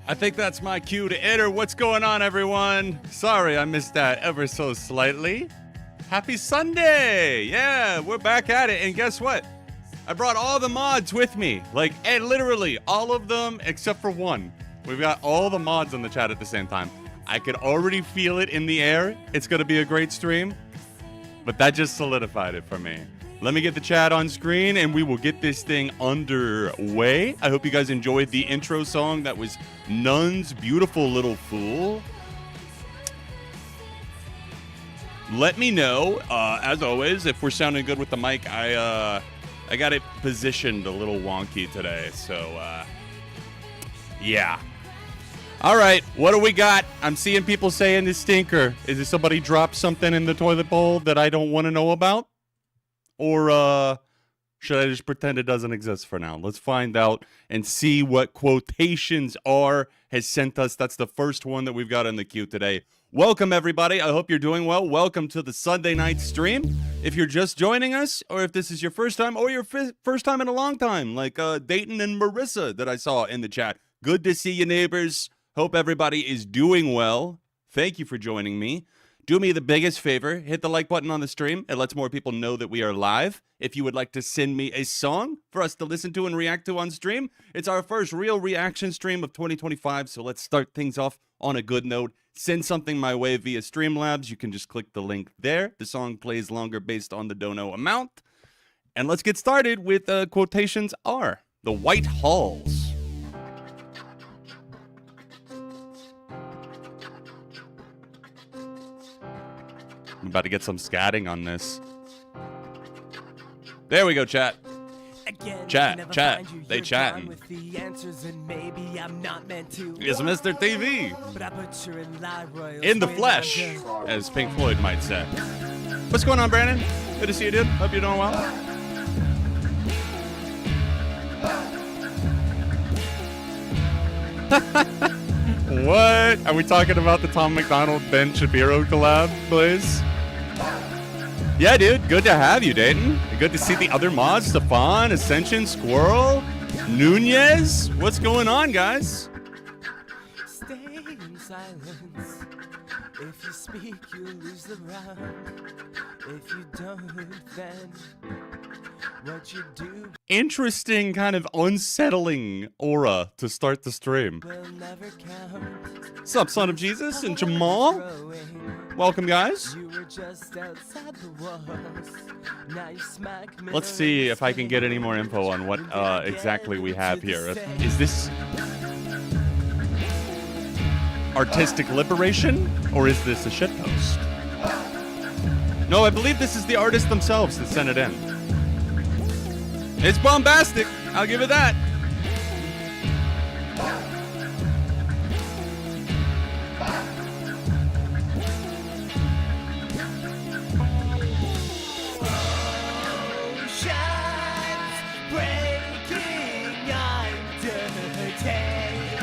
I think that's my cue to enter. What's going on, everyone? Sorry, I missed that ever so slightly. Happy Sunday! Yeah, we're back at it. And guess what? I brought all the mods with me. And literally all of them except for one. We've got all the mods on the chat at the same time. I could already feel it in the air. It's going to be a great stream. But that just solidified it for me. Let me get the chat on screen and we will get this thing underway. I hope you guys enjoyed the intro song. That was Nun's Beautiful Little Fool. Let me know, as always, if we're sounding good with the mic. I got it positioned a little wonky today, so yeah. All right, what do we got? I'm seeing people saying this stinker. Is it somebody dropped something in the toilet bowl that I don't want to know about? Or should I just pretend it doesn't exist for now? Let's find out and see what Quotations R has sent us. That's the first one that we've got in the queue today. Welcome, everybody. I hope you're doing well. Welcome to the Sunday night stream. If you're just joining us, or if this is your first time, or your first time in a long time, like Dayton and Marissa that I saw in the chat. Good to see you, neighbors. Hope everybody is doing well. Thank you for joining me. Do me the biggest favor, hit the like button on the stream. It lets more people know that we are live. If you would like to send me a song for us to listen to and react to on stream, it's our first real reaction stream of 2025, so let's start things off on a good note. Send something my way via Streamlabs. You can just click the link there. The song plays longer based on the dono amount. And let's get started with Quotations R, The White Halls. I'm about to get some scatting on this. There we go, chat. Again, chat. They chatting. With the answers and maybe I'm not meant to. It's Mr. TV. But I put you in live royals in the flesh, as Pink Floyd might say. What's going on, Brandon? Good to see you, dude. Hope you're doing well. What? Are we talking about the Tom McDonald Ben Shapiro collab, Blaze? Yeah, dude. Good to have you, Dayton. Good to see the other mods. Stefan, Ascension, Squirrel, Nunez. What's going on, guys? Stay in silence. If you speak, you lose the round. If you don't, then what you do interesting, kind of unsettling aura to start the stream. will never count. What's up, Son of Jesus and Jamal? Welcome, guys. You were just outside the walls. Now you smack me. Let's see if I can get any more info on what exactly we have here. Is this artistic liberation, or is this a shitpost? No, I believe this is the artists themselves that sent it in. It's bombastic. I'll give it that.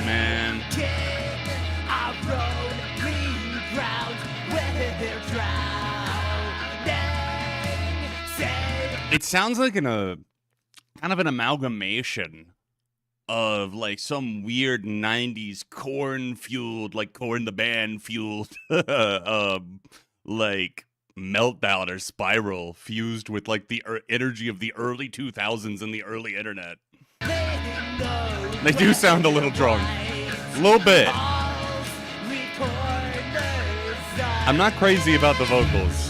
Man. It sounds like kind of an amalgamation of like some weird 90s corn-fueled, like Corn the Band fueled, like Meltdown or Spiral fused with like the energy of the early 2000s and the early internet. They do sound a little drunk. A little bit. I'm not crazy about the vocals.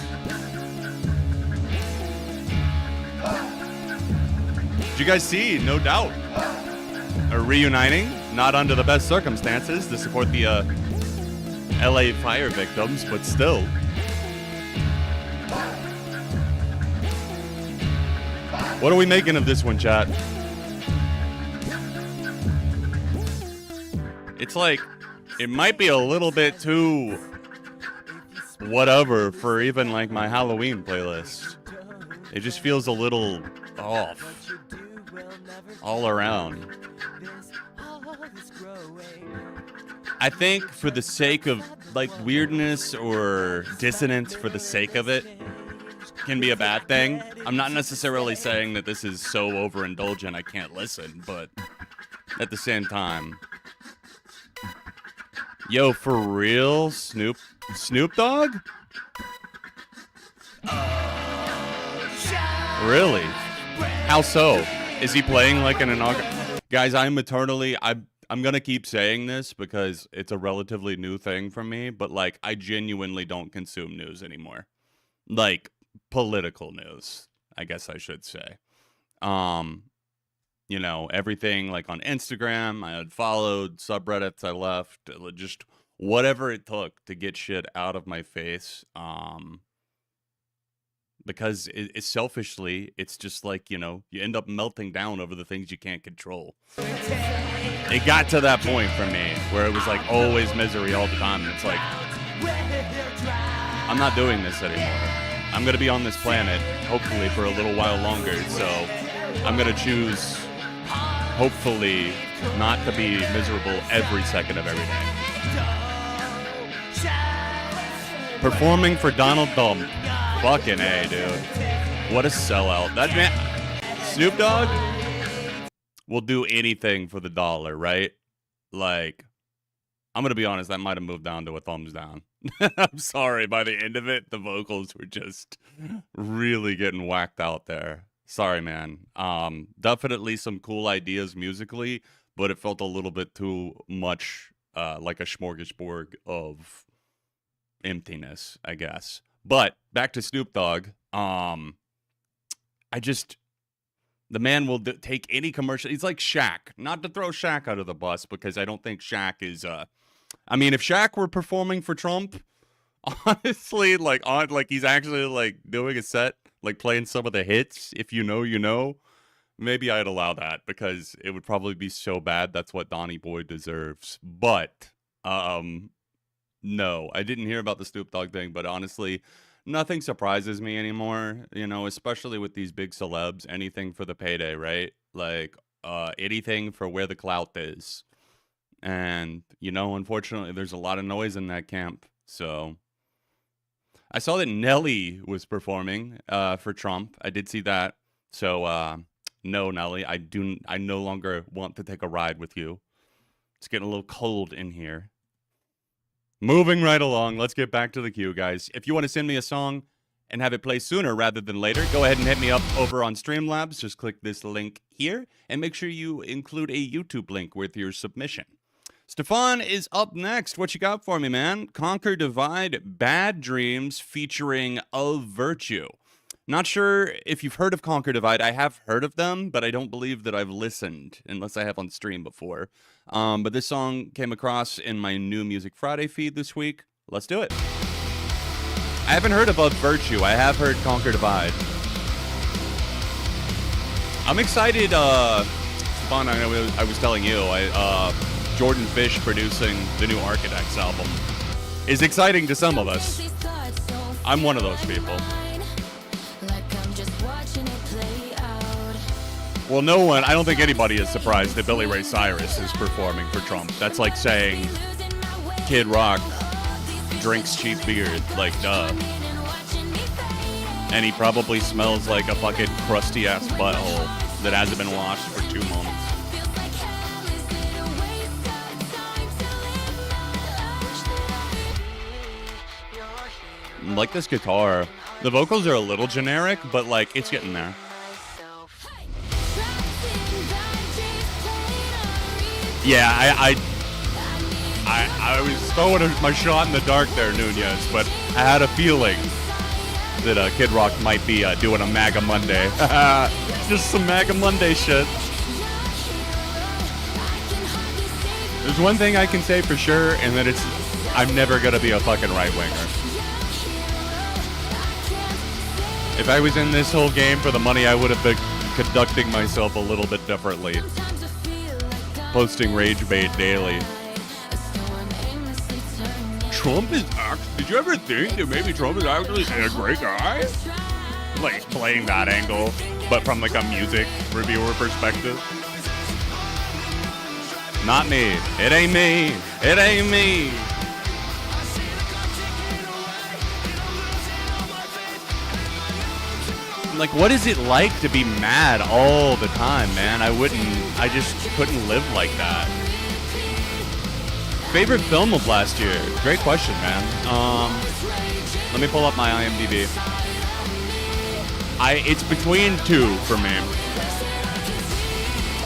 Did you guys see? No doubt. Are reuniting, not under the best circumstances, to support the LA fire victims, but still. What are we making of this one, chat? It's like, it might be a little bit too whatever for even like my Halloween playlist. It just feels a little off all around. I think for the sake of like weirdness or dissonance for the sake of it can be a bad thing. I'm not necessarily saying that this is so overindulgent I can't listen, but at the same time, Yo, for real? Snoop Dogg? Really? How so? Is he playing like an inaugural? Guys, I'm gonna keep saying this because it's a relatively new thing for me, but like I genuinely don't consume news anymore. Like political news, I guess I should say. You know, everything like on Instagram, I had followed, subreddits I left, just whatever it took to get shit out of my face. Because it's selfishly, it's just like, you know, you end up melting down over the things you can't control. It got to that point for me where it was like always misery all the time. And it's like, I'm not doing this anymore. I'm going to be on this planet, hopefully for a little while longer. So I'm going to choose, hopefully, not to be miserable every second of every day. Performing for Donald Trump. Fucking A, dude. What a sellout. That man, Snoop Dogg will do anything for the dollar, right? Like, I'm going to be honest, that might have moved down to a thumbs down. I'm sorry, by the end of it, the vocals were just really getting whacked out there. Sorry, man. Definitely some cool ideas musically, but it felt a little bit too much like a smorgasbord of emptiness, I guess. But back to Snoop Dogg. The man will take any commercial. He's like Shaq. Not to throw Shaq out of the bus because I don't think Shaq is. I mean, if Shaq were performing for Trump, honestly, like he's actually like doing a set, like playing some of the hits. If you know, you know. Maybe I'd allow that because it would probably be so bad. That's what Donny Boy deserves. But no, I didn't hear about the Snoop Dogg thing, but honestly, nothing surprises me anymore, you know, especially with these big celebs, anything for the payday, right? Like, anything for where the clout is. And, you know, unfortunately, there's a lot of noise in that camp. So, I saw that Nelly was performing for Trump. I did see that. So, no, Nelly, I no longer want to take a ride with you. It's getting a little cold in here. Moving right along, let's get back to the queue, guys. If you want to send me a song and have it play sooner rather than later, go ahead and hit me up over on Streamlabs. Just click this link here and make sure you include a YouTube link with your submission. Stefan is up next. What you got for me, man? Conquer Divide, Bad Dreams featuring Of Virtue. Not sure if you've heard of Conquer Divide. I have heard of them, but I don't believe that I've listened, unless I have on stream before. But this song came across in my new Music Friday feed this week. Let's do it. I haven't heard of Virtue. I have heard Conquer Divide. I'm excited. Fun. I know I was telling you. Jordan Fish producing the new Architects album is exciting to some of us. I'm one of those people. Well, no one, I don't think anybody is surprised that Billy Ray Cyrus is performing for Trump. That's like saying Kid Rock drinks cheap beer, like, duh. And he probably smells like a fucking crusty-ass butthole that hasn't been washed for 2 months. I like this guitar. The vocals are a little generic, but, like, it's getting there. Yeah, I was throwing my shot in the dark there, Nunez, but I had a feeling that Kid Rock might be doing a MAGA Monday. Just some MAGA Monday shit. There's one thing I can say for sure, and that it's I'm never gonna be a fucking right-winger. If I was in this whole game for the money, I would have been conducting myself a little bit differently. Posting rage bait daily. Trump is did you ever think that maybe Trump is actually a great guy? Like playing that angle, but from like a music reviewer perspective. Not me. It ain't me. It ain't me. Like, what is it like to be mad all the time, man? I just couldn't live like that. Favorite film of last year? Great question, man. Let me pull up my IMDb. It's between two for me.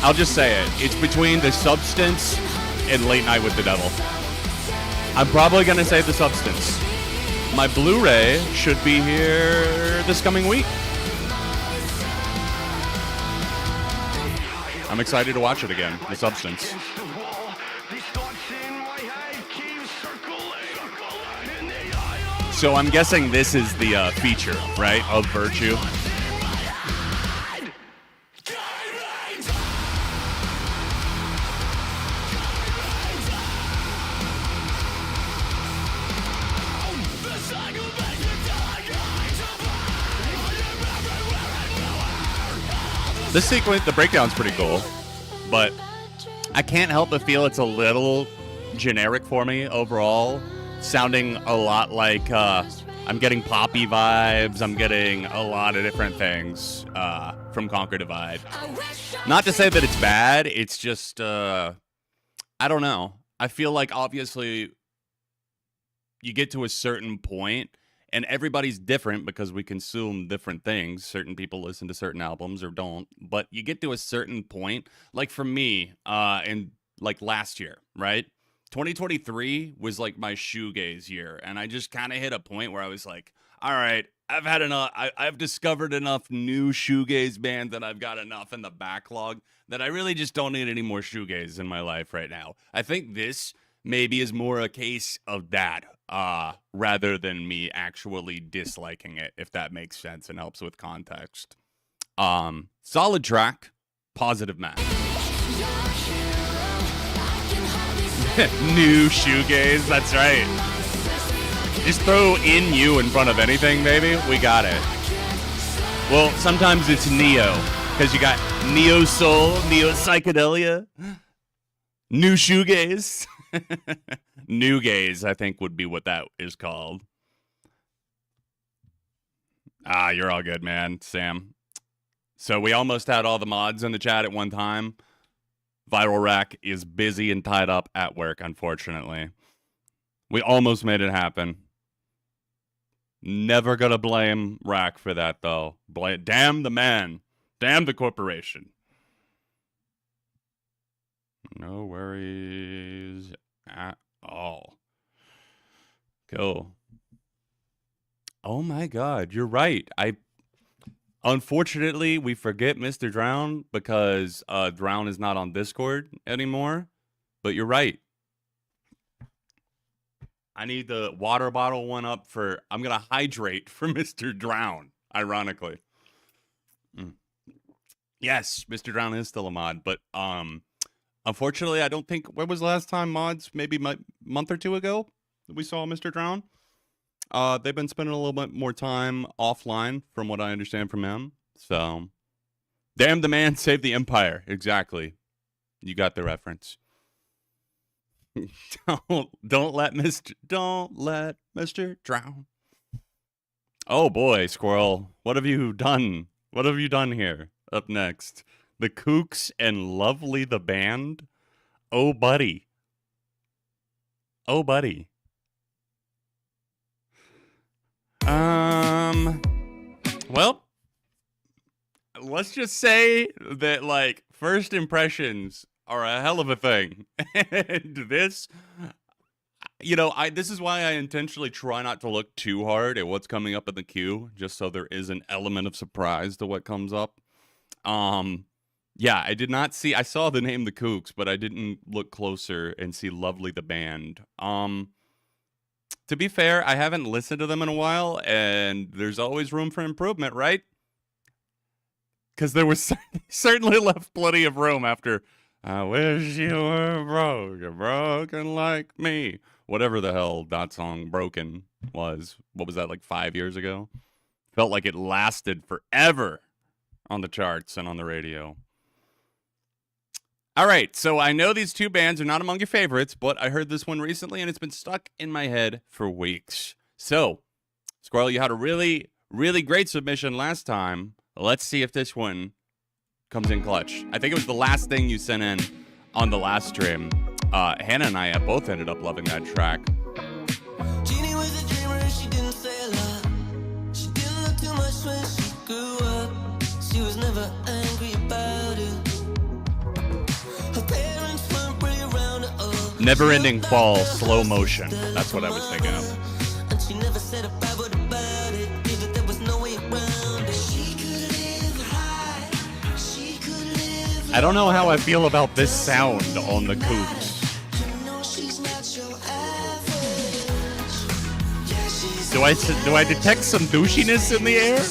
I'll just say it. It's between The Substance and Late Night with the Devil. I'm probably going to say The Substance. My Blu-ray should be here this coming week. I'm excited to watch it again, The Substance. So I'm guessing this is the feature, right, of Virtue. This sequence, the breakdown's pretty cool, but I can't help but feel it's a little generic for me overall, sounding a lot like I'm getting poppy vibes. I'm getting a lot of different things from Conquer Divide. Not to say that it's bad. It's just, I don't know. I feel like obviously you get to a certain point and everybody's different because we consume different things. Certain people listen to certain albums or don't. But you get to a certain point, like for me, and like last year, right? 2023 was like my shoegaze year. And I just kind of hit a point where I was like, all right, I've had enough. I've discovered enough new shoegaze bands that I've got enough in the backlog that I really just don't need any more shoegaze in my life right now. I think this maybe is more a case of that. Rather than me actually disliking it, if that makes sense and helps with context. Solid track, positive match. New shoegaze, that's right. Just throw In You in front of anything, baby. We got it. Well, sometimes it's neo, because you got neo soul, neo psychedelia, new shoegaze. New gaze, I think, would be what that is called. You're all good, man, Sam. So we almost had all the mods in the chat at one time. Viral Rack is busy and tied up at work, unfortunately. We almost made it happen. Never gonna blame Rack for that, though. Damn the man. Damn the corporation. No worries at all. Cool. Oh my god, you're right. Unfortunately, we forget Mr. Drown because Drown is not on Discord anymore. But you're right. I need the water bottle one up for... I'm going to hydrate for Mr. Drown, ironically. Yes, Mr. Drown is still a mod, but unfortunately, I don't think... When was the last time mods? Maybe a month or two ago that we saw Mr. Drown? They've been spending a little bit more time offline, from what I understand from him. So, damn the man, save the empire. Exactly. You got the reference. Don't let Mr. Drown. Oh boy, Squirrel. What have you done? What have you done here? Up next, the Kooks and Lovely the Band. Oh buddy. Oh buddy. Well, let's just say that, like, first impressions are a hell of a thing. And this, this is why I intentionally try not to look too hard at what's coming up in the queue, just so there is an element of surprise to what comes up. Yeah, I saw the name The Kooks, but I didn't look closer and see Lovely the Band. To be fair, I haven't listened to them in a while, and there's always room for improvement, right? Because there was certainly left plenty of room after, I wish you were broken like me. Whatever the hell that song, Broken, was. What was that, like 5 years ago? Felt like it lasted forever on the charts and on the radio. All right, so I know these two bands are not among your favorites, but I heard this one recently, and it's been stuck in my head for weeks. So, Squirrel, you had a really, really great submission last time. Let's see if this one comes in clutch. I think it was the last thing you sent in on the last stream. Hannah and I both ended up loving that track. Jeannie was a dreamer, she didn't say a lot. She didn't look too much when she grew up. She was never angry about it. Her parents weren't really around at all. Never Ending Fall, slow motion. That's what I was thinking of. And she never said a bad word about it. Either there was no way around it. She could live high. She could live. I don't know how I feel about this sound on the Kooks. Do I detect some douchiness in the air?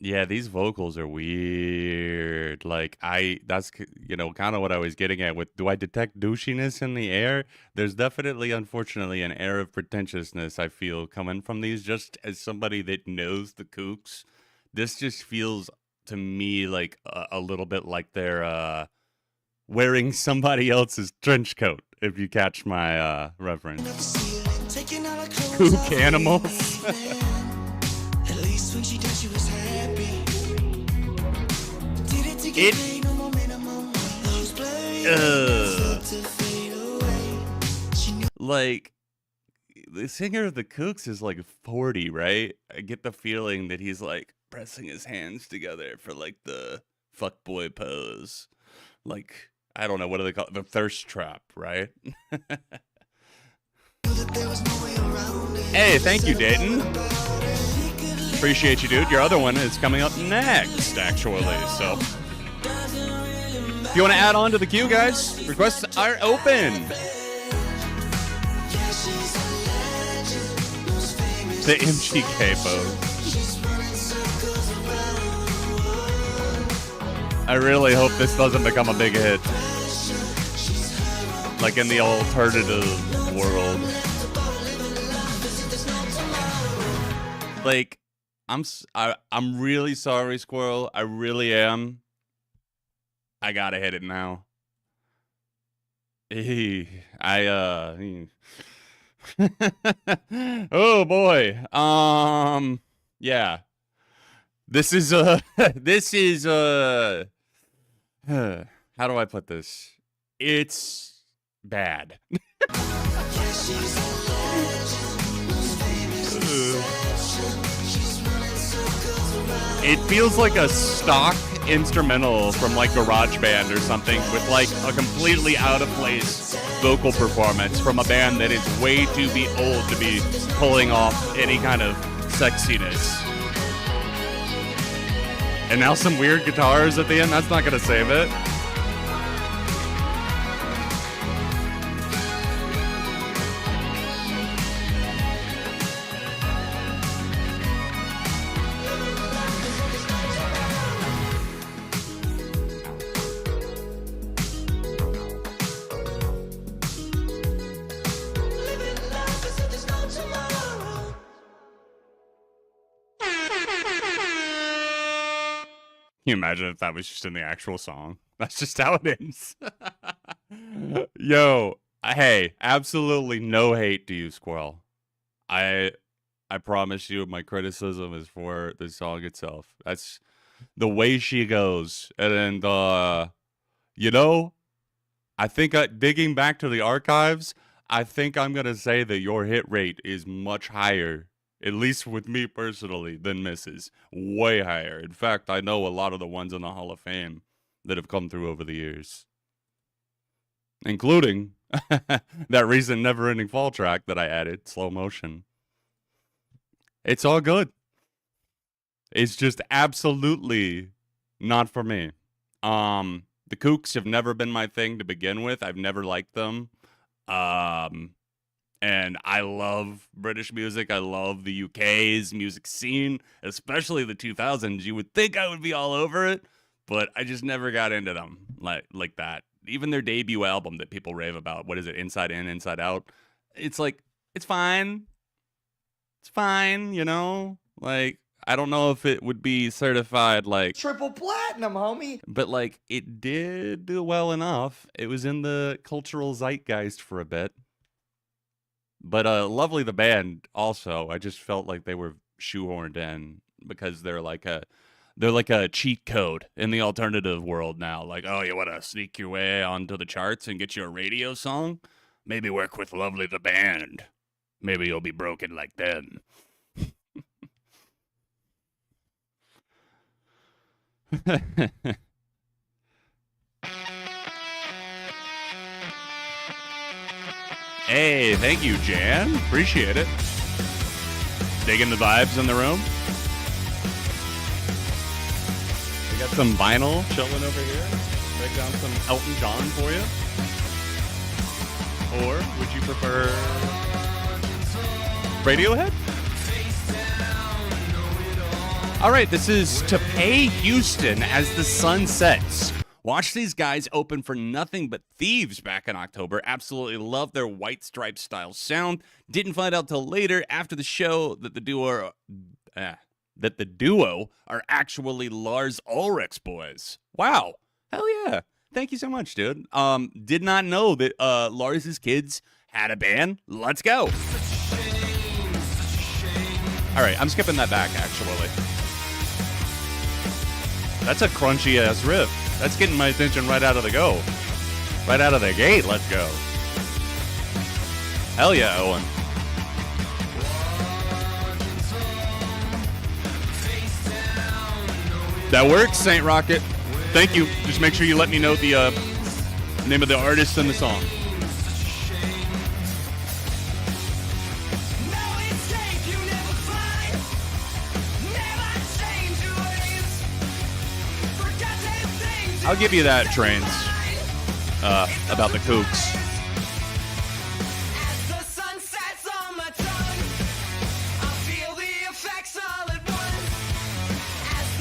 Yeah, these vocals are weird. Like, that's, you know, kind of what I was getting at with, do I detect douchiness in the air? There's definitely, unfortunately, an air of pretentiousness I feel coming from these. Just as somebody that knows the Kooks, this just feels to me like a little bit like they're wearing somebody else's trench coat, if you catch my reference. Kook animals. At least when she did, she was happy. Did it to It- get paid, no more minimum. Those blurry lines to fade away. She knew Like, the singer of the Kooks is like 40, right? I get the feeling that he's like pressing his hands together for like the fuckboy pose. Like, I don't know, what do they call it? The thirst trap, right? that there was no way around it. Hey, thank you, Dayton. Appreciate you, dude. Your other one is coming up next, actually. So, if you want to add on to the queue, guys, requests are open. The MGK pose. I really hope this doesn't become a big hit. Like in the alternative world. Like, I'm really sorry, Squirrel. I really am. I gotta hit it now. Oh boy. Yeah. This is this is how do I put this? It's bad. It feels like a stock instrumental from like GarageBand or something with like a completely out of place vocal performance from a band that is way too old to be pulling off any kind of sexiness. And now some weird guitars at the end, that's not gonna save it. Can you imagine if that was just in the actual song? That's just how it ends. Yo, hey, absolutely no hate to you, Squirrel. I promise you my criticism is for the song itself. That's the way she goes. And you know, I think digging back to the archives, I think I'm going to say that your hit rate is much higher, at least with me personally, than Mrs. Way higher. In fact, I know a lot of the ones in the Hall of Fame that have come through over the years. Including that recent Never Ending Fall track that I added, Slow Motion. It's all good. It's just absolutely not for me. The Kooks have never been my thing to begin with. I've never liked them. And I love British music. I love the UK's music scene, especially the 2000s. You would think I would be all over it, but I just never got into them like that. Even their debut album that people rave about, what is it, Inside In, Inside Out? It's like, it's fine. It's fine, you know? Like, I don't know if it would be certified like triple platinum, homie. but like it did do well enough. It was in the cultural zeitgeist for a bit. But Lovely the band also, I just felt like they were shoehorned in because they're like a cheat code in the alternative world now. Like, oh, you want to sneak your way onto the charts and get you a radio song? Maybe work with Lovely the band. Maybe you'll be broken like them. Hey, thank you, Jan. Appreciate it. Digging the vibes in the room. We got some vinyl chilling over here. Break down some Elton John for you. Or would you prefer Radiohead? All right, this is To Pay Houston as the Sun Sets. Watch these guys open for Nothing But Thieves back in October. Absolutely love their White Stripe style sound. Didn't find out till later after the show that the duo are actually Lars Ulrich's boys. Wow. Hell yeah. Thank you so much, dude. Did not know that Lars's kids had a band. Let's go. All right, I'm skipping that back, actually. That's a crunchy-ass riff. That's getting my attention right out of the go. Right out of the gate, let's go. Hell yeah, Owen. That works, Saint Rocket. Thank you. Just make sure you let me know the name of the artist and the song. I'll give you that, Trains, about the Kooks.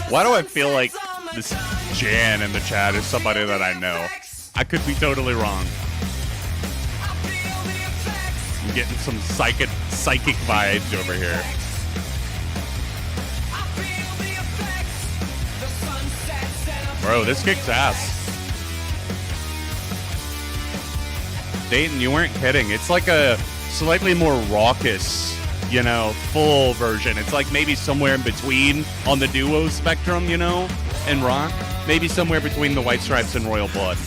Why do I feel like this Jan in the chat is somebody that I know? I could be totally wrong. I'm getting some psychic vibes over here. Bro, this kicks ass. Dayton, you weren't kidding. It's like a slightly more raucous, you know, full version. It's like maybe somewhere in between on the duo spectrum, you know, and rock. Maybe somewhere between the White Stripes and Royal Blood.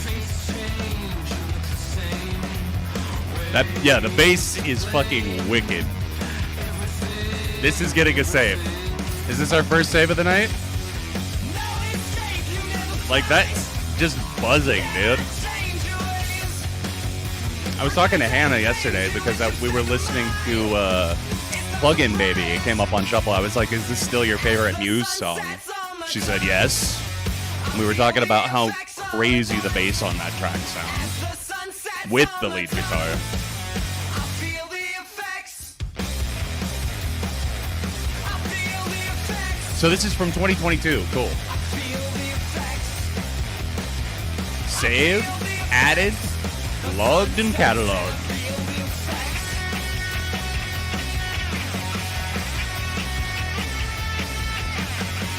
Yeah, the bass is fucking wicked. This is getting a save. Is this our first save of the night? Like, that's just buzzing, dude. I was talking to Hannah yesterday because we were listening to Plug-In Baby. It came up on Shuffle. I was like, is this still your favorite Muse song? She said yes. We were talking about how crazy the bass on that track sounds with the lead guitar. So this is from 2022. Cool. Saved, added, logged, and cataloged.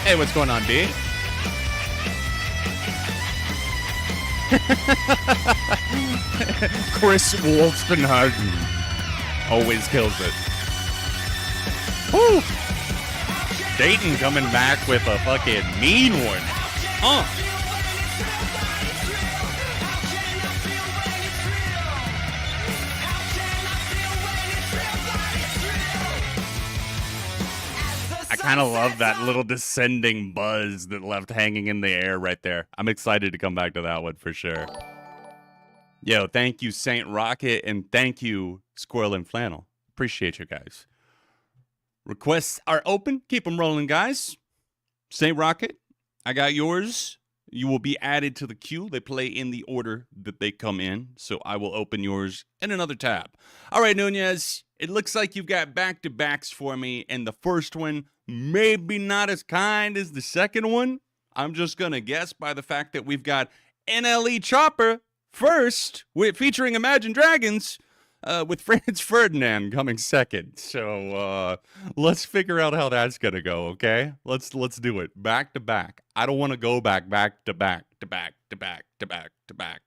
Hey, what's going on, B? Chris Wolstenhagen always kills it. Woo! Dayton coming back with a fucking mean one. I kind of love that little descending buzz that left hanging in the air right there. I'm excited to come back to that one for sure. Yo, thank you, Saint Rocket, and thank you, Squirrel and Flannel. Appreciate you guys. Requests are open. Keep them rolling, guys. Saint Rocket, I got yours. You will be added to the queue. They play in the order that they come in, so I will open yours in another tab. All right, Nunez, it looks like you've got back-to-backs for me, and the first one maybe not as kind as the second one. I'm just going to guess by the fact that we've got NLE Chopper first, featuring Imagine Dragons. with Franz Ferdinand coming second. So let's figure out how that's gonna go. Okay, let's do it back to back. I don't want to go back to back to back to back to back to back.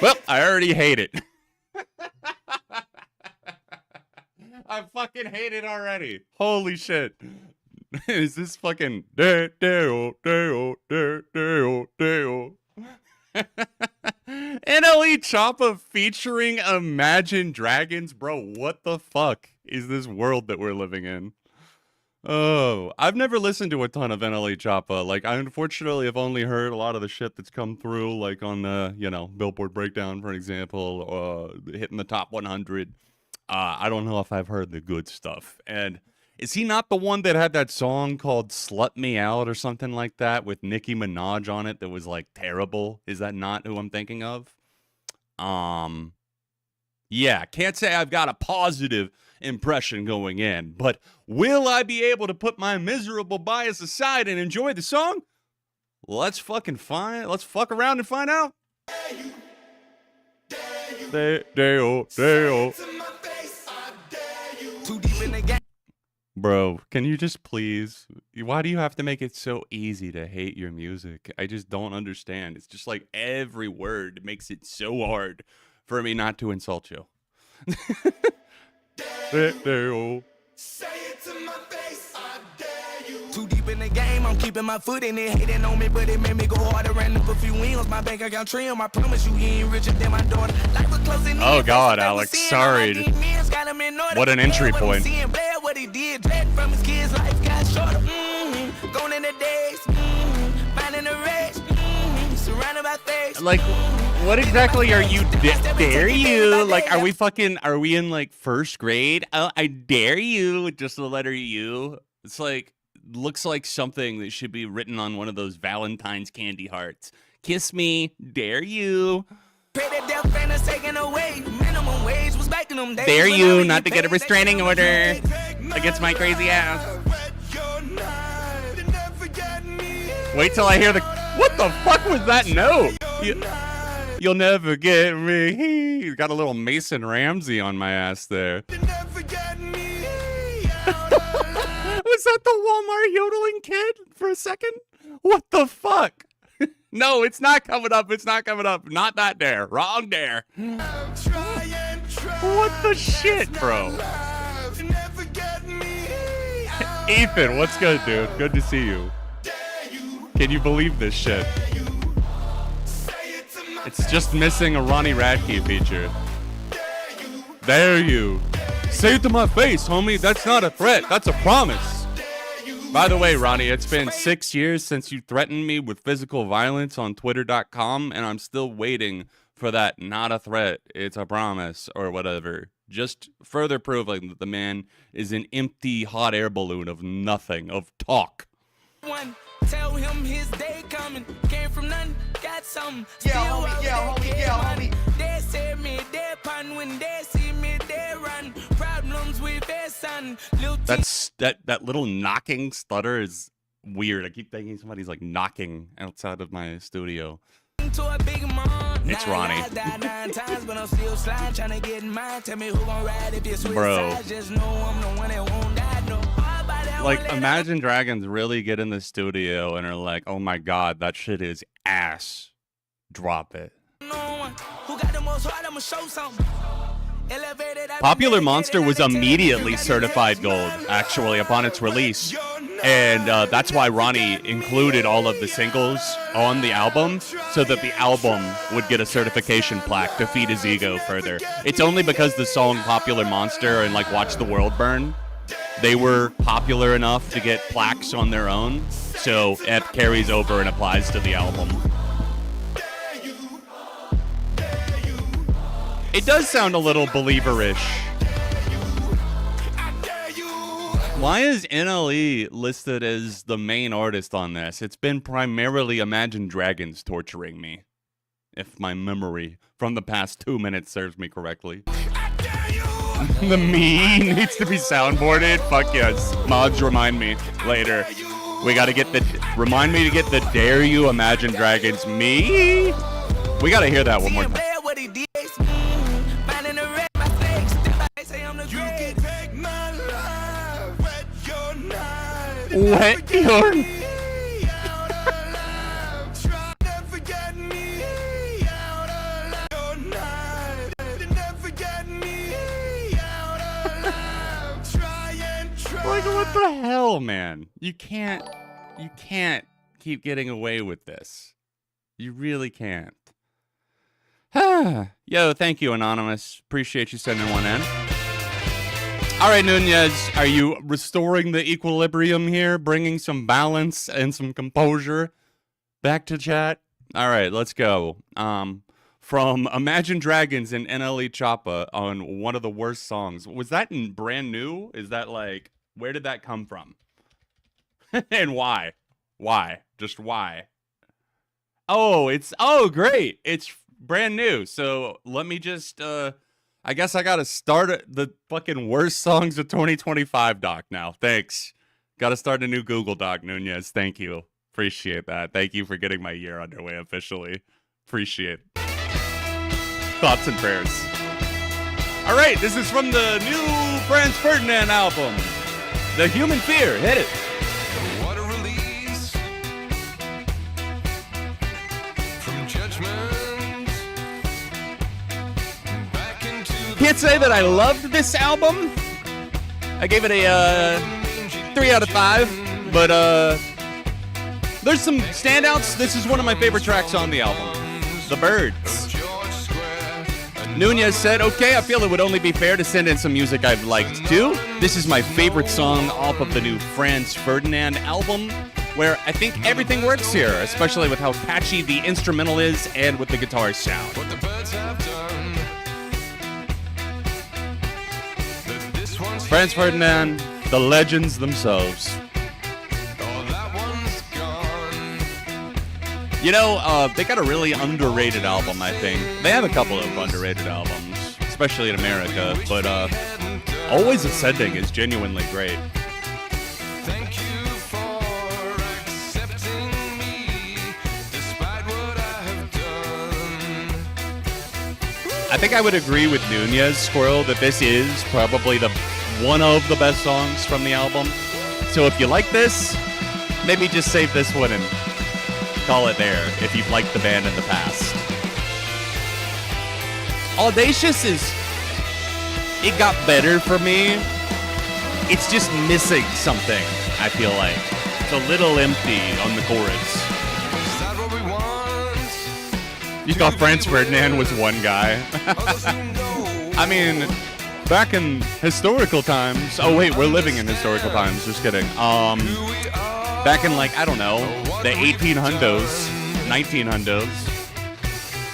Well, I already hate it. I fucking hate it already. Holy shit. Is this fucking NLE Choppa featuring Imagine Dragons? Bro, what the fuck is this world that we're living in? Oh, I've never listened to a ton of NLE Choppa. Like, I unfortunately have only heard a lot of the shit that's come through, like on the, Billboard Breakdown, for example, hitting the top 100. I don't know if I've heard the good stuff. And is he not the one that had that song called Slut Me Out or something like that with Nicki Minaj on it that was like terrible? Is that not who I'm thinking of? Yeah, can't say I've got a positive impression going in, but will I be able to put my miserable bias aside and enjoy the song? Let's fuck around and find out. Bro, can you just please? Why do you have to make it so easy to hate your music? I just don't understand. It's just like every word makes it so hard for me not to insult you. Say it to my face, I dare you. Too deep in the game, I'm keeping my foot in it. Hating on me, but it made me go harder. Ran up a few wheels, my bank account trim. I promise you, he ain't richer than my daughter. Like we're closing in. Oh God, Alex, sorry. What an entry point. What he did, from his kids' life got shorter. Going in the days, finding the race, surrounded by face. Like, what exactly are you? Dare you? Like, are we in like first grade? I dare you with just the letter U. It's like, looks like something that should be written on one of those Valentine's candy hearts. Kiss me, dare you? Dare you not to get a restraining order against my crazy ass. Wait till I hear what the fuck was that note? You'll never get me. You got a little Mason Ramsey on my ass there. Was that the Walmart yodeling kid for a second? What the fuck? No, it's not coming up. It's not coming up. Not that dare. Wrong dare. What the shit, bro? Ethan, what's good, dude? Good to see you. Can you believe this shit? It's just missing a Ronnie Radke feature. Dare you? Say it to my face, homie. That's not a threat. That's a promise. By the way, Ronnie, it's been 6 years since you threatened me with physical violence on Twitter.com, and I'm still waiting for that not a threat, it's a promise, or whatever. Just further proving that the man is an empty hot air balloon of nothing, of talk. Tell him his day coming, came from nothing, got something. Yeah, homie. They say me, they pun when they see me, they run. Problems with their son. That's that little knocking stutter is weird. I keep thinking somebody's like knocking outside of my studio. It's Ronnie. Bro. Like, Imagine Dragons really get in the studio and are like, oh my God, that shit is ass. Drop it. Popular Monster was immediately certified gold, actually, upon its release. And that's why Ronnie included all of the singles on the album, so that the album would get a certification plaque to feed his ego further. It's only because the song Popular Monster and, like, Watch the World Burn, they were popular enough to get plaques on their own, so it carries over and applies to the album. It does sound a little believer-ish. Why is NLE listed as the main artist on this? It's been primarily Imagine Dragons torturing me, if my memory from the past 2 minutes serves me correctly. The me needs to be soundboarded. Fuck yes. Mods, remind me later. We gotta get remind me to get the Dare You Imagine Dragons me. We gotta hear that one more time. Wet your... Like, what the hell, man? You can't keep getting away with this. You really can't. Yo, thank you, Anonymous. Appreciate you sending one in. All right, Nunez, are you restoring the equilibrium here, bringing some balance and some composure back to chat? All right, let's go. From Imagine Dragons and NLE Choppa on one of the worst songs. Was that brand new? Is that like, where did that come from? And why? Why? Just why? Oh, great. It's brand new. So let me just, I guess I got to start the fucking worst songs of 2025 doc now. Thanks. Got to start a new Google Doc, Nunez. Thank you. Appreciate that. Thank you for getting my year underway officially. Appreciate it. Thoughts and prayers. All right, this is from the new Franz Ferdinand album, The Human Fear. Hit it. What a release from judgment. Back into Can't say that I loved this album. I gave it a 3 out of 5, but there's some standouts. This is one of my favorite tracks on the album, The Birds. Nunez said, okay, I feel it would only be fair to send in some music I've liked too. This is my favorite song off of the new Franz Ferdinand album, where I think everything works here, especially with how catchy the instrumental is and with the guitar sound. what the birds have done. This one's Franz Ferdinand, the legends themselves. oh, that one's gone. You know, they got a really underrated album, I think. They have a couple of underrated albums, especially in America, but Always Ascending is genuinely great. Thank you for accepting me, despite what I have done. I think I would agree with Nunez, Squirrel, that this is probably one of the best songs from the album. So if you like this, maybe just save this one and call it there if you've liked the band in the past. Audacious it got better for me. It's just missing something, I feel like. It's a little empty on the chorus. Is that what we want? You thought Franz Ferdinand was one guy? Others know. I mean, back in historical times. Oh wait, we're living in historical times. Just kidding. Who we are. Back in like, I don't know, the 1800s, 1900s.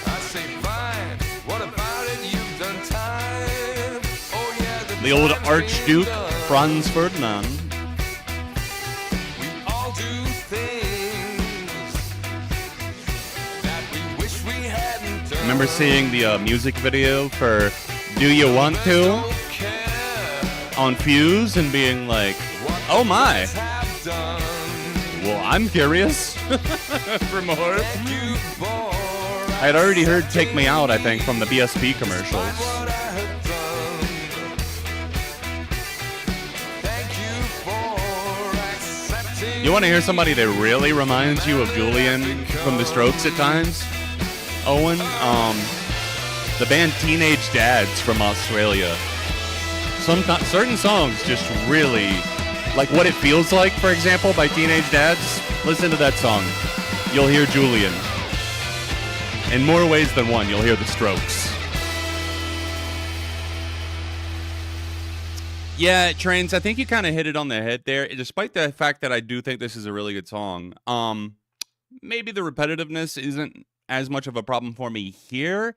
I say fine. What about it? You've done time. Oh yeah, The old time Archduke we've done. Franz Ferdinand. We all do things that we wish we hadn't done. Remember seeing the music video for Do You Want To Don't care on Fuse and being like, oh my, have done. well, I'm curious for more. You bore I had already heard Take Me Out, I think, from the BSP commercials. what I have done. Thank you for accepting. You want to hear somebody that really reminds you of Julian from The Strokes at times? Owen? The band Teenage Dads from Australia. Certain songs just really, like What It Feels Like, for example, by Teenage Dads. Listen to that song. You'll hear Julian. In more ways than one, you'll hear The Strokes. Yeah, Trains, I think you kind of hit it on the head there. Despite the fact that I do think this is a really good song, maybe the repetitiveness isn't as much of a problem for me here,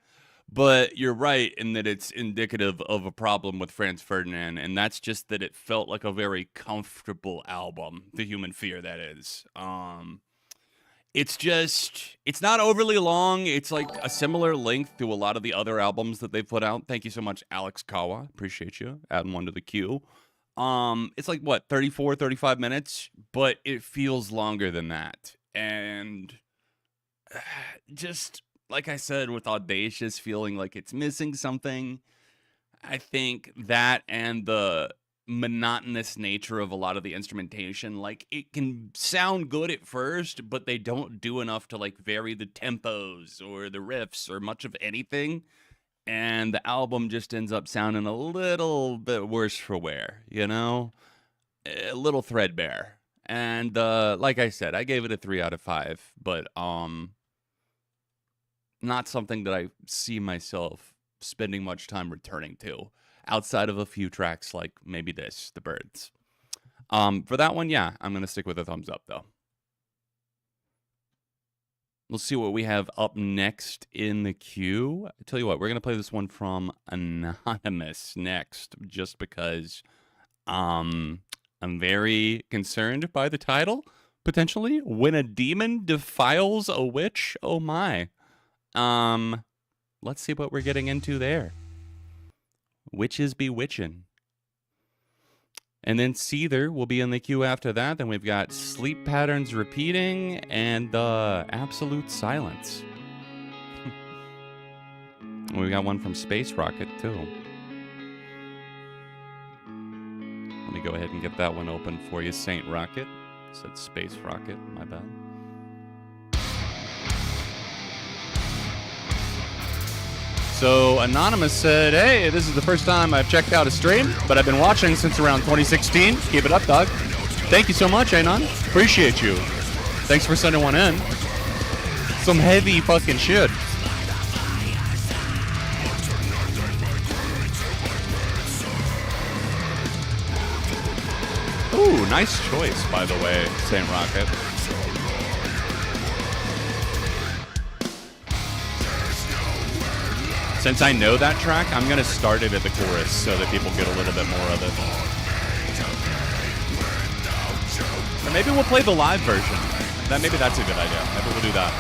but you're right in that it's indicative of a problem with Franz Ferdinand, and that's just that it felt like a very comfortable album, The Human Fear, that is. It's not overly long. It's like a similar length to a lot of the other albums that they've put out. Thank you so much, Alex Kawa. Appreciate you adding one to the queue. It's like, what, 34, 35 minutes? But it feels longer than that. And just, like I said, with Audacious feeling like it's missing something. I think that and the monotonous nature of a lot of the instrumentation, like it can sound good at first, but they don't do enough to like vary the tempos or the riffs or much of anything. And the album just ends up sounding a little bit worse for wear, you know? A little threadbare. And like I said, I gave it a 3 out of 5, but not something that I see myself spending much time returning to outside of a few tracks like maybe this, The Birds. For that one, yeah, I'm going to stick with a thumbs up, though. We'll see what we have up next in the queue. I tell you what, we're going to play this one from Anonymous next, just because I'm very concerned by the title, potentially. When a demon defiles a witch, oh my. Let's see what we're getting into there. Witches bewitching. And then Seether will be in the queue after that. Then we've got Sleep Patterns Repeating and Absolute Silence. We got one from Space Rocket, too. Let me go ahead and get that one open for you, Saint Rocket. I said Space Rocket, my bad. So Anonymous said, hey, this is the first time I've checked out a stream, but I've been watching since around 2016. Keep it up, dog. Thank you so much, Anon. Appreciate you. Thanks for sending one in. Some heavy fucking shit. Ooh, nice choice, by the way, Saint Rocket. Since I know that track, I'm going to start it at the chorus so that people get a little bit more of it. Or maybe we'll play the live version. Maybe that's a good idea. Maybe we'll do that.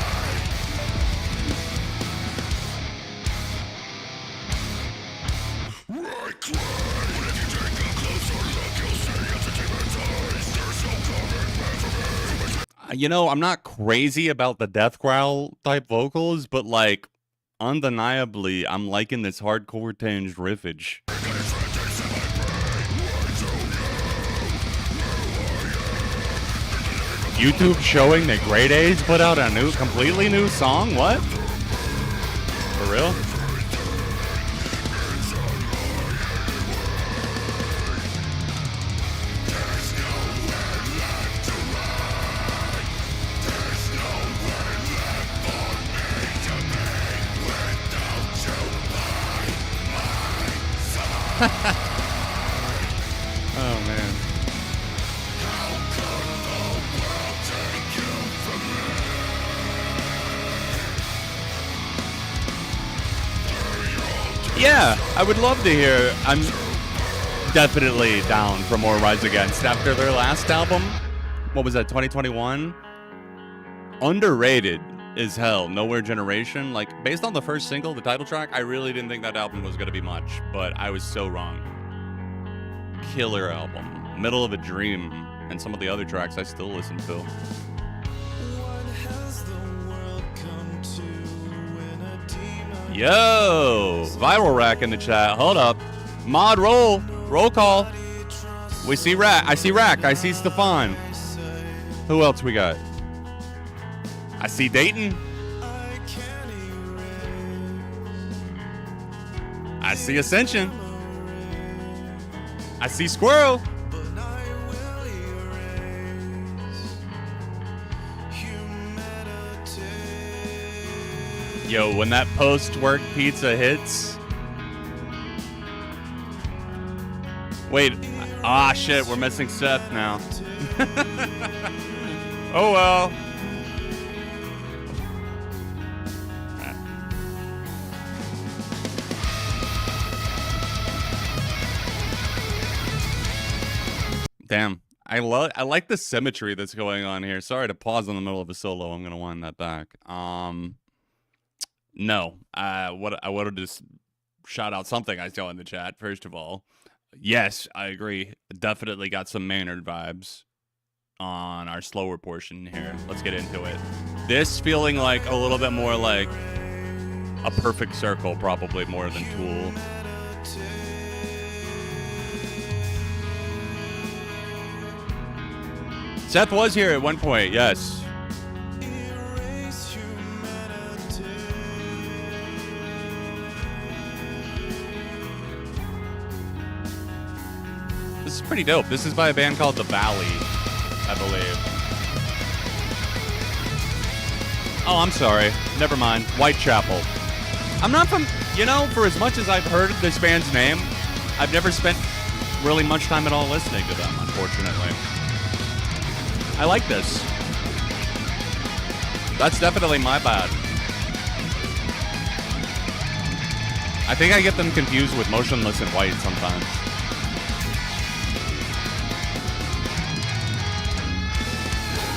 You know, I'm not crazy about the death growl type vocals, but like, undeniably, I'm liking this hardcore tinged riffage. YouTube showing that Great A's put out a completely new song? What? For real? Oh, man. Yeah, I would love to hear. I'm definitely down for more Rise Against after their last album. What was that, 2021? Underrated as hell. Nowhere Generation. Like, based on the first single, the title track, I really didn't think that album was going to be much, but I was so wrong. Killer album. Middle of a Dream. And some of the other tracks I still listen to. Yo! Viral Rack in the chat. Hold up. Mod roll. Roll call. We see Rack. I see Rack. I see Stefan. Who else we got? I see Dayton. I see Ascension. I see Squirrel. Yo, when that post-work pizza hits. Wait. Ah, shit. We're missing Seth now. Oh, well. Damn. I like the symmetry that's going on here. Sorry to pause in the middle of a solo. I'm going to wind that back. No. I wanted to shout out something I saw in the chat, first of all. Yes, I agree. Definitely got some Maynard vibes on our slower portion here. Let's get into it. This feeling like a little bit more like a perfect circle probably more than Tool. Seth was here at one point, yes. This is pretty dope. This is by a band called The Valley, I believe. Oh, I'm sorry. Never mind. Whitechapel. I'm not from, you know, for as much as I've heard this band's name, I've never spent really much time at all listening to them, unfortunately. I like this. That's definitely my bad. I think I get them confused with Motionless in White sometimes.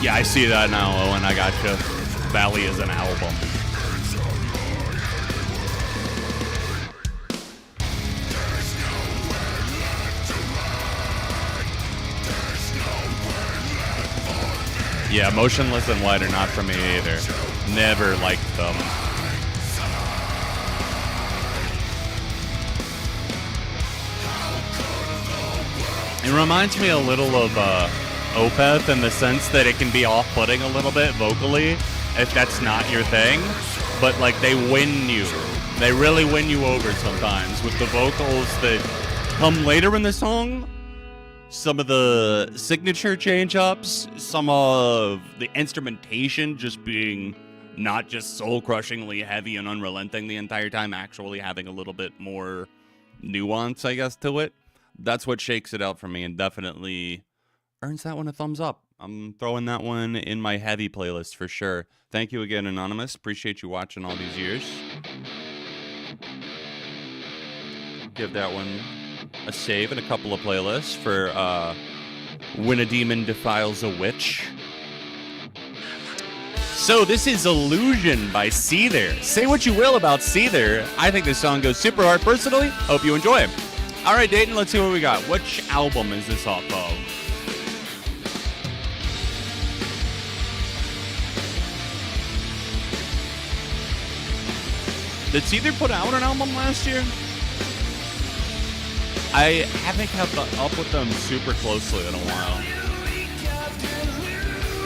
Yeah, I see that now, Owen. I gotcha. Valley is an album. Yeah, Motionless in White are not for me either. Never liked them. It reminds me a little of Opeth in the sense that it can be off-putting a little bit vocally if that's not your thing, but like they win you. They really win you over sometimes with the vocals that come later in the song. Some of the signature change-ups, some of the instrumentation just being not just soul-crushingly heavy and unrelenting the entire time, actually having a little bit more nuance, I guess, to it. That's what shakes it out for me and definitely earns that one a thumbs up. I'm throwing that one in my heavy playlist for sure. Thank you again, Anonymous. Appreciate you watching all these years. Give that one a save in a couple of playlists for When a Demon Defiles a Witch. So this is Illusion by Seether. Say what you will about Seether. I think this song goes super hard personally. Hope you enjoy it. All right, Dayton, let's see what we got. Which album is this off of? Did Seether put out an album last year? I haven't kept up with them super closely in a while.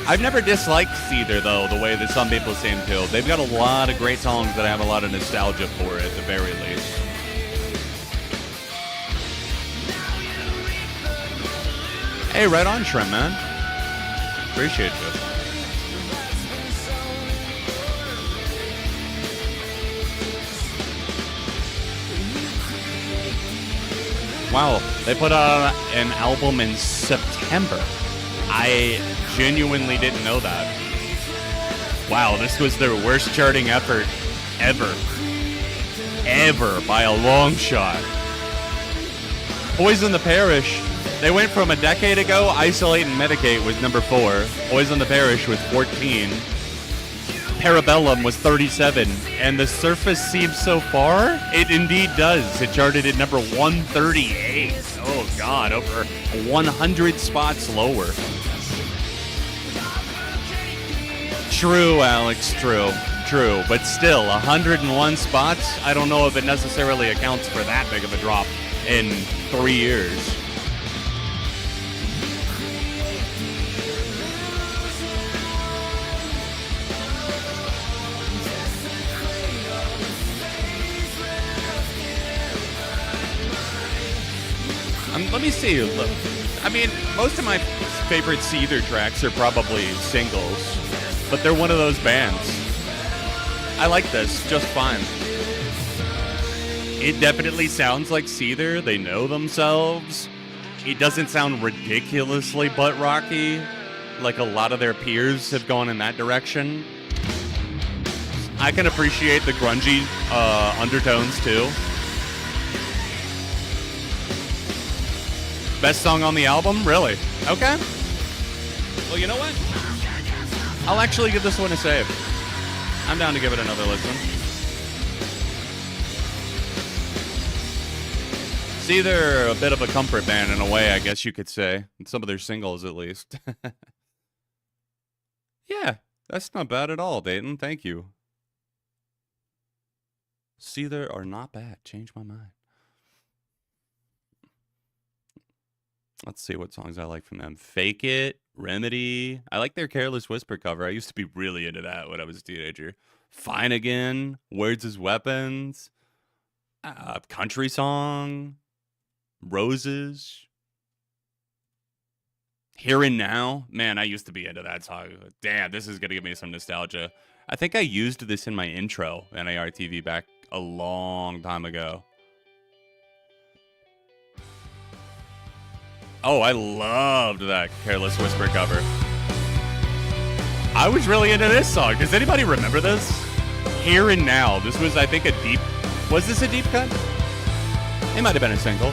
I've never disliked Seether, though, the way that some people seem to. They've got a lot of great songs that I have a lot of nostalgia for, at the very least. Hey, right on, Shrimp, man. Appreciate you. Wow, they put out an album in September. I genuinely didn't know that. Wow, this was their worst charting effort ever. Ever, by a long shot. Poison the Parish. They went from a decade ago, Isolate and Medicate was number 4. Poison the Parish was 14. Parabellum was 37. And The Surface Seems So Far? It indeed does. It charted at number 138. Oh, God, over 100 spots lower. True, Alex, true. True, but still, 101 spots? I don't know if it necessarily accounts for that big of a drop in 3 years. Let me see. I mean, most of my favorite Seether tracks are probably singles, but they're one of those bands. I like this just fine. It definitely sounds like Seether. They know themselves. It doesn't sound ridiculously butt rocky, like a lot of their peers have gone in that direction. I can appreciate the grungy undertones too. Best song on the album? Really? Okay. Well, you know what? I'll actually give this one a save. I'm down to give it another listen. See, they're a bit of a comfort band in a way, I guess you could say. In some of their singles, at least. Yeah, that's not bad at all, Dayton. Thank you. Seether are not bad. Change my mind. Let's see what songs I like from them. Fake It, Remedy. I like their Careless Whisper cover. I used to be really into that when I was a teenager. Fine Again, Words as Weapons, Country Song, Roses. Here and Now. Man, I used to be into that song. Damn, this is going to give me some nostalgia. I think I used this in my intro in ARTV back a long time ago. Oh, I loved that Careless Whisper cover. I was really into this song. Does anybody remember this? Here and Now. This was, I think, a deep... Was this a deep cut? It might have been a single.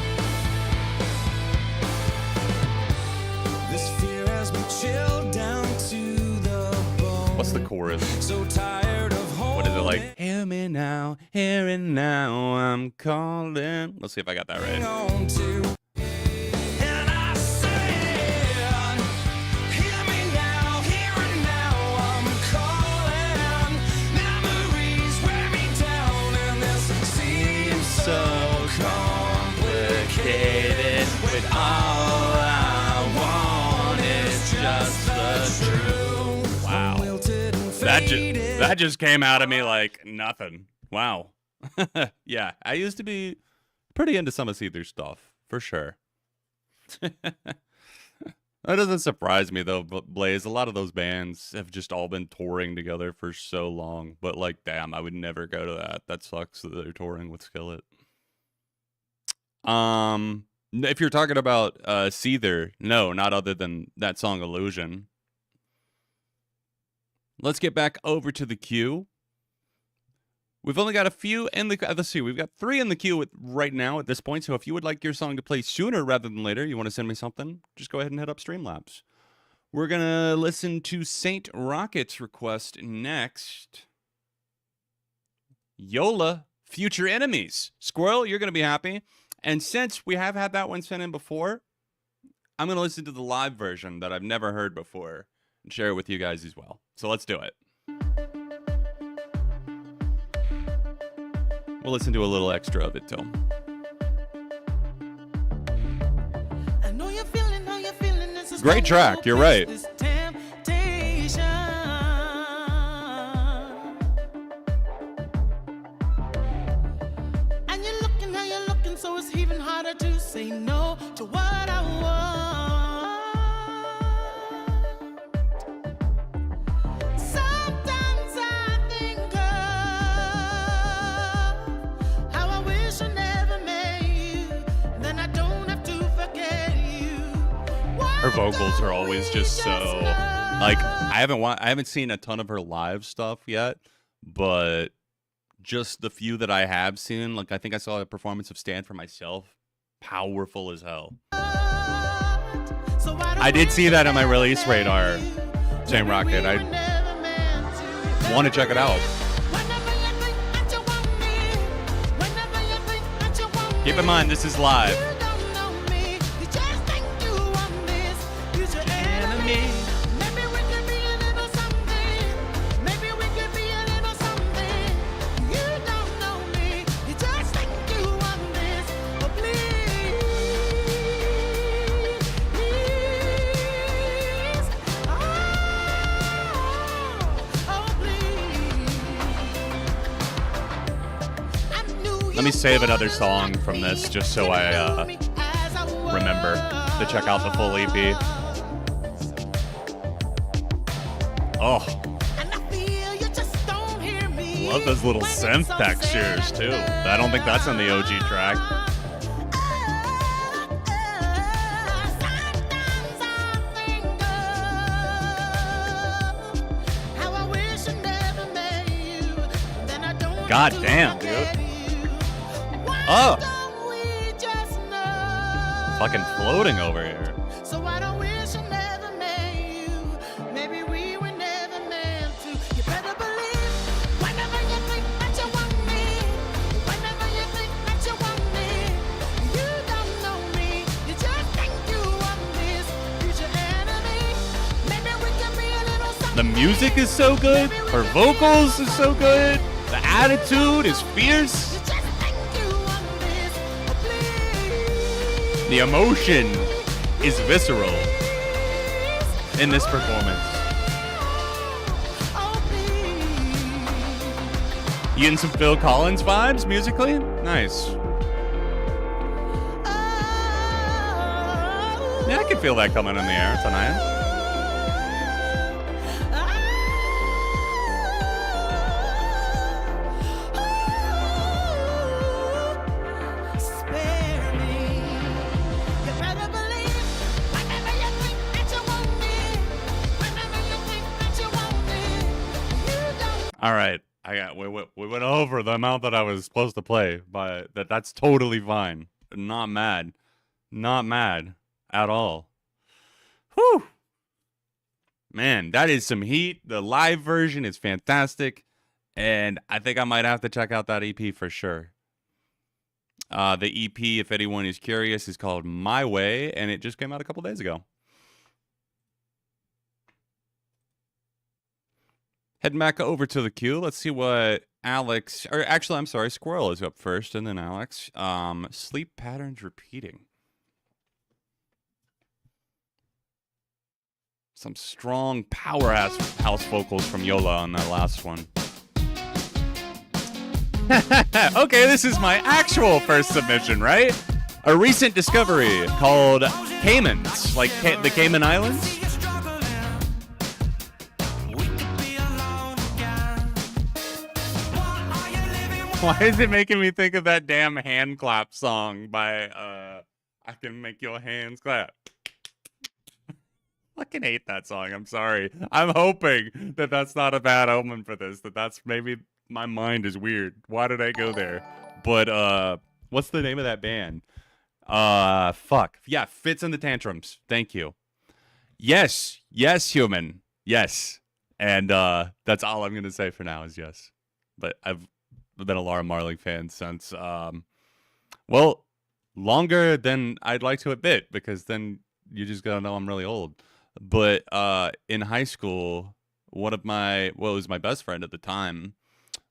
This fear has me chilled down to the bone. What's the chorus? So tired of What is it like? Hear me now, here and now, I'm calling. Let's see if I got that right. on to. And I said, hear me now, here and now, I'm calling. Memories wear me down, and this seems so complicated. With all I want is just the truth. Wow. That just came out of me like nothing. Wow. Yeah, I used to be pretty into some of Seether's stuff, for sure. That doesn't surprise me, though, Blaze. A lot of those bands have just all been touring together for so long. But, like, damn, I would never go to that. That sucks that they're touring with Skillet. If you're talking about Seether, no, not other than that song Illusion. Let's get back over to the queue. We've only got a few in the... Let's see. We've got 3 in the queue right now at this point. So if you would like your song to play sooner rather than later, you want to send me something, just go ahead and hit up Streamlabs. We're going to listen to Saint Rocket's request next. Yola, Future Enemies. Squirrel, you're going to be happy. And since we have had that one sent in before, I'm going to listen to the live version that I've never heard before and share it with you guys as well. So let's do it. We'll listen to a little extra of it too. Great track, you're right. And you're looking, so it's even harder to say no to what I want. Sometimes I think of how I wish I never met you. Then I don't have to forget you. Her vocals are always just so like I haven't seen a ton of her live stuff yet, but just the few that I have seen, like I think I saw a performance of Stand for Myself, powerful as hell. I did see that on my release radar, Saint Rocket. I want to check it out. Keep in mind, this is live. Let me save another song from this just so I remember to check out the full EP. Oh, love those little synth textures too. I don't think that's on the OG track. God damn, dude. Oh! Fucking floating over here. So I don't wish I never met you. Maybe we were never meant to. You better believe whenever you think that you want me, whenever you think that you want me, you don't know me. You just think you want this future enemy. Maybe we can be a little something. The music is so good. Her vocals is so good. The attitude is fierce. The emotion is visceral in this performance. You getting some Phil Collins vibes musically? Nice. Yeah, I can feel that coming in the air tonight. All right, we went over the amount that I was supposed to play, but that's totally fine. Not mad at all. Whew, man, that is some heat. The live version is fantastic, and I think I might have to check out that EP for sure. The EP, if anyone is curious, is called My Way, and it just came out a couple days ago. Heading back over to the queue. Let's see what Alex, or actually, I'm sorry, Squirrel is up first, and then Alex. Sleep patterns repeating. Some strong powerhouse house vocals from Yola on that last one. Okay, this is my actual first submission, right? A recent discovery called Caymans, like the Cayman Islands. Why is it making me think of that damn hand clap song by I Can Make Your Hands Clap? Fucking hate that song. I'm sorry. I'm hoping that that's not a bad omen for this. That's maybe my mind is weird. Why did I go there? But what's the name of that band? Fuck. Yeah, Fits and the Tantrums. Thank you. Yes, human. Yes. And that's all I'm gonna say for now is yes. But I've been a Laura Marling fan since well, longer than I'd like to admit, because then you just gotta know I'm really old. But in high school, one of my, well, it was my best friend at the time,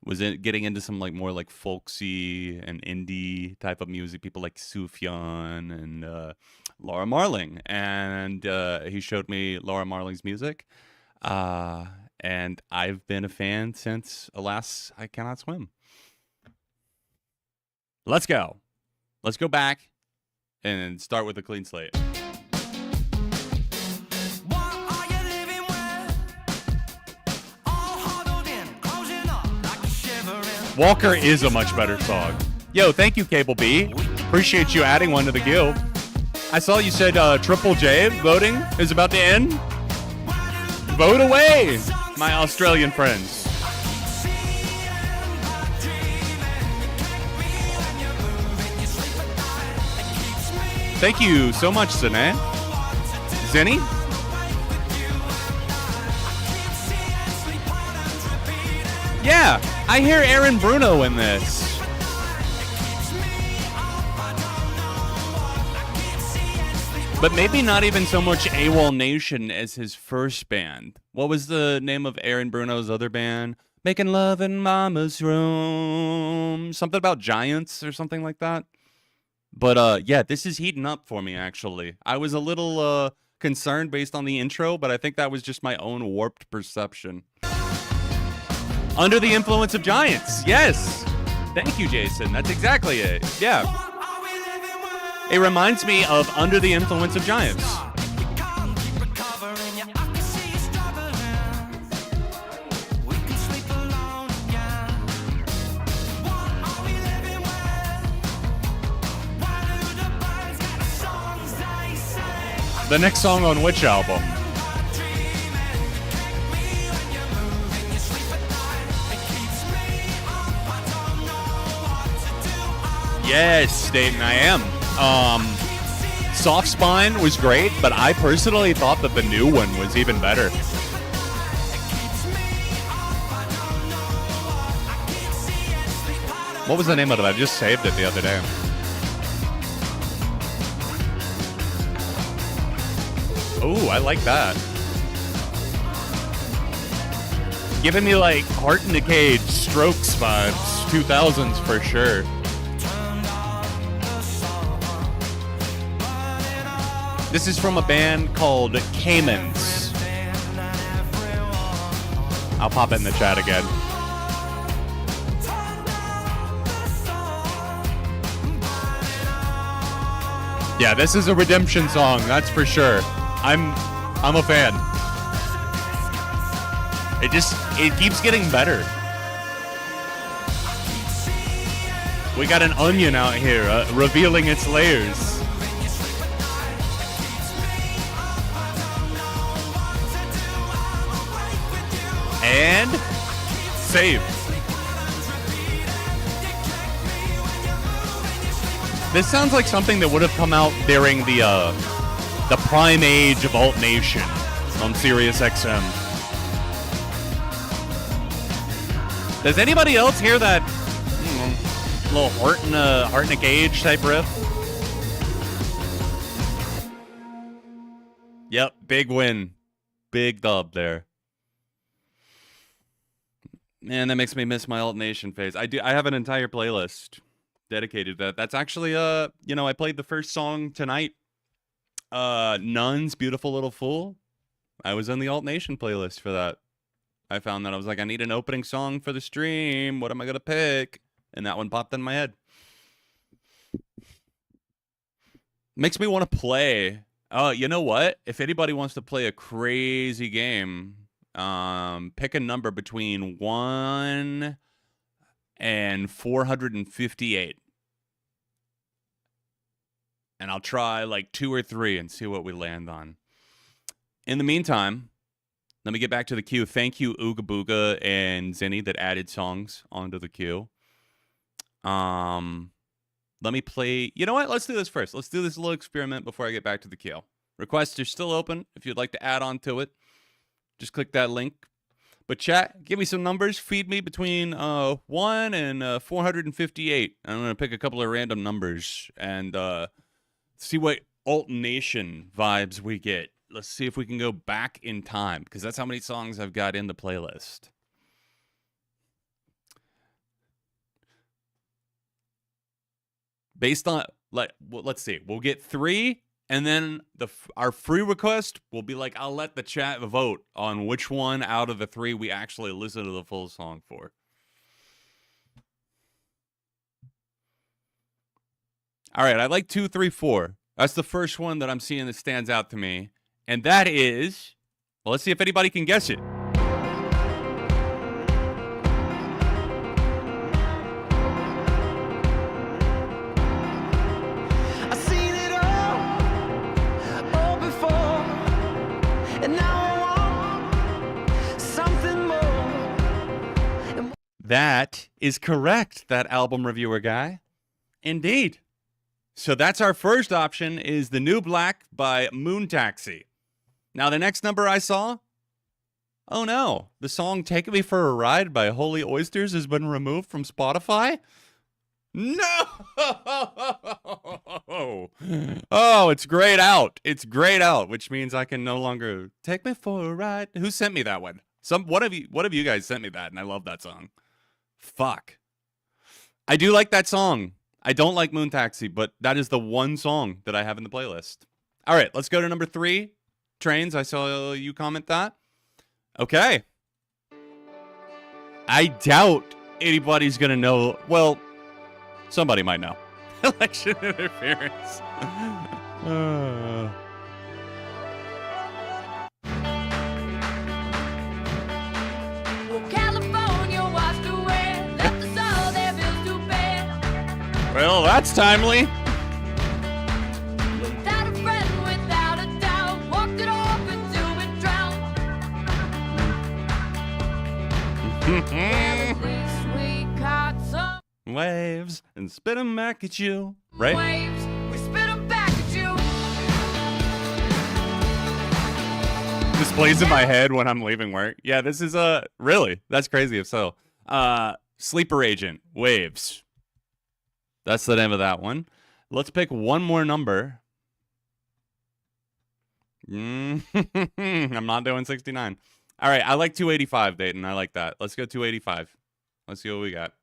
was getting into some more folksy and indie type of music. People like Sufjan and Laura Marling, and he showed me Laura Marling's music, and I've been a fan since, alas, I cannot swim. Let's go back and start with a clean slate. Walker is a much better song. Yo, thank you, Cable B. Appreciate you adding one to the guild. I saw you said Triple J voting is about to end. Vote away, my Australian friends. Thank you so much, Zene. Zenny? Yeah, I hear Aaron Bruno in this. But maybe not even so much AWOL Nation as his first band. What was the name of Aaron Bruno's other band? Making Love in Mama's Room. Something about giants or something like that. But yeah, this is heating up for me, actually. I was a little concerned based on the intro, but I think that was just my own warped perception. Under the Influence of Giants. Yes. Thank you, Jason. That's exactly it. Yeah. It reminds me of Under the Influence of Giants. The next song on which album? Yes, Dayton, I am. Soft Spine was great, but I personally thought that the new one was even better. What was the name of it? I just saved it the other day. Oh, I like that. Giving me like Heart in a Cage, Strokes vibes, 2000s for sure. This is from a band called Caymans. I'll pop it in the chat again. Yeah, this is a redemption song, that's for sure. I'm a fan. It keeps getting better. We got an onion out here, revealing its layers. And save. This sounds like something that would have come out during the prime age of Alt Nation on Sirius XM. Does anybody else hear that little heart in a cage type riff? Yep, big win. Big dub there. Man, that makes me miss my Alt Nation phase. I have an entire playlist dedicated to that. That's actually I played the first song tonight. Nuns, Beautiful Little Fool. I was in the Alt Nation playlist for that. I found that I was like, I need an opening song for the stream. What am I gonna pick? And that one popped in my head. Makes me want to play. You know what? If anybody wants to play a crazy game, pick a number between 1 and 458. And I'll try like 2 or 3 and see what we land on. In the meantime, let me get back to the queue. Thank you, Ooga Booga and Zinni, that added songs onto the queue. Let me play. You know what? Let's do this first. Let's do this little experiment before I get back to the queue. Requests are still open. If you'd like to add on to it, just click that link. But chat, give me some numbers. Feed me between 1 and 458. I'm going to pick a couple of random numbers and see what Alt Nation vibes we get. Let's see if we can go back in time, because that's how many songs I've got in the playlist. Based on, let's see. We'll get 3, and then our free request will be like, I'll let the chat vote on which one out of the 3 we actually listen to the full song for. All right, I like 2, 3, 4. That's the first one that I'm seeing that stands out to me. And that is, well, let's see if anybody can guess it. I've seen it all before, and now I want something more. That is correct, that album reviewer guy. Indeed. So that's our first option, is The New Black by Moon Taxi. Now, the next number I saw, oh no, the song Take Me for a Ride by Holy Oysters has been removed from Spotify? No! Oh, it's grayed out. It's grayed out, which means I can no longer take me for a ride. Who sent me that one? What of you guys sent me that, and I love that song. Fuck. I do like that song. I don't like Moon Taxi, but that is the one song that I have in the playlist. All right, let's go to number 3. Trains, I saw you comment that. Okay. I doubt anybody's going to know. Well, somebody might know. Election interference. Well, that's timely. Without a friend, without a doubt, walked it off until we drowned. At least we caught some Waves and spit them back at you. Right? waves. We spit them back at you. This plays in my head when I'm leaving work. Yeah, this is really, that's crazy if so. Sleeper Agent, Waves. That's the name of that one. Let's pick one more number. I'm not doing 69. All right, I like 285, Dayton. I like that. Let's go 285. Let's see what we got.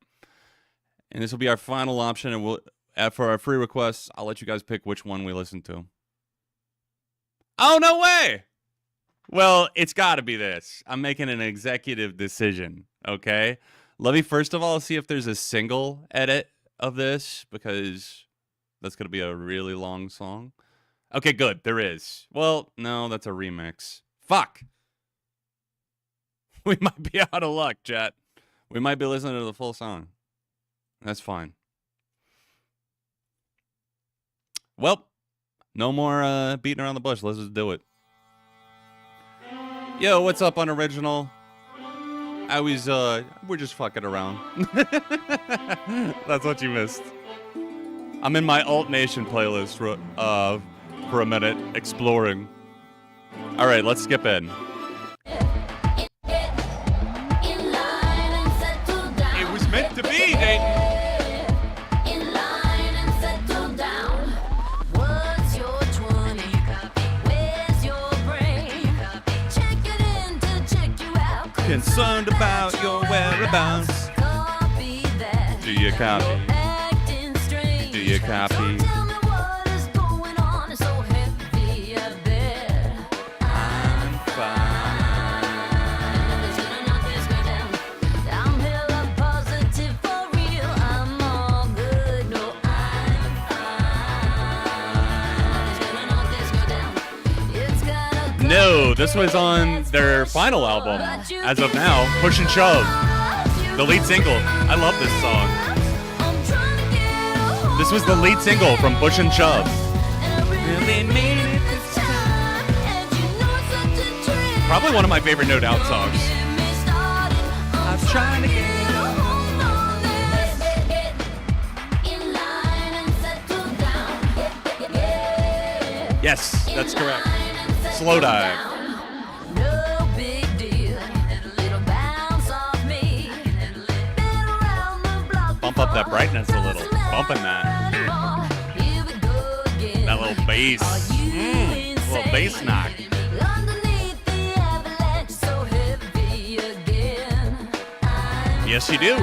And this will be our final option, and we'll for our free requests, I'll let you guys pick which one we listen to. Oh, no way! Well, it's got to be this. I'm making an executive decision, okay? Let me first of all see if there's a single edit of this, because that's going to be a really long song. Okay, good. There is. Well, no, that's a remix. Fuck. We might be out of luck, chat. We might be listening to the full song. That's fine. Well, no more beating around the bush. Let's just do it. Yo, what's up, Unoriginal? We're just fucking around. That's what you missed. I'm in my Alt Nation playlist for a minute, exploring. All right, let's skip in. It was meant to be, Dayton. Concerned about your whereabouts. Do you copy? Do you copy? I'm fine. I'm hella positive for real. I'm all good. No, I'm fine. No, this was on their final album. As of now, Push and Shove, the lead single. I love this song. This was the lead single from Push and Shove. Probably one of my favorite No Doubt songs. I'm trying to get Yes, that's correct. Slow Dive. Bump up that brightness a little. Bumping that. That little bass. Little bass knock. Yes, you do.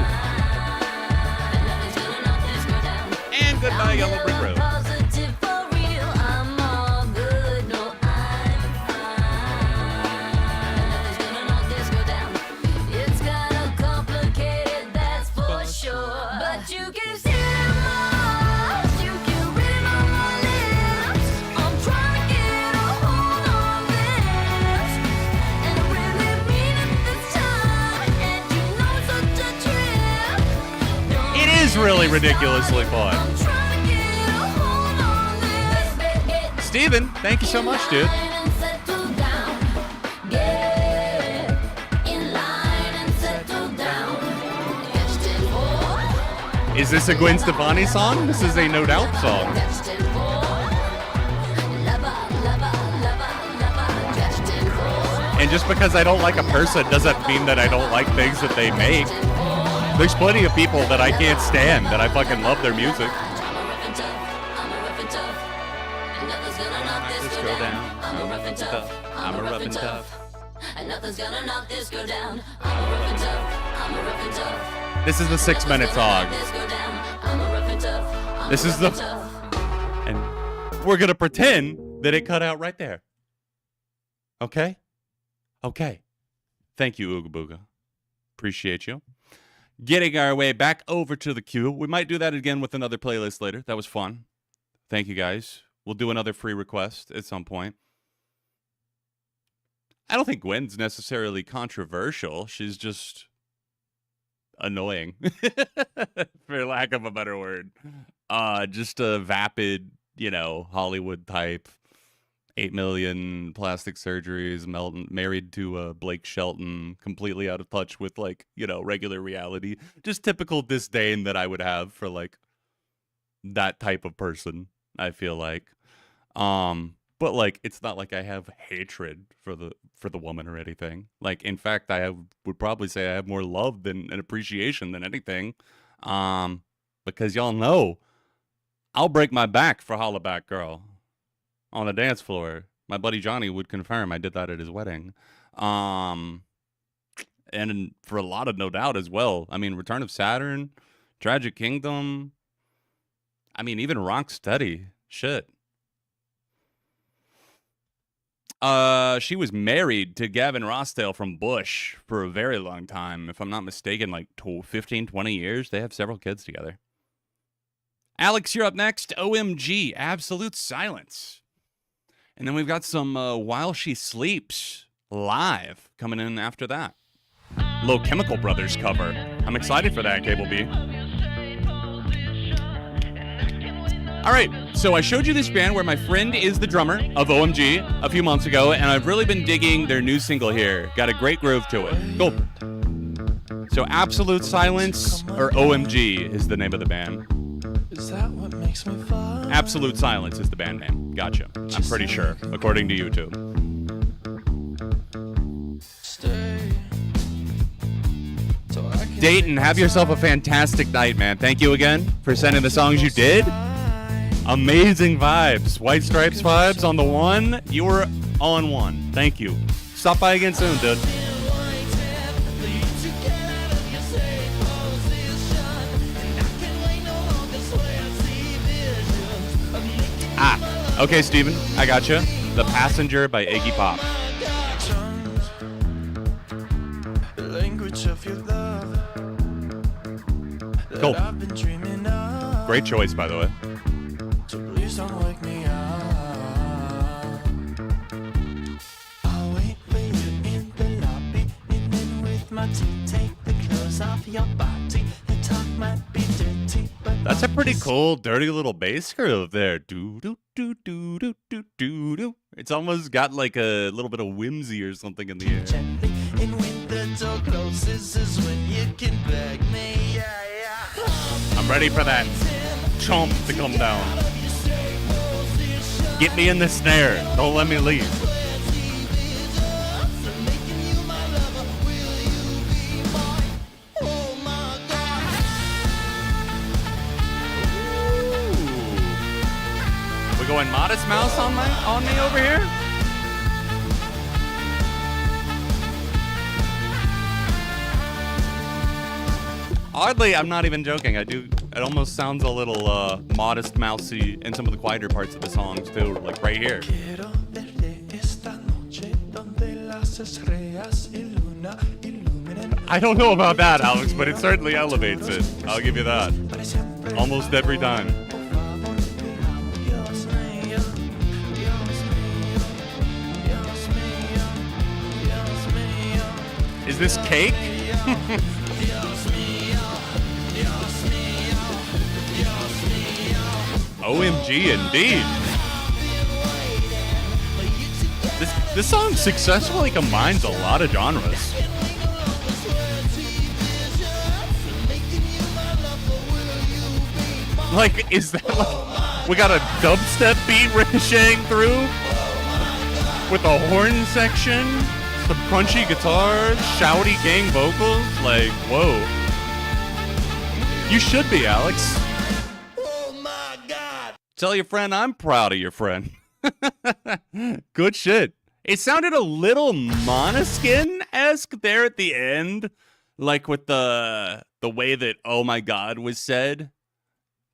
And goodbye, Yellow Brick Road. Really ridiculously fun. Steven, thank you so much, dude. Is this a Gwen Stefani song? This is a No Doubt song. And just because I don't like a person doesn't mean that I don't like things that they make. There's plenty of people that I can't stand that I fucking love their music. This girl down. I'm a rough and tough. I'm a rough and tough. And nothing's gonna knock this girl down. I'm a rough and tough. I'm a rough and tough. This is the 6-minute song. This is the... And we're gonna pretend that it cut out right there. Okay? Okay. Thank you, Ooga Booga. Appreciate you. Getting our way back over to the queue. We might do that again with another playlist later. That was fun. Thank you, guys. We'll do another free request at some point. I don't think Gwen's necessarily controversial. She's just annoying, for lack of a better word. Just a vapid, Hollywood type. 8 million plastic surgeries, married to Blake Shelton, completely out of touch with, regular reality. Just typical disdain that I would have for, that type of person, I feel like. But, it's not like I have hatred for the woman or anything. In fact, would probably say I have more love than an appreciation than anything. Because y'all know, I'll break my back for Holla Back Girl. On the dance floor. My buddy Johnny would confirm. I did that at his wedding. and for a lot of No Doubt as well. I mean, Return of Saturn, Tragic Kingdom. I mean, even Rocksteady. Shit. She was married to Gavin Rossdale from Bush for a very long time. If I'm not mistaken, like 15, 20 years. They have several kids together. Alex, you're up next. OMG, Absolute Silence. And then we've got some While She Sleeps live coming in after that. Little Chemical Brothers cover. I'm excited for that, Cable B. All right, so I showed you this band where my friend is the drummer of OMG a few months ago, and I've really been digging their new single here. Got a great groove to it. Cool. So Absolute Silence, or OMG, is the name of the band. Is that what makes me fall? Absolute Silence is the band name. Gotcha. I'm pretty sure, according to YouTube. Stay. So I can Dayton, have yourself a fantastic night, man. Thank you again for sending the songs you did. Amazing vibes. White Stripes vibes on the one. You were on one. Thank you. Stop by again soon, dude. Okay, Steven, I got you. The Passenger by Iggy Pop. Cool. Great choice, by the way. So please don't wake me up. I'll wait for you in the lobby, and then with my tea, take the clothes off your body. The talk might be dirty, but That's a pretty cool, dirty little bass groove there. Do do do do do do do do. It's almost got like a little bit of whimsy or something in the air. gently. And when the door closes is when you can beg me. Yeah, yeah. I'm ready for that chomp to come down. Get me in the snare. Don't let me leave. We going Modest Mouse on me over here? Oddly, I'm not even joking. It almost sounds a little Modest Mousey in some of the quieter parts of the songs too, like right here. Quiero verte esta noche donde las estrellas ilumina. I don't know about that, Alex, but it certainly elevates it. I'll give you that. Almost every time. Is this cake? OMG, indeed. This song successfully combines a lot of genres. Like, is that like... We got a dubstep beat ricocheting through with a horn section, some crunchy guitars, shouty gang vocals. Like, whoa. You should be, Alex. Oh my God! Tell your friend I'm proud of your friend. Good shit. It sounded a little Måneskin-esque there at the end, like with the way that "Oh my God" was said,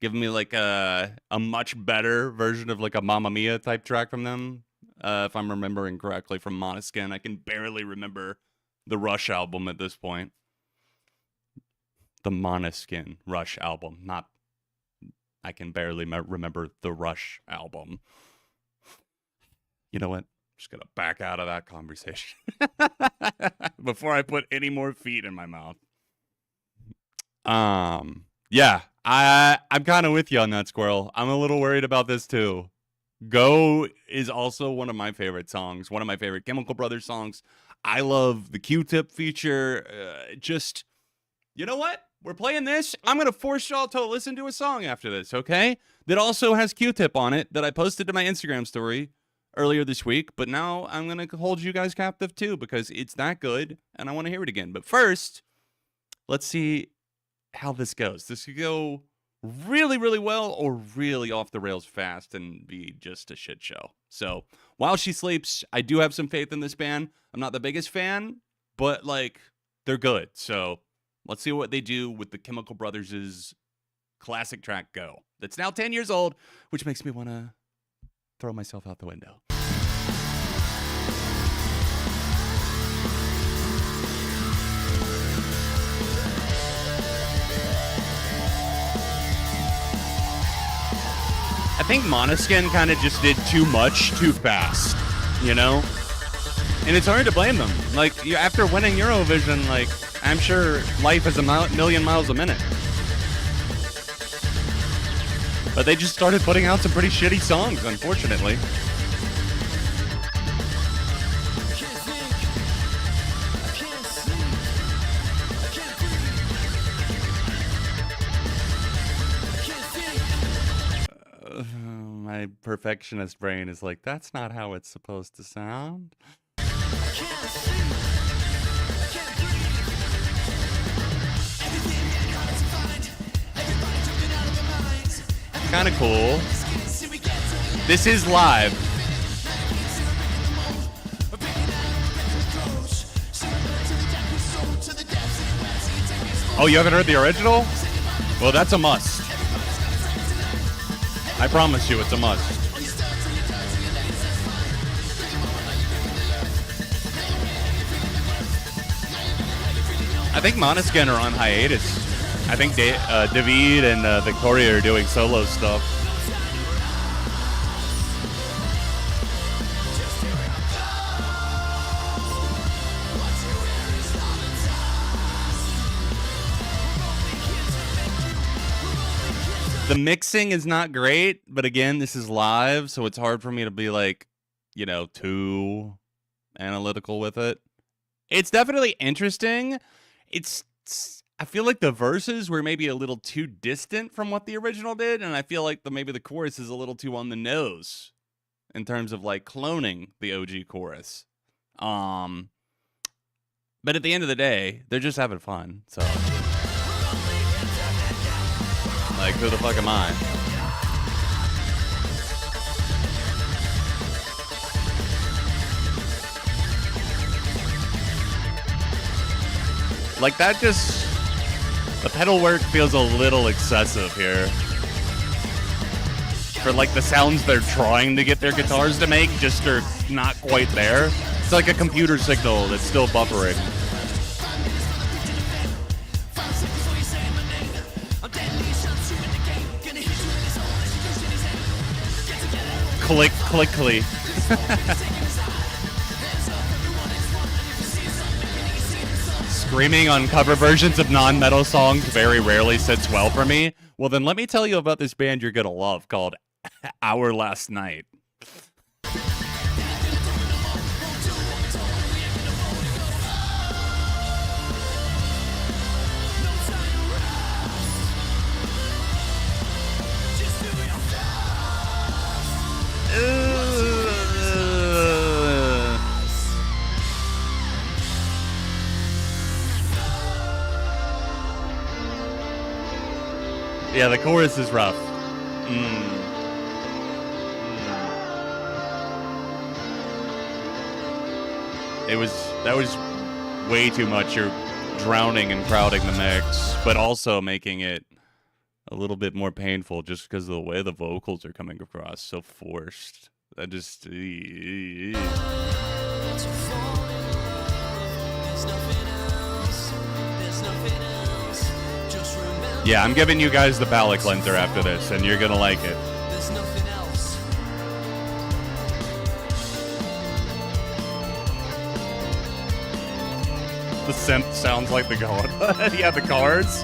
giving me like a much better version of like a Mamma Mia type track from them. If I'm remembering correctly from Måneskin, I can barely remember the Rush album at this point. The Måneskin Rush album, not. I can barely remember the Rush album. You know what? I'm just going to back out of that conversation before I put any more feet in my mouth. Yeah, I'm kind of with you on that, Squirrel. I'm a little worried about this too. Go is also one of my favorite songs, one of my favorite Chemical Brothers songs. I love the Q-Tip feature. Just, you know what? We're playing this. I'm going to force y'all to listen to a song after this, okay? That also has Q-Tip on it that I posted to my Instagram story earlier this week. But now I'm going to hold you guys captive too because it's that good and I want to hear it again. But first, let's see how this goes. This could go really, really well or really off the rails fast and be just a shit show. So While She Sleeps, I do have some faith in this band. I'm not the biggest fan, but like they're good. So let's see what they do with the Chemical Brothers' classic track Go. That's now 10 years old, which makes me want to throw myself out the window. I think Måneskin kind of just did too much too fast, you know? And it's hard to blame them. Like, after winning Eurovision, like, I'm sure life is a million miles a minute. But they just started putting out some pretty shitty songs, unfortunately. My perfectionist brain is like, that's not how it's supposed to sound. Kind of cool. This is live. Oh, you haven't heard the original? Well, that's a must. I promise you, it's a must. I think Måneskin are on hiatus. I think David and Victoria are doing solo stuff. The mixing is not great, but again, this is live, so it's hard for me to be like, you know, too analytical with it. It's definitely interesting. I feel like the verses were maybe a little too distant from what the original did, and I feel like maybe the chorus is a little too on the nose in terms of like cloning the OG chorus. But at the end of the day, they're just having fun, so like, who the fuck am I? Like, that just... The pedal work feels a little excessive here. For, like, the sounds they're trying to get their guitars to make just are not quite there. It's like a computer signal that's still buffering. Click, clickly. Screaming on cover versions of non-metal songs very rarely sits well for me. Well, then let me tell you about this band you're gonna love called Our Last Night. Yeah, the chorus is rough. That was way too much. You're drowning and crowding the mix, but also making it a little bit more painful just because of the way the vocals are coming across, so forced. I just... Yeah, I'm giving you guys the palate cleanser after this, and you're gonna like it. The synth sounds like the god. Yeah, the cards.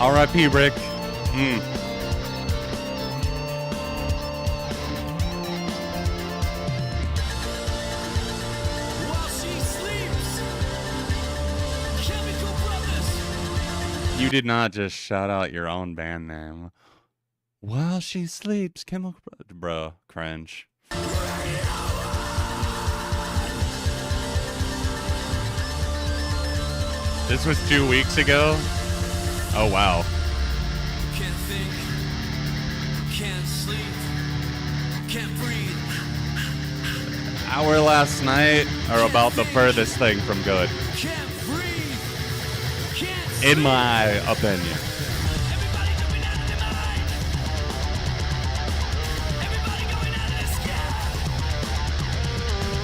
R.I.P. Rick. You did not just shout out your own band name. While she sleeps, Chemical Brothers. Bro, cringe. This was 2 weeks ago? Oh, wow. Can't think, can't sleep, can't breathe. Our Last Night are about the furthest thing from good. Can't breathe. in my opinion.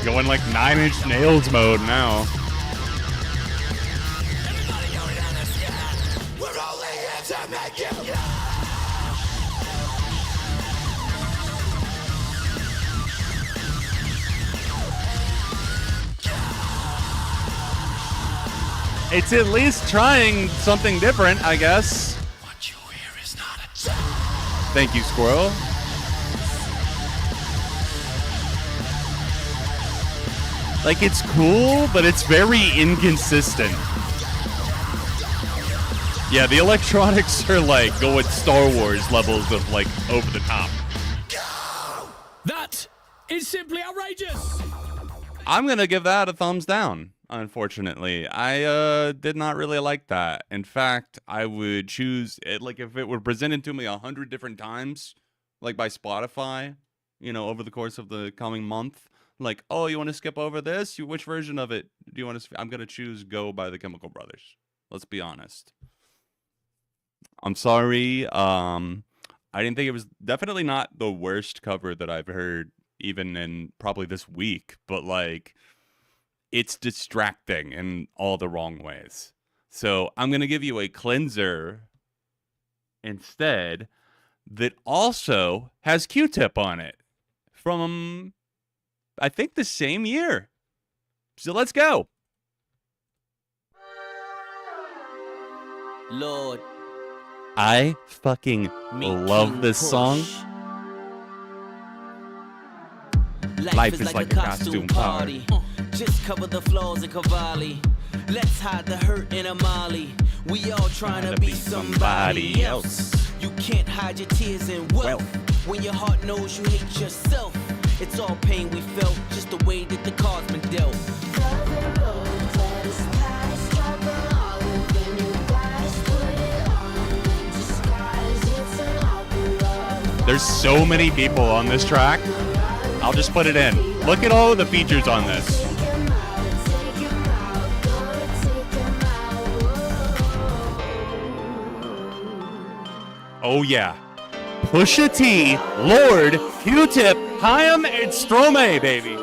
Going like 9 Inch Nails mode now. It's at least trying something different, I guess. What you hear is not a Thank you, Squirrel. Like, it's cool, but it's very inconsistent. Yeah, the electronics are like going Star Wars levels of like over the top. That is simply outrageous. I'm gonna give that a thumbs down. Unfortunately, I did not really like that. In fact, I would choose it like if it were presented to me 100 different times, like by Spotify, you know, over the course of the coming month. Like, oh, you want to skip over this? Which version of it do you want to? I'm gonna choose "Go" by the Chemical Brothers. Let's be honest. I'm sorry. I didn't think it was definitely not the worst cover that I've heard, even in probably this week. But like, it's distracting in all the wrong ways. So I'm going to give you a cleanser instead that also has Q-Tip on it from, I think, the same year. So let's go. Lord, I fucking love this song. Life is like a costume party. Just cover the flaws in Cavalli. Let's hide the hurt in Amali. We all trying to be somebody else. You can't hide your tears in wealth. When your heart knows you hate yourself. It's all pain we felt, just the way that the cards been dealt. There's so many people on this track. I'll just put it in. Look at all of the features on this. Oh yeah. Pusha T, Lord, Q-Tip, Haim, and Stromae, baby.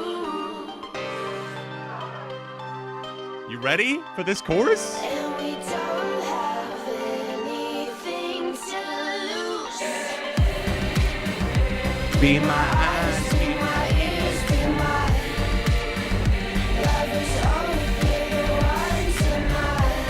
You ready for this chorus? Be my eyes, be my ears, be my love is all we get one tonight.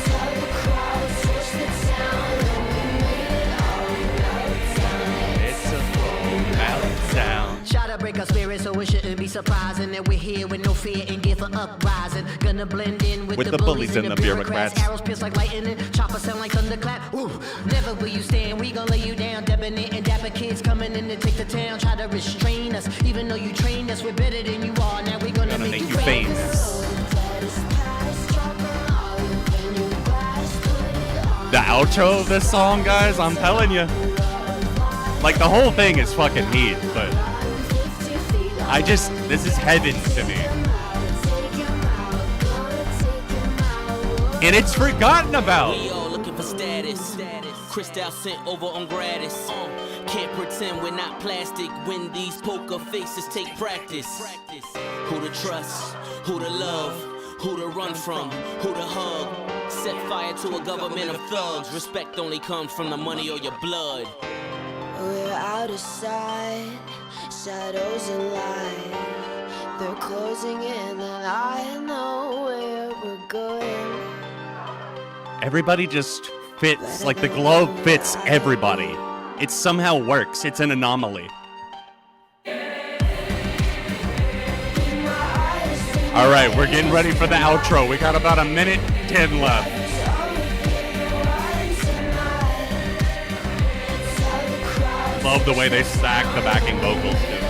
Tell the crowd, switch the town, and we made it all out time. It's a full out town. Try to break our spirit, so it shouldn't be surprising that we're here with no fear and give an uprising. Gonna blend in with the bullies and the bureaucrats. Arrows pierce like lightning, chopper sound like thunderclap. Ooh, never will you stand. We gon' lay you down, debonair and dapper kids coming in to take the town. Try to restrain us, even though you trained us. We're better than you are. Now we gonna make you famous. The outro of this song, guys, I'm telling you. Like, the whole thing is fucking heat, but this is heaven to me. And it's forgotten about. We all looking for status. Crystal sent over on gratis. Can't pretend we're not plastic when these poker faces take practice. Who to trust, who to love, who to run from, who to hug. Set fire to a government of thugs. Respect only comes from the money or your blood. We're out of sight, shadows alive. They're closing in and I know where we're going. Everybody just fits, like the glove fits everybody. It somehow works. It's an anomaly. All right, we're getting ready for the outro. We got about 1:10 left. Love the way they stack the backing vocals, too.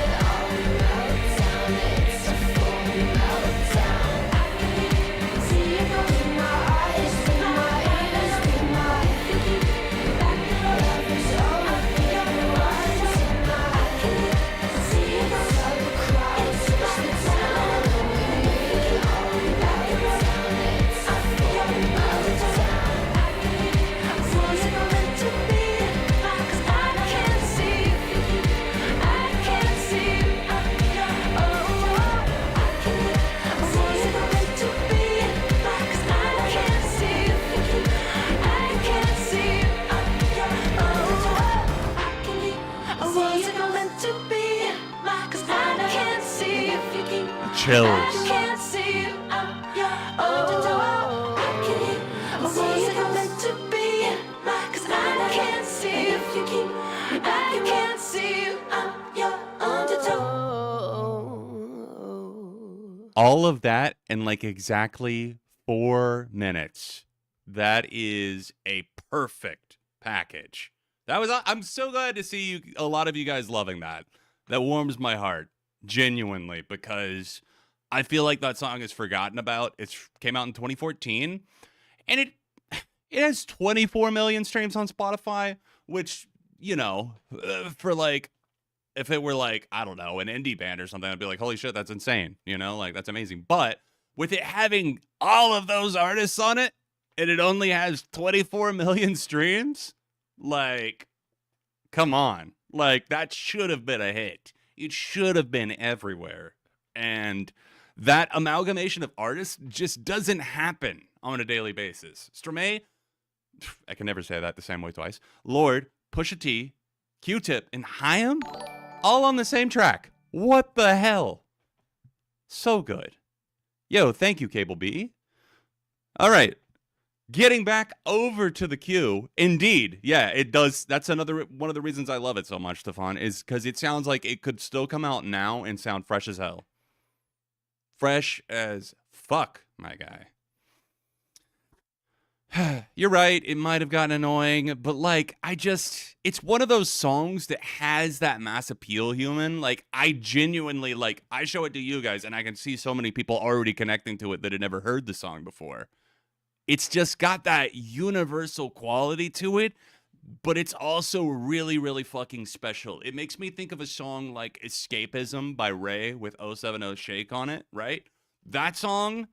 chills. Can't see you, I'm your underdog. I can't see it meant to be, 'cause I can't see if you keep. I can't see you, I'm your underdog. All of that in like exactly 4 minutes. That is a perfect package. I'm so glad to see you, a lot of you guys loving that. That warms my heart, genuinely, because I feel like that song is forgotten about. It came out in 2014, and it has 24 million streams on Spotify, which, you know, for like, if it were like, I don't know, an indie band or something, I'd be like, holy shit, that's insane. You know, like, that's amazing. But with it having all of those artists on it, and it only has 24 million streams, like, come on. Like, that should have been a hit. It should have been everywhere. And that amalgamation of artists just doesn't happen on a daily basis. Stromae, I can never say that the same way twice. Lord, Pusha T, Q-Tip, and Haim, all on the same track. What the hell? So good. Yo, thank you, Cable B. All right. Getting back over to the queue, indeed, yeah, it does. That's another one of the reasons I love it so much, Stefan, is because it sounds like it could still come out now and sound fresh as hell. Fresh as fuck, my guy. You're right, it might have gotten annoying, but like, it's one of those songs that has that mass appeal, human. Like, I genuinely, like, I show it to you guys, and I can see so many people already connecting to it that had never heard the song before. It's just got that universal quality to it, but it's also really, really fucking special. It makes me think of a song like Escapism by Ray with 070 Shake on it, right? That song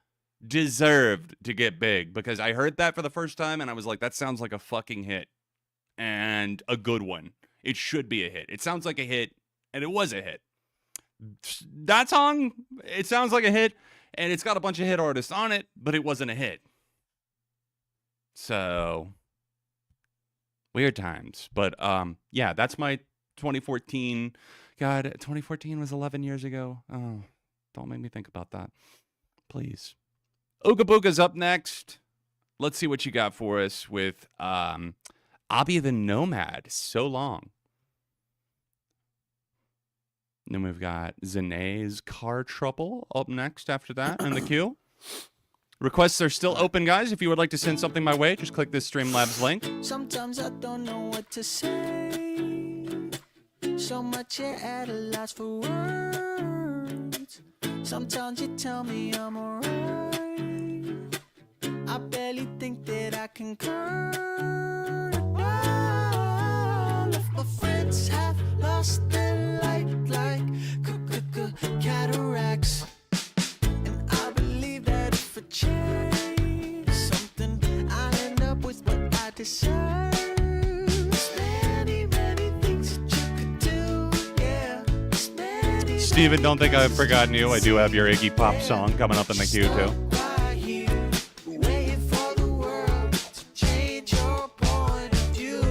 deserved to get big because I heard that for the first time and I was like, that sounds like a fucking hit and a good one. It should be a hit. It sounds like a hit, and it was a hit. That song, it sounds like a hit, and it's got a bunch of hit artists on it, but it wasn't a hit. So, weird times. But, yeah, that's my 2014. God, 2014 was 11 years ago. Oh, don't make me think about that. Please. Ooga Booga's up next. Let's see what you got for us with Abby the Nomad. So long. And then we've got Zanae's Car Trouble up next after that in the queue. Requests are still open, guys. If you would like to send something my way, just click this Streamlabs link. Sometimes I don't know what to say. So much at a loss for words. Sometimes you tell me I'm alright. I barely think that I can curve. All of my friends have lost their light like cataracts. And I believe that if I change something, I'll end up with what I deserve. There's many things that you could do, yeah. There's many Steven, don't think I've forgotten you. I do have your Iggy Pop song coming up in the queue, too. right here, waiting for the world to change your point of view.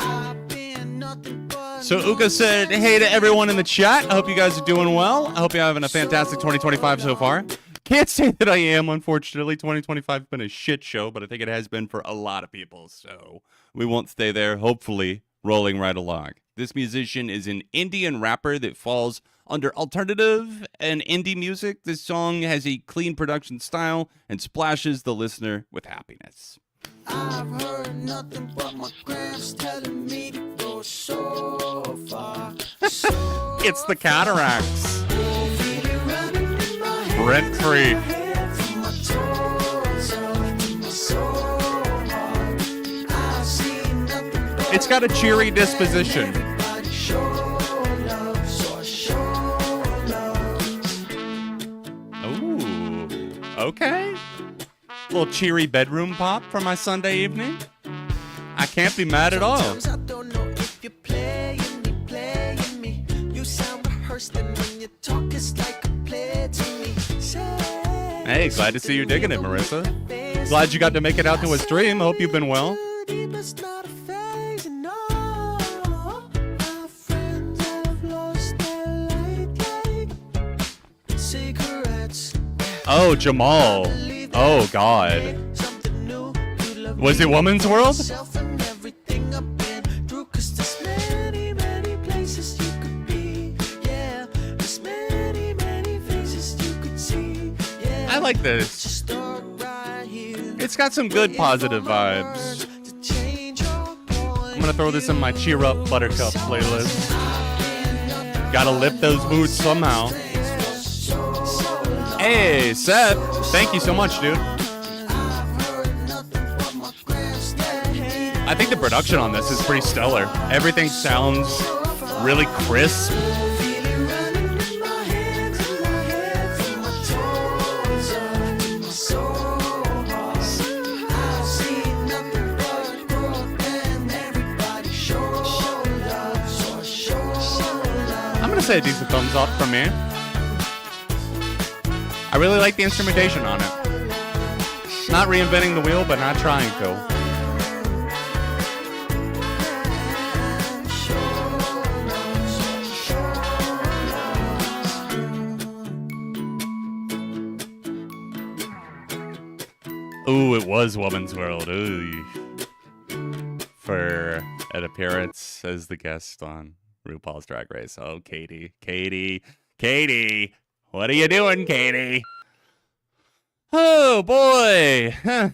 I've been nothing but So Uka said, hey to everyone in the chat. I hope you guys are doing well. I hope you're having a fantastic 2025 so far. Can't say that I am, unfortunately. 2025 has been a shit show, but I think it has been for a lot of people. So we won't stay there, hopefully rolling right along. This musician is an Indian rapper that falls under alternative and indie music. This song has a clean production style and splashes the listener with happiness. I've heard nothing but my grams telling me to go so far. So It's the Cataracts. feel it running in my head. Rent free. From my toes up to my soul heart. I see nothing but It's got a cheery disposition. everybody show love, so I show love. Ooh, okay. Little cheery bedroom pop for my Sunday evening. I can't be mad at all. Sometimes I don't know if you're playing me. You sound rehearsed and when you talk it's like a play to me. Hey, glad to see you digging it, Marissa. Glad you got to make it out to a stream. Hope you've been well. It's not a phase, and all my friends have lost their light like Oh, Jamal. Oh, God. Was it Woman's World? I like this. It's got some good positive vibes. I'm gonna throw this in my Cheer Up Buttercup playlist. Gotta lift those moods somehow. Hey, Seth. Thank you so much, dude. I think the production on this is pretty stellar. Everything sounds really crisp. I'm gonna say a decent thumbs up from me. I really like the instrumentation on it. Not reinventing the wheel, but not trying to. Ooh, it was Woman's World. Ooh. For an appearance as the guest on RuPaul's Drag Race. Oh, Katie. What are you doing, Katie? Oh, boy. Huh.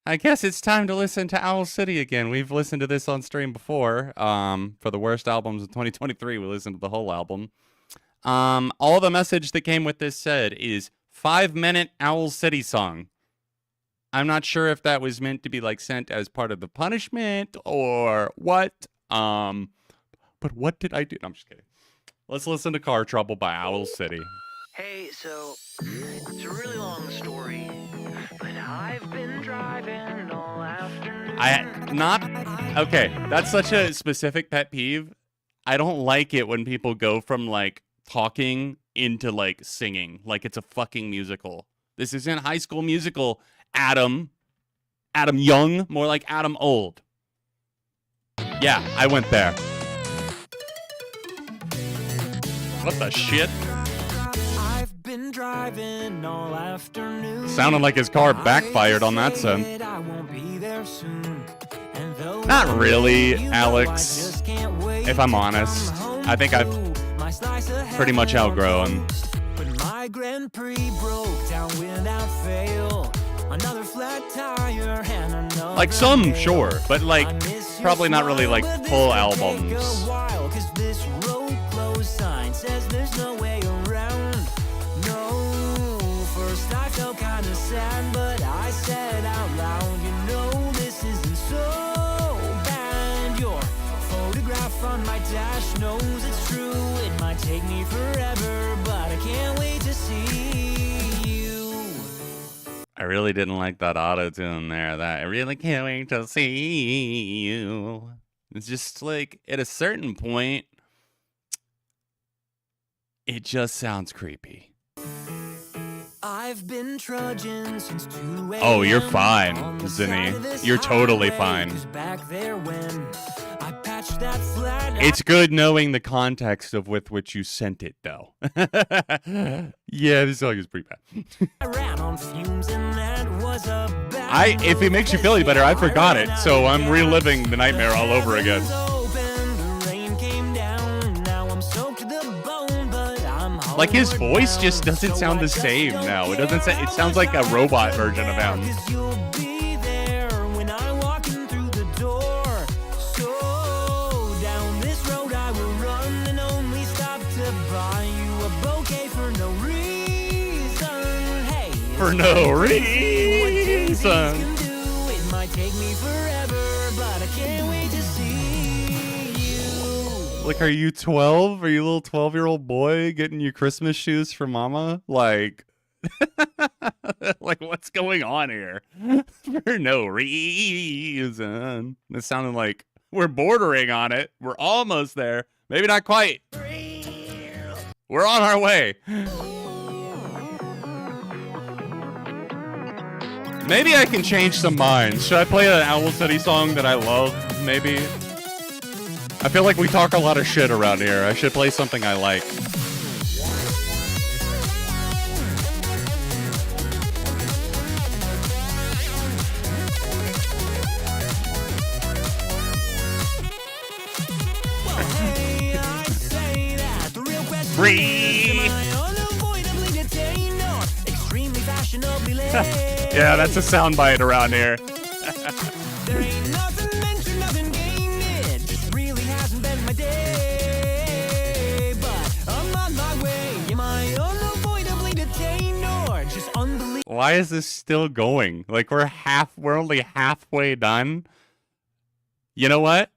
I guess it's time to listen to Owl City again. We've listened to this on stream before. For the worst albums of 2023, we listened to the whole album. All the message that came with this said is 5-minute Owl City song. I'm not sure if that was meant to be like sent as part of the punishment or what. But what did I do? No, I'm just kidding. Let's listen to Car Trouble by Owl City. Hey, so it's a really long story, but I've been driving all afternoon. Okay, that's such a specific pet peeve. I don't like it when people go from like talking into like singing, like it's a fucking musical. This isn't High School Musical. Adam Young, more like Adam Old. Yeah, I went there. What the shit? I've been driving all afternoon. Sounded like his car backfired on that son. Not really, Alex. If I'm honest, I think I've pretty much outgrown. But my Grand Prix broke down without fail. Another flat tire and another like some, sure, but like probably not really like full albums. Cause this road closed sign says there's no way around. No, first I felt kind of sad, but I said out loud, you know this isn't so bad. Your photograph on my dash knows it's true. It might take me forever, but I can't wait to see. I really didn't like that auto-tune there. That I really can't wait to see you. It's just like, at a certain point, it just sounds creepy. I've been trudging since 2 a.m. Oh, you're fine, Zinni. You're totally fine. Back there when I patched that flat. It's good knowing the context of with which you sent it, though. Yeah, this song is pretty bad. I ran on fumes and that was a bad if it makes you feel any better, I forgot it, so I'm reliving the nightmare all over again. Like his voice just doesn't sound the same now. It doesn't. It sounds like a robot version of him. For no reason. It might take me forever, but I can't wait to see you. Like, are you 12? Are you a little 12-year-old boy getting you Christmas shoes for mama? Like, like what's going on here? For no reason. It sounded like we're bordering on it. We're almost there. Maybe not quite. We're on our way. Maybe I can change some minds. Should I play an Owl City song that I love? Maybe. I feel like we talk a lot of shit around here. I should play something I like. 2023. Yeah, that's a soundbite around here. There ain't nothing mentioned, nothing gained. Just really hasn't been my day. But I'm on my way. Am I unavoidably detained or just unbelievable? Why is this still going? Like we're only halfway done. You know what?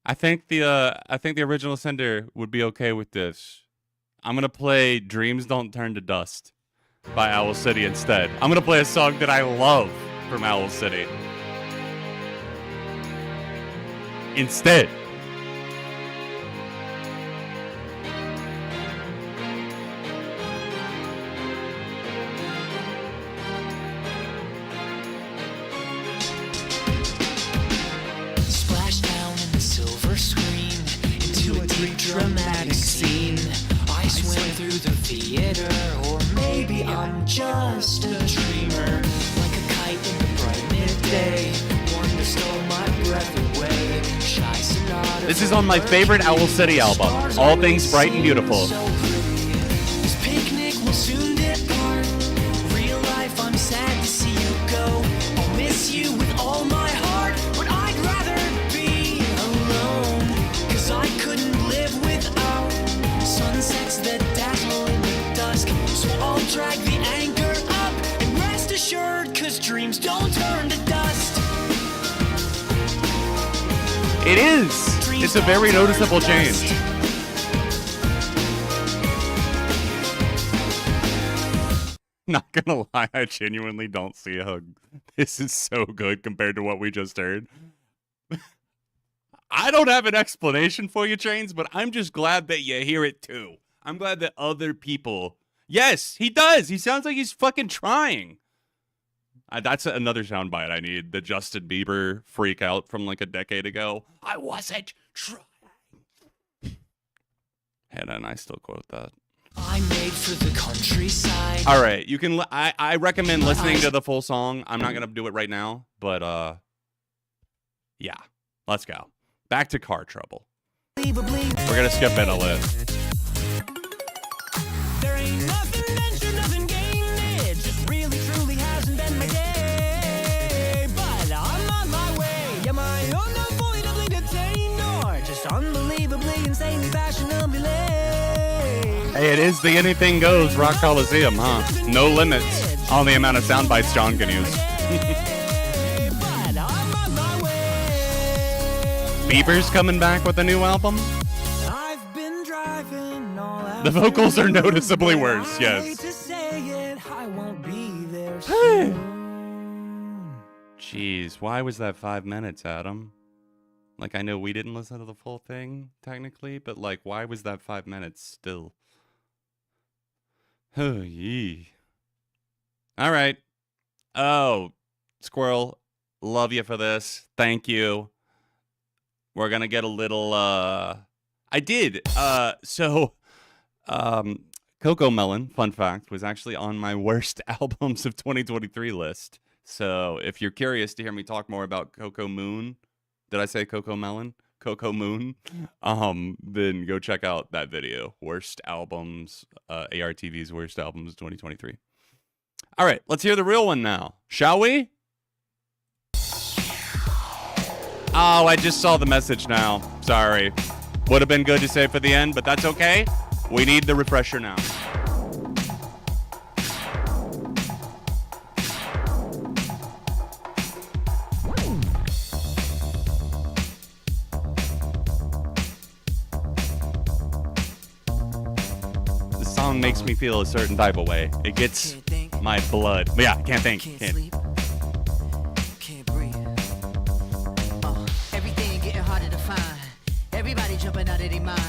I think the original sender would be okay with this. I'm gonna play "Dreams Don't Turn to Dust" by Owl City instead. I'm gonna play a song that I love from Owl City instead. Splash down in the silver screen into a deep dramatic scene. I swim through the theater, or maybe I'm just a dreamer. Like a kite in the bright midday, wonder stole my breath away. Shy sonata. This is on my favorite Owl City album, All Things Bright and Beautiful. This picnic will soon depart. Real life, I'm sad to see you go. I'll miss you with all my heart, but I'd rather be alone. Cause I couldn't live without sunsets that dazzle in the dusk. So I'll drag the anchor up and rest assured, cause dreams don't turn to dust. It is. It's a very noticeable change. Not gonna lie, I genuinely don't see a hug. This is so good compared to what we just heard. I don't have an explanation for you, Trains, but I'm just glad that you hear it too. I'm glad that other people... Yes, he does. He sounds like he's fucking trying. That's another soundbite I need. The Justin Bieber freak out from like a decade ago. I wasn't trying. And I still quote that. I made for the countryside. All right, you can. I recommend listening to the full song. I'm not gonna do it right now, but yeah, let's go. Back to Car Trouble. We're gonna skip it a list. There ain't nothing mentioned, nothing gained. It just really, truly hasn't been my day. But I'm on my way. Am I unavoidably detained or just unbelievably, insanely, fashionably late? Hey, it is the Anything Goes Rock Coliseum, huh? No limits on the amount of sound bites John can use. Bieber's coming back with a new album? I've been driving all The vocals are noticeably worse, yes. Jeez, why was that 5 minutes, Adam? Like, I know we didn't listen to the full thing, technically, but, like, why was that 5 minutes still? Oh, yee. All right. Oh, Squirrel, love you for this. Thank you. We're going to get a little, I did. Coco Melon, fun fact, was actually on my worst albums of 2023 list. So if you're curious to hear me talk more about Coco Moon, did I say Coco Melon? Coco Moon? Then go check out that video. Worst albums, ARTV's worst albums of 2023. All right, let's hear the real one now. Shall we? Oh, I just saw the message now. Sorry. Would have been good to say for the end, but that's okay. We need the refresher now. This song makes me feel a certain type of way. It gets my blood. But yeah, can't think. Can't. Sleep. Can't breathe. Everything getting harder to find. Everybody jumping out of their mind.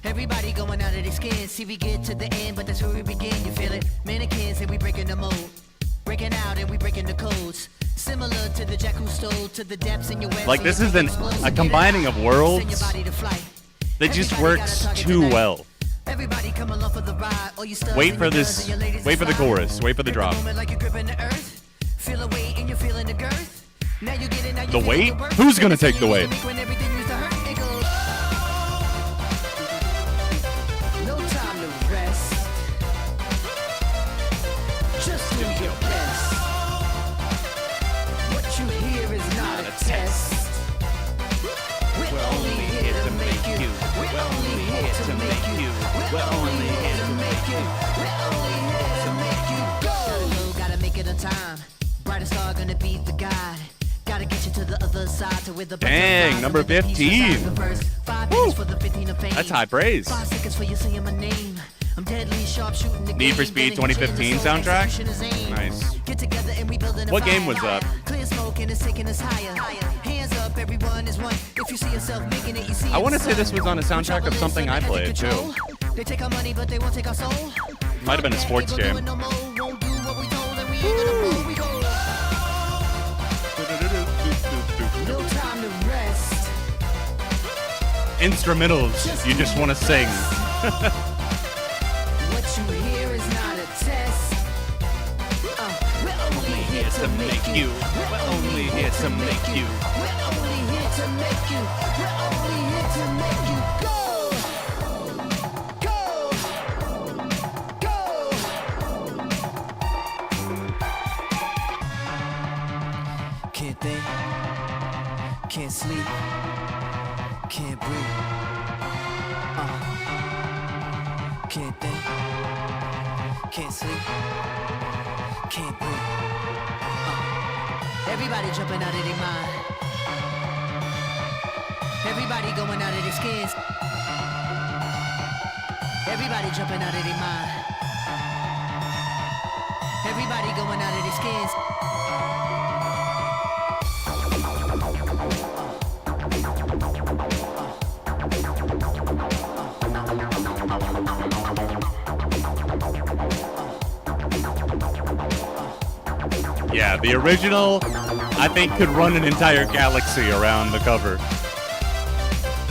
Everybody going out of their skin. See, we get to the end, but that's where we begin. You feel it? Mannequins and we breaking the mold. Breaking out and we breaking the codes. Similar to the jack who stole to the depths in your web. Like, this is a combining of worlds that just works too well. Everybody come along for the ride. All you Wait for this. Wait for the chorus. Wait for the drop. Like you're gripping the earth. Feel a weight and you're feeling the girth. Now you get it, now you The feel weight? worth. Who's gonna take the weight? When everything used to hurt, it goes. We're only here to make you. Gotta make it on time. Brightest star gonna be the guide. Gotta get you to the other side to where the dang, number 15. Woo. That's high praise. 5 seconds for you saying my name. I'm deadly sharp shooting the Need for Speed 2015 soundtrack. Nice. Get together and we building a What game fire. was that? Clear smoke and it's taking us higher. Hands up, everyone is one. If you see yourself making it, you see I want to say this was on a soundtrack of something I played too. They take our money, but they won't take our soul. Might have been a sports game. No more, won't do what we told, and we ain't gonna fold. We go. No time to rest. Instrumentals, you just want to sing. What you hear is not a test. We're only here to make you. We're only here to make you. We're only here to make you. We're only here to make you go. Go. Go. Can't think. Can't sleep. Can't breathe. Can't think. Can't sleep. Can't breathe. Everybody jumping out of their mind. Everybody going out of their skins. Everybody jumping out of their mind. Everybody going out of their skins. Yeah, the original, I think, could run an entire galaxy around the cover.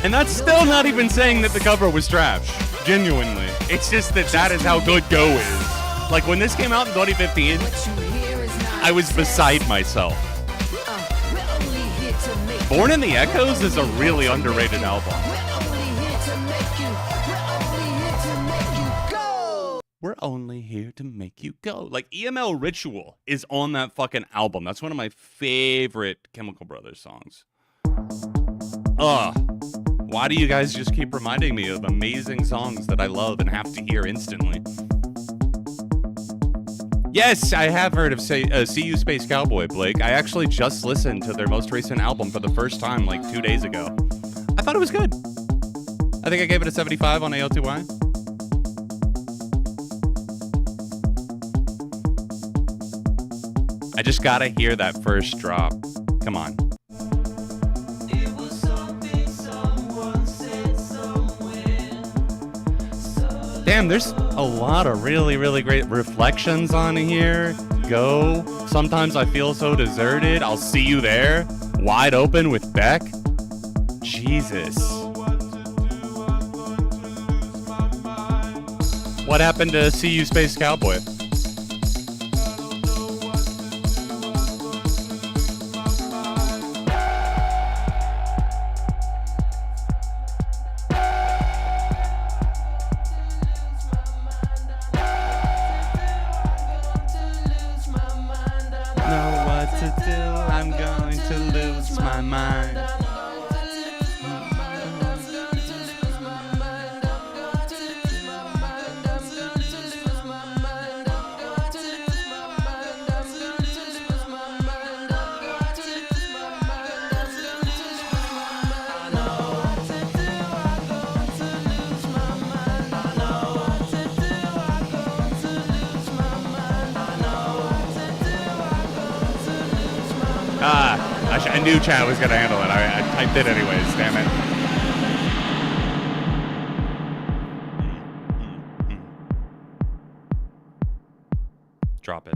And that's still not even saying that the cover was trash. Genuinely. It's just that that is how good Go is. Like, when this came out in 2015, I was beside myself. Born in the Echoes is a really underrated album. We're only here to make you go. Like, EML Ritual is on that fucking album. That's one of my favorite Chemical Brothers songs. Why do you guys just keep reminding me of amazing songs that I love and have to hear instantly? Yes, I have heard of See You Space Cowboy, Blake. I actually just listened to their most recent album for the first time like 2 days ago. I thought it was good. I think I gave it a 75 on ARTV. I just gotta hear that first drop. Come on. Damn, there's a lot of really, really great reflections on here. Go. Sometimes I feel so deserted. I'll see you there. Wide Open with Beck. Jesus. What happened to See You Space Cowboy? I knew Chad was going to handle it. I typed it anyways, damn it. Drop it.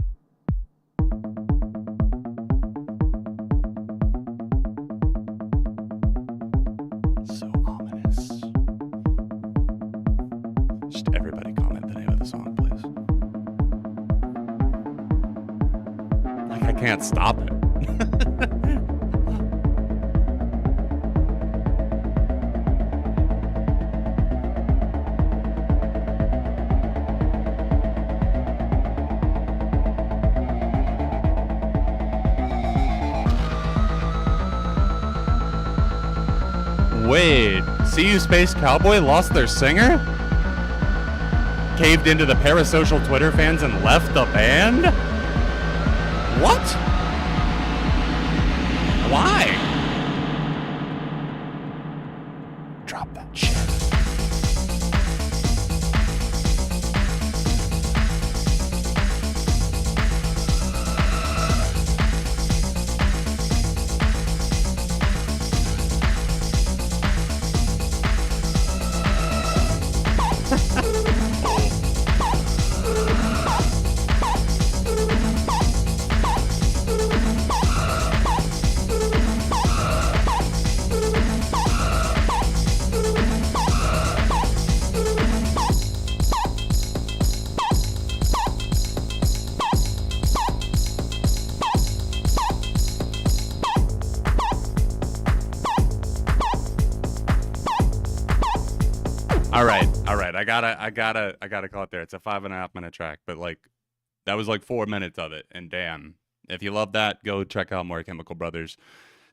So ominous. Just everybody comment the name of the song, please. Like, I can't stop it. Wait, See You Space Cowboy lost their singer? caved into the parasocial Twitter fans and left the band? What? Why? Drop that shit. All right. I gotta call it there. It's a 5.5 minute track, but like, that was like 4 minutes of it. And damn, if you love that, go check out more Chemical Brothers.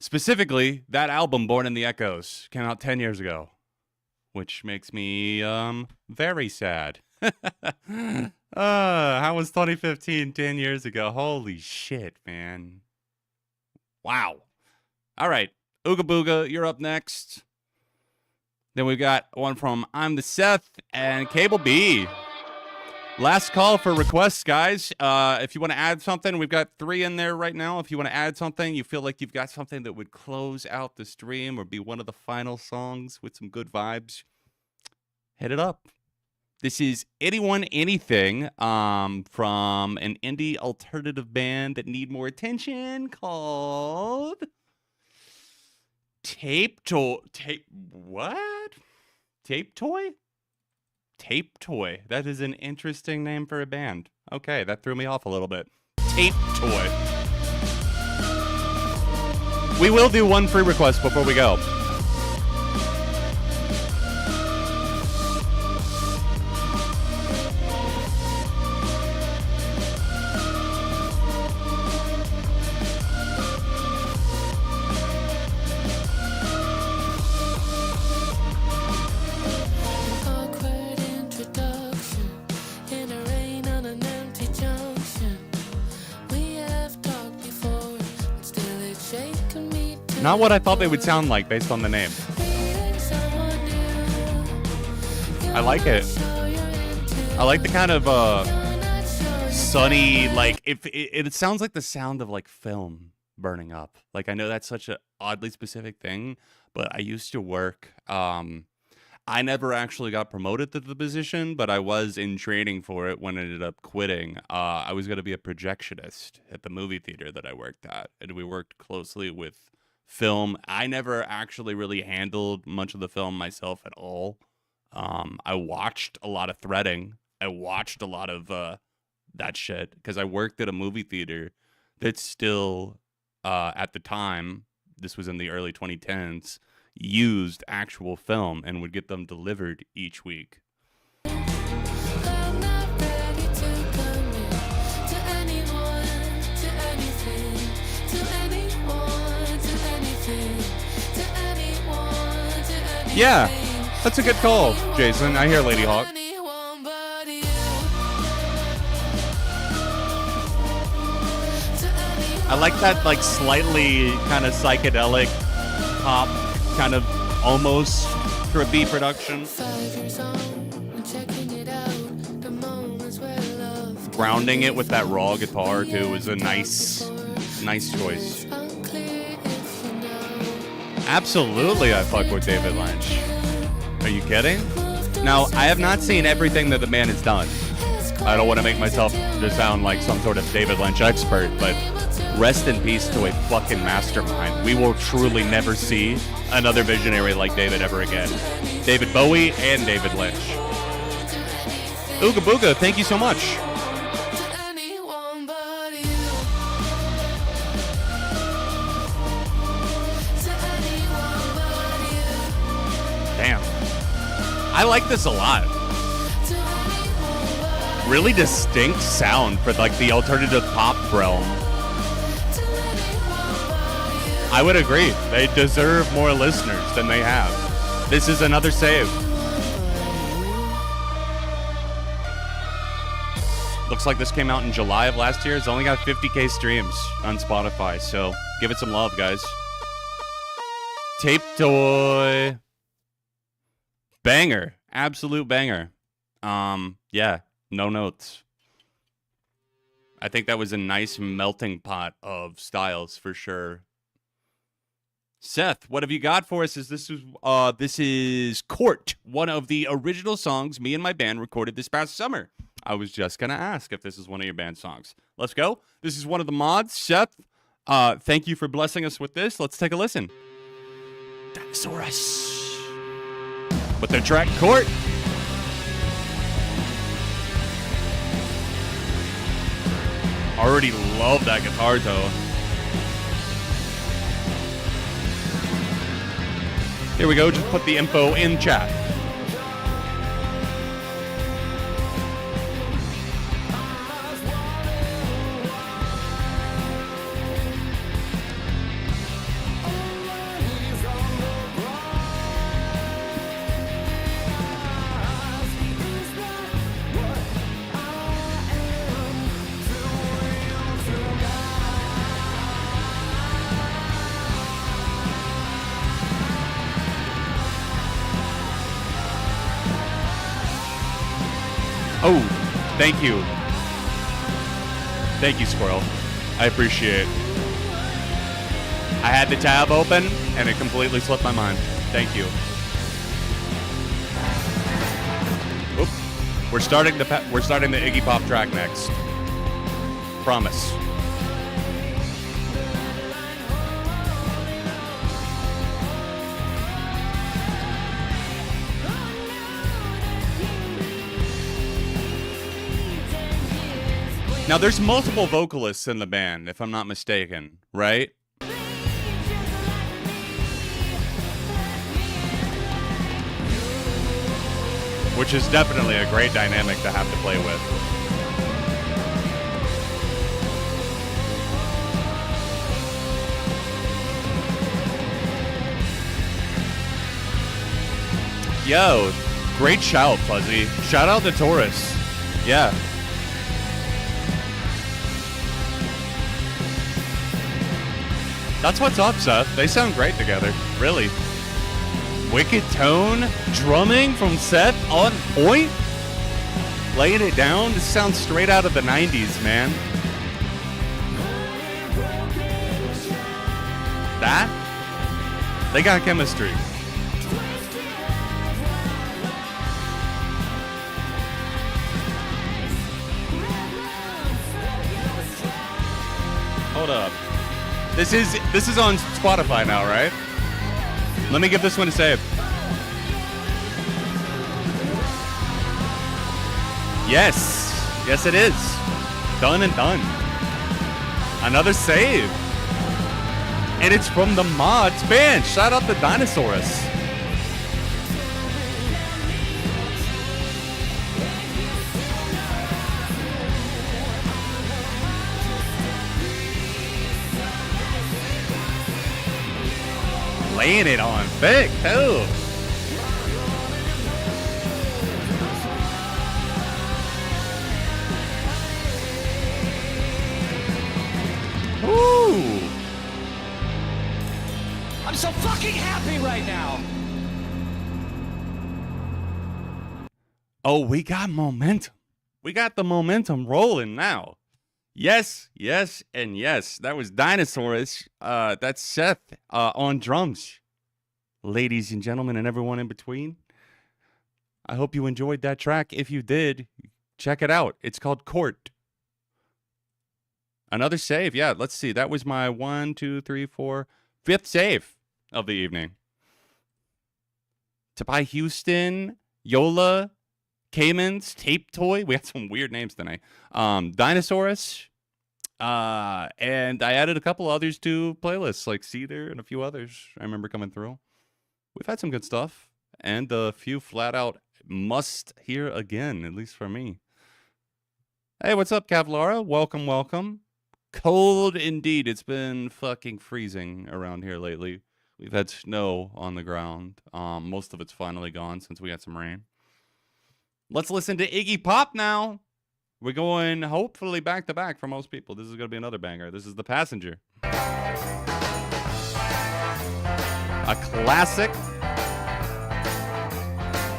Specifically, that album, Born in the Echoes, came out 10 years ago, which makes me very sad. How was 2015 10 years ago? Holy shit, man. Wow. All right, Ooga Booga, you're up next. Then we've got one from I'm the Seth and Cable B. Last call for requests, guys. If you want to add something, we've got 3 in there right now. If you want to add something, you feel like you've got something that would close out the stream or be one of the final songs with some good vibes, hit it up. This is Anyone Anything from an indie alternative band that need more attention called Tape Toy. That is an interesting name for a band. Okay, that threw me off a little bit. Tape Toy. We will do one free request before we go. Not what I thought they would sound like based on the name. I like it. I like the kind of sunny, like it sounds like the sound of like film burning up. Like I know that's such an oddly specific thing, but I used to work. I never actually got promoted to the position, but I was in training for it when I ended up quitting. I was going to be a projectionist at the movie theater that I worked at, and we worked closely with film. I never actually really handled much of the film myself at all. I watched a lot of threading. I watched a lot of that shit because I worked at a movie theater that still, at the time, this was in the early 2010s, used actual film and would get them delivered each week. Yeah, that's a good call, Jason. I hear Lady Hawk. I like that, like, slightly kind of psychedelic pop, kind of almost trippy production. Grounding it with that raw guitar, too, is a nice choice. Absolutely, I fuck with David Lynch. Are you kidding? Now, I have not seen everything that the man has done. I don't want to make myself just sound like some sort of David Lynch expert, but rest in peace to a fucking mastermind. We will truly never see another visionary like David ever again. David Bowie and David Lynch. Ooga Booga, thank you so much. Damn. I like this a lot. Really distinct sound for like the alternative pop realm. I would agree. They deserve more listeners than they have. This is another save. Looks like this came out in July of last year. It's only got 50K streams on Spotify, so give it some love, guys. Tape Toy. Banger. Absolute banger. Yeah, no notes. I think that was a nice melting pot of styles for sure. Seth, what have you got for us? This is Court, one of the original songs me and my band recorded this past summer. I was just gonna ask if this is one of your band songs. Let's go. This is one of the mods. Seth, thank you for blessing us with this. Let's take a listen. Dinosaurus. With their track Court. Already love that guitar tone. Here we go. Just put the info in chat. Oh, thank you. Thank you, Squirrel. I appreciate it. I had the tab open, and it completely slipped my mind. Thank you. Oop. We're starting the Iggy Pop track next. Promise. Now, there's multiple vocalists in the band, if I'm not mistaken, right? Which is definitely a great dynamic to have to play with. Yo, great shout, Fuzzy. Shout out to Taurus. Yeah. That's what's up, Seth. They sound great together. Really. Wicked tone, drumming from Seth on point. Laying it down. This sounds straight out of the 90s, man. That? They got chemistry. Hold up. This is on Spotify now, right? Let me give this one a save. Yes. Yes, it is. Done and done. Another save. And it's from the mods band. Shout out to Dinosaurus. Laying it on thick, too. Ooh. I'm so fucking happy right now. Oh, we got momentum. We got the momentum rolling now. Yes, yes, and yes. That was Dinosaurus. That's Seth on drums. Ladies and gentlemen and everyone in between. I hope you enjoyed that track. If you did, check it out. It's called Court. Another save. Yeah, let's see. That was my 1, 2, 3, 4, 5th save of the evening. Tapai Houston, Yola, Caymans, Tape Toy. We had some weird names tonight. Dinosaurus. And I added a couple others to playlists like Cedar and a few others I remember coming through. We've had some good stuff. And a few flat out must hear again, at least for me. Hey, what's up, Cavlara? Welcome, welcome. Cold indeed. It's been fucking freezing around here lately. We've had snow on the ground. Most of it's finally gone since we had some rain. Let's listen to Iggy Pop now. We're going hopefully back to back for most people. This is going to be another banger. This is The Passenger. A classic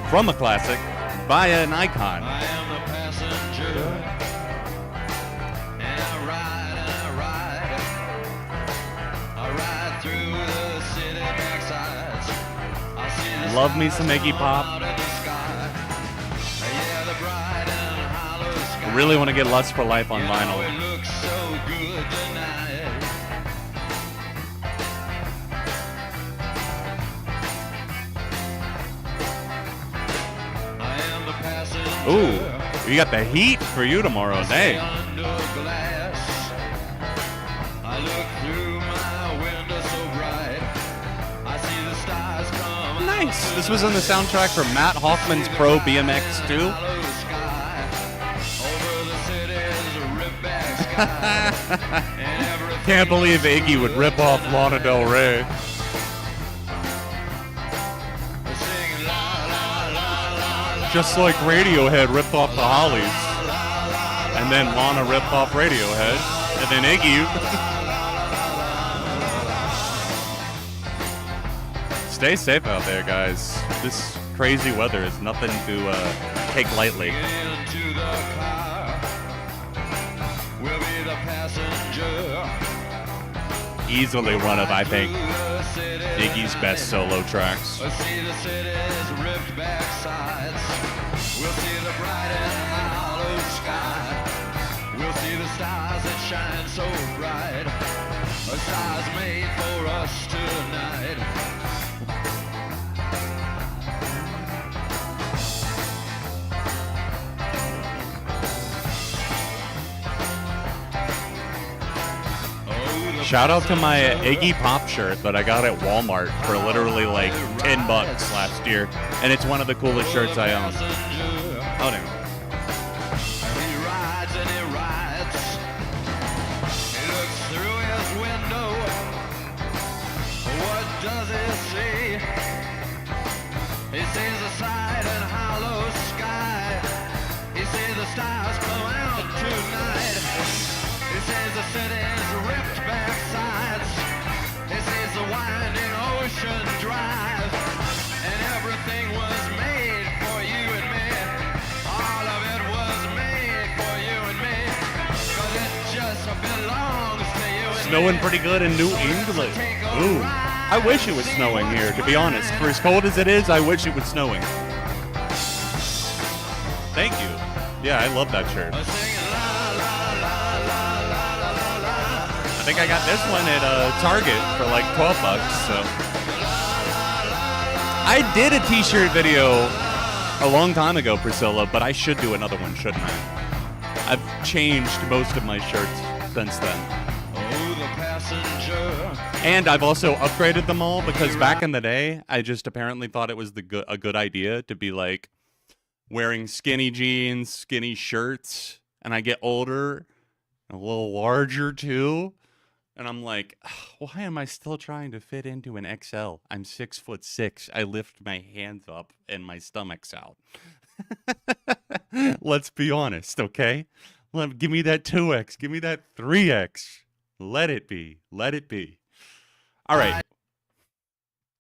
from a classic by an icon. I am the passenger, and I ride through the city backsides. I see the Love me some Iggy Pop. out in the sky. Yeah, the bright and hollow sky. Really want to get Lust for Life on You vinyl. know, it looks so good tonight. I am the passenger. Ooh, we got the heat for you tomorrow. Hey. Under glass, I look through my window so bright. I see the stars come Nice. This was on the soundtrack for Matt Hoffman's Pro BMX 2. hollow sky. Over the city's rip-back sky. And everything Can't believe Iggy would rip off Lana Del Rey. singing la la la la la. Just like Radiohead ripped off the Hollies. And then Lana ripped off Radiohead. And then Iggy. Stay safe out there, guys. This crazy weather is nothing to take lightly. Get into the car. We'll be the passenger. Easily one of, I think, Through the city Iggy's best solo tracks. We'll see the city's ripped back sides. We'll see the bright and hollow sky. We'll see the stars that shine so bright. A stars made for us tonight. Oh, the Shout out to my Iggy Pop shirt that I got at Walmart for literally like $10 last year. And it's one of the coolest shirts I own. passenger. Oh, no. He rides and he rides. He looks through his window. What does he see? He sees the side and hollow sky. He sees the stars come out tonight. He sees the city's ripped back sides. He sees the winding ocean drive. And everything was made for you and me. All of it was made for you and me. 'Cause it just belongs to you and Snowing me. pretty good in New England. Ooh. I wish it was snowing here, to be honest. For as cold as it is, I wish it was snowing. Thank you. Yeah, I love that shirt. Singing la la la la la la la la. I think I got this one at Target for like $12, so. I did a t-shirt video a long time ago, Priscilla, but I should do another one, shouldn't I? I've changed most of my shirts since then. Oh, the passenger. And I've also upgraded them all because back in the day, I just apparently thought it was a good idea to be like wearing skinny jeans, skinny shirts, and I get older, a little larger too. And I'm like, why am I still trying to fit into an XL? I'm 6'6". I lift my hands up and my stomach's out. Let's be honest, okay? Give me that 2X. Give me that 3X. Let it be. Let it be. All right.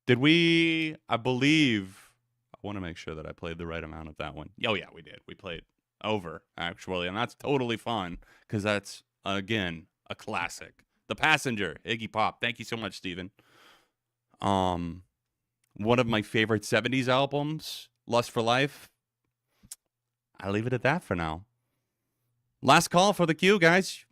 Did we, I believe, I want to make sure that I played the right amount of that one. Oh, yeah, we did. We played over, actually. And that's totally fine because that's, again, a classic. The Passenger, Iggy Pop. Thank you so much, Steven. One of my favorite 70s albums, Lust for Life. I'll leave it at that for now. Last call for the queue, guys.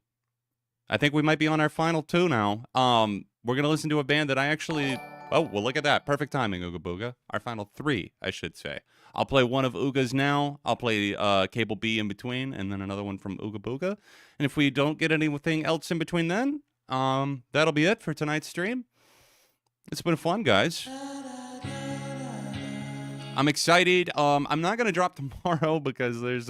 I think we might be on our final two now. We're going to listen to a band that I actually... Oh, well, look at that. Perfect timing, Ooga Booga. Our final three, I should say. I'll play one of Ooga's now. I'll play Cable B in between, and then another one from Ooga Booga. And if we don't get anything else in between then, that'll be it for tonight's stream. It's been fun, guys. I'm excited. I'm not going to drop tomorrow because there's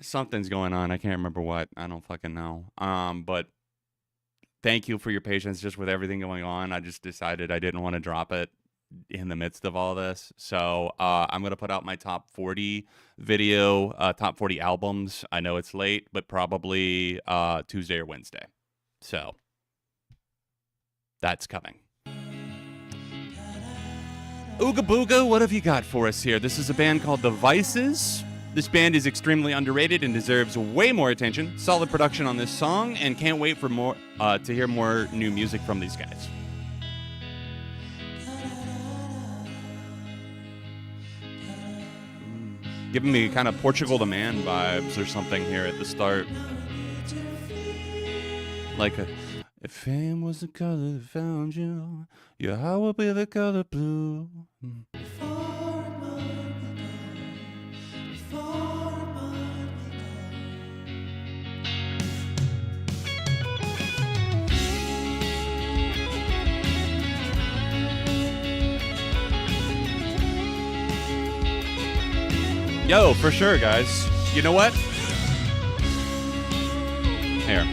something's going on. I can't remember what. I don't fucking know. But thank you for your patience just with everything going on. I just decided I didn't want to drop it in the midst of all this. So I'm going to put out my top 40 video, top 40 albums. I know it's late, but probably Tuesday or Wednesday. So that's coming. Ooga Booga, what have you got for us here? This is a band called The Vices. This band is extremely underrated and deserves way more attention. Solid production on this song, and can't wait for more to hear more new music from these guys. Giving me kind of Portugal the Man vibes or something here at the start. Like if fame was the color that found you, your heart would be the color blue. Yo, for sure, guys. You know what? Here.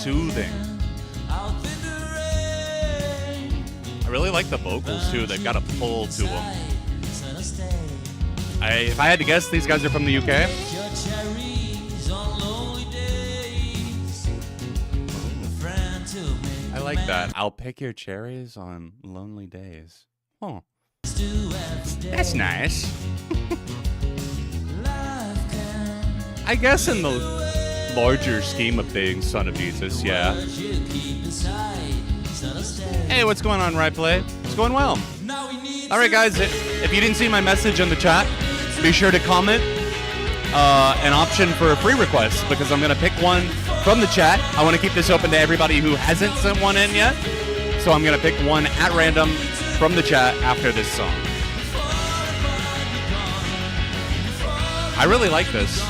Soothing. I really like the vocals too. They've got a pull to them. If I had to guess, these guys are from the UK. I like that. I'll pick your cherries on lonely days. Oh, that's nice. I guess in the larger scheme of things, Son of Jesus, yeah. Hey, what's going on, Right Play? It's going well. All right, guys, if you didn't see my message in the chat, be sure to comment an option for a free request, because I'm going to pick one from the chat. I want to keep this open to everybody who hasn't sent one in yet, so I'm going to pick one at random from the chat after this song. I really like this.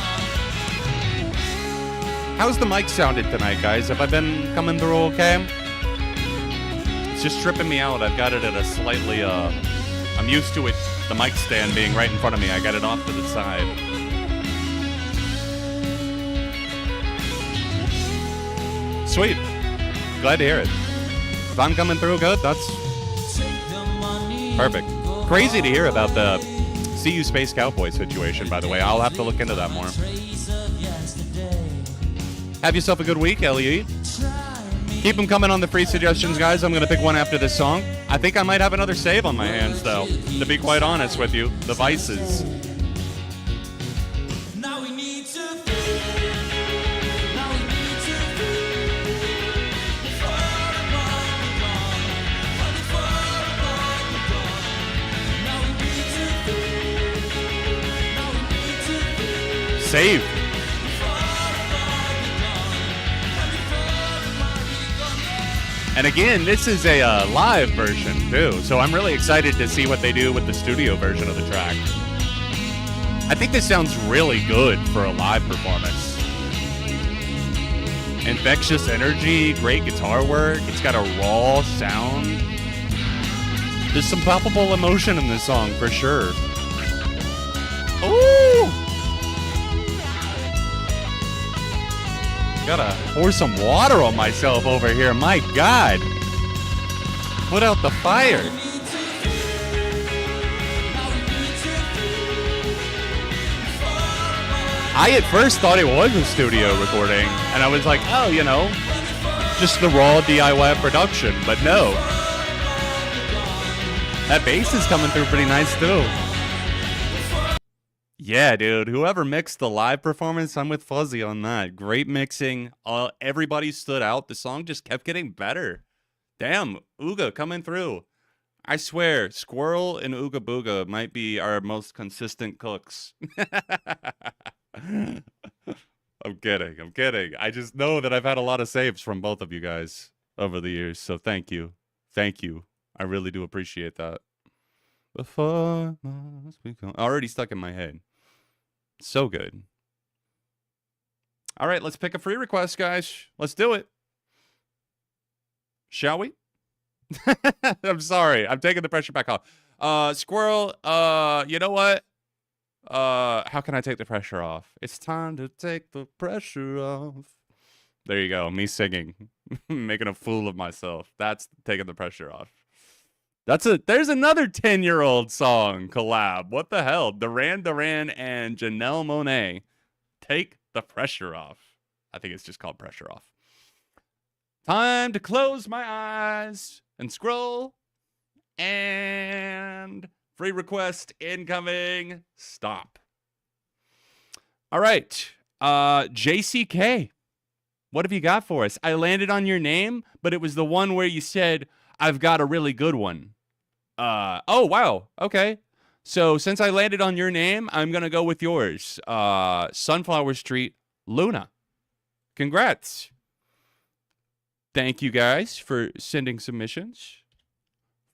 How's the mic sounded tonight, guys? Have I been coming through okay? It's just tripping me out. I've got it at a slightly, I'm used to it, the mic stand being right in front of me. I got it off to the side. Sweet. Glad to hear it. If I'm coming through good, that's perfect. Crazy to hear about the CU Space Cowboy situation, by the way. I'll have to look into that more. Have yourself a good week, Elliot. Keep them coming on the free suggestions, guys. I'm going to pick one after this song. I think I might have another save on my hands, though, to be quite honest with you. The Vices. Save. And again, this is a live version, too. So I'm really excited to see what they do with the studio version of the track. I think this sounds really good for a live performance. Infectious energy, great guitar work. It's got a raw sound. There's some palpable emotion in this song, for sure. Ooh! Gotta pour some water on myself over here. My God. Put out the fire. I at first thought it was a studio recording, and I was like, oh, you know, just the raw DIY production. But no. That bass is coming through pretty nice, too. Yeah, dude. Whoever mixed the live performance, I'm with Fuzzy on that. Great mixing. Everybody stood out. The song just kept getting better. Damn, Ooga coming through. I swear, Squirrel and Ooga Booga might be our most consistent cooks. I'm kidding. I'm kidding. I just know that I've had a lot of saves from both of you guys over the years. So thank you. Thank you. I really do appreciate that. Before must become already stuck in my head. So good. All right, let's pick a free request, guys. Let's do it. Shall we? I'm sorry. I'm taking the pressure back off. Squirrel, you know what? How can I take the pressure off? It's time to take the pressure off. There you go. Me singing. Making a fool of myself. That's taking the pressure off. There's another 10-year-old song collab. What the hell? Duran Duran and Janelle Monáe. Take the pressure off. I think it's just called Pressure Off. Time to close my eyes and scroll. And free request incoming. Stop. All right. JCK. What have you got for us? I landed on your name, but it was the one where you said, I've got a really good one. Oh, wow. Okay. So since I landed on your name, I'm going to go with yours. Sunflower Street, Luna. Congrats. Thank you guys for sending submissions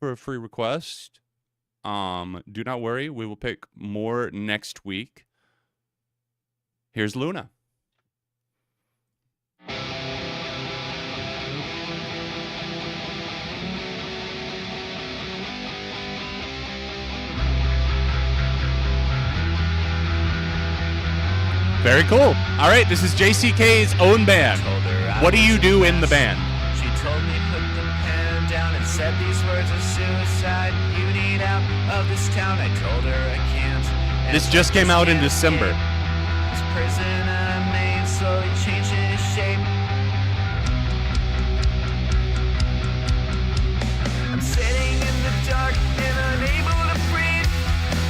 for a free request. Do not worry. We will pick more next week. Here's Luna. Very cool. All right, this is JCK's own band. What do you do in the band? She told me put the pen down and said these words of suicide. You need out of this town. I told her I can't. This just came out in December. This prison I made slowly changing its shape. I'm sitting in the dark and unable to breathe.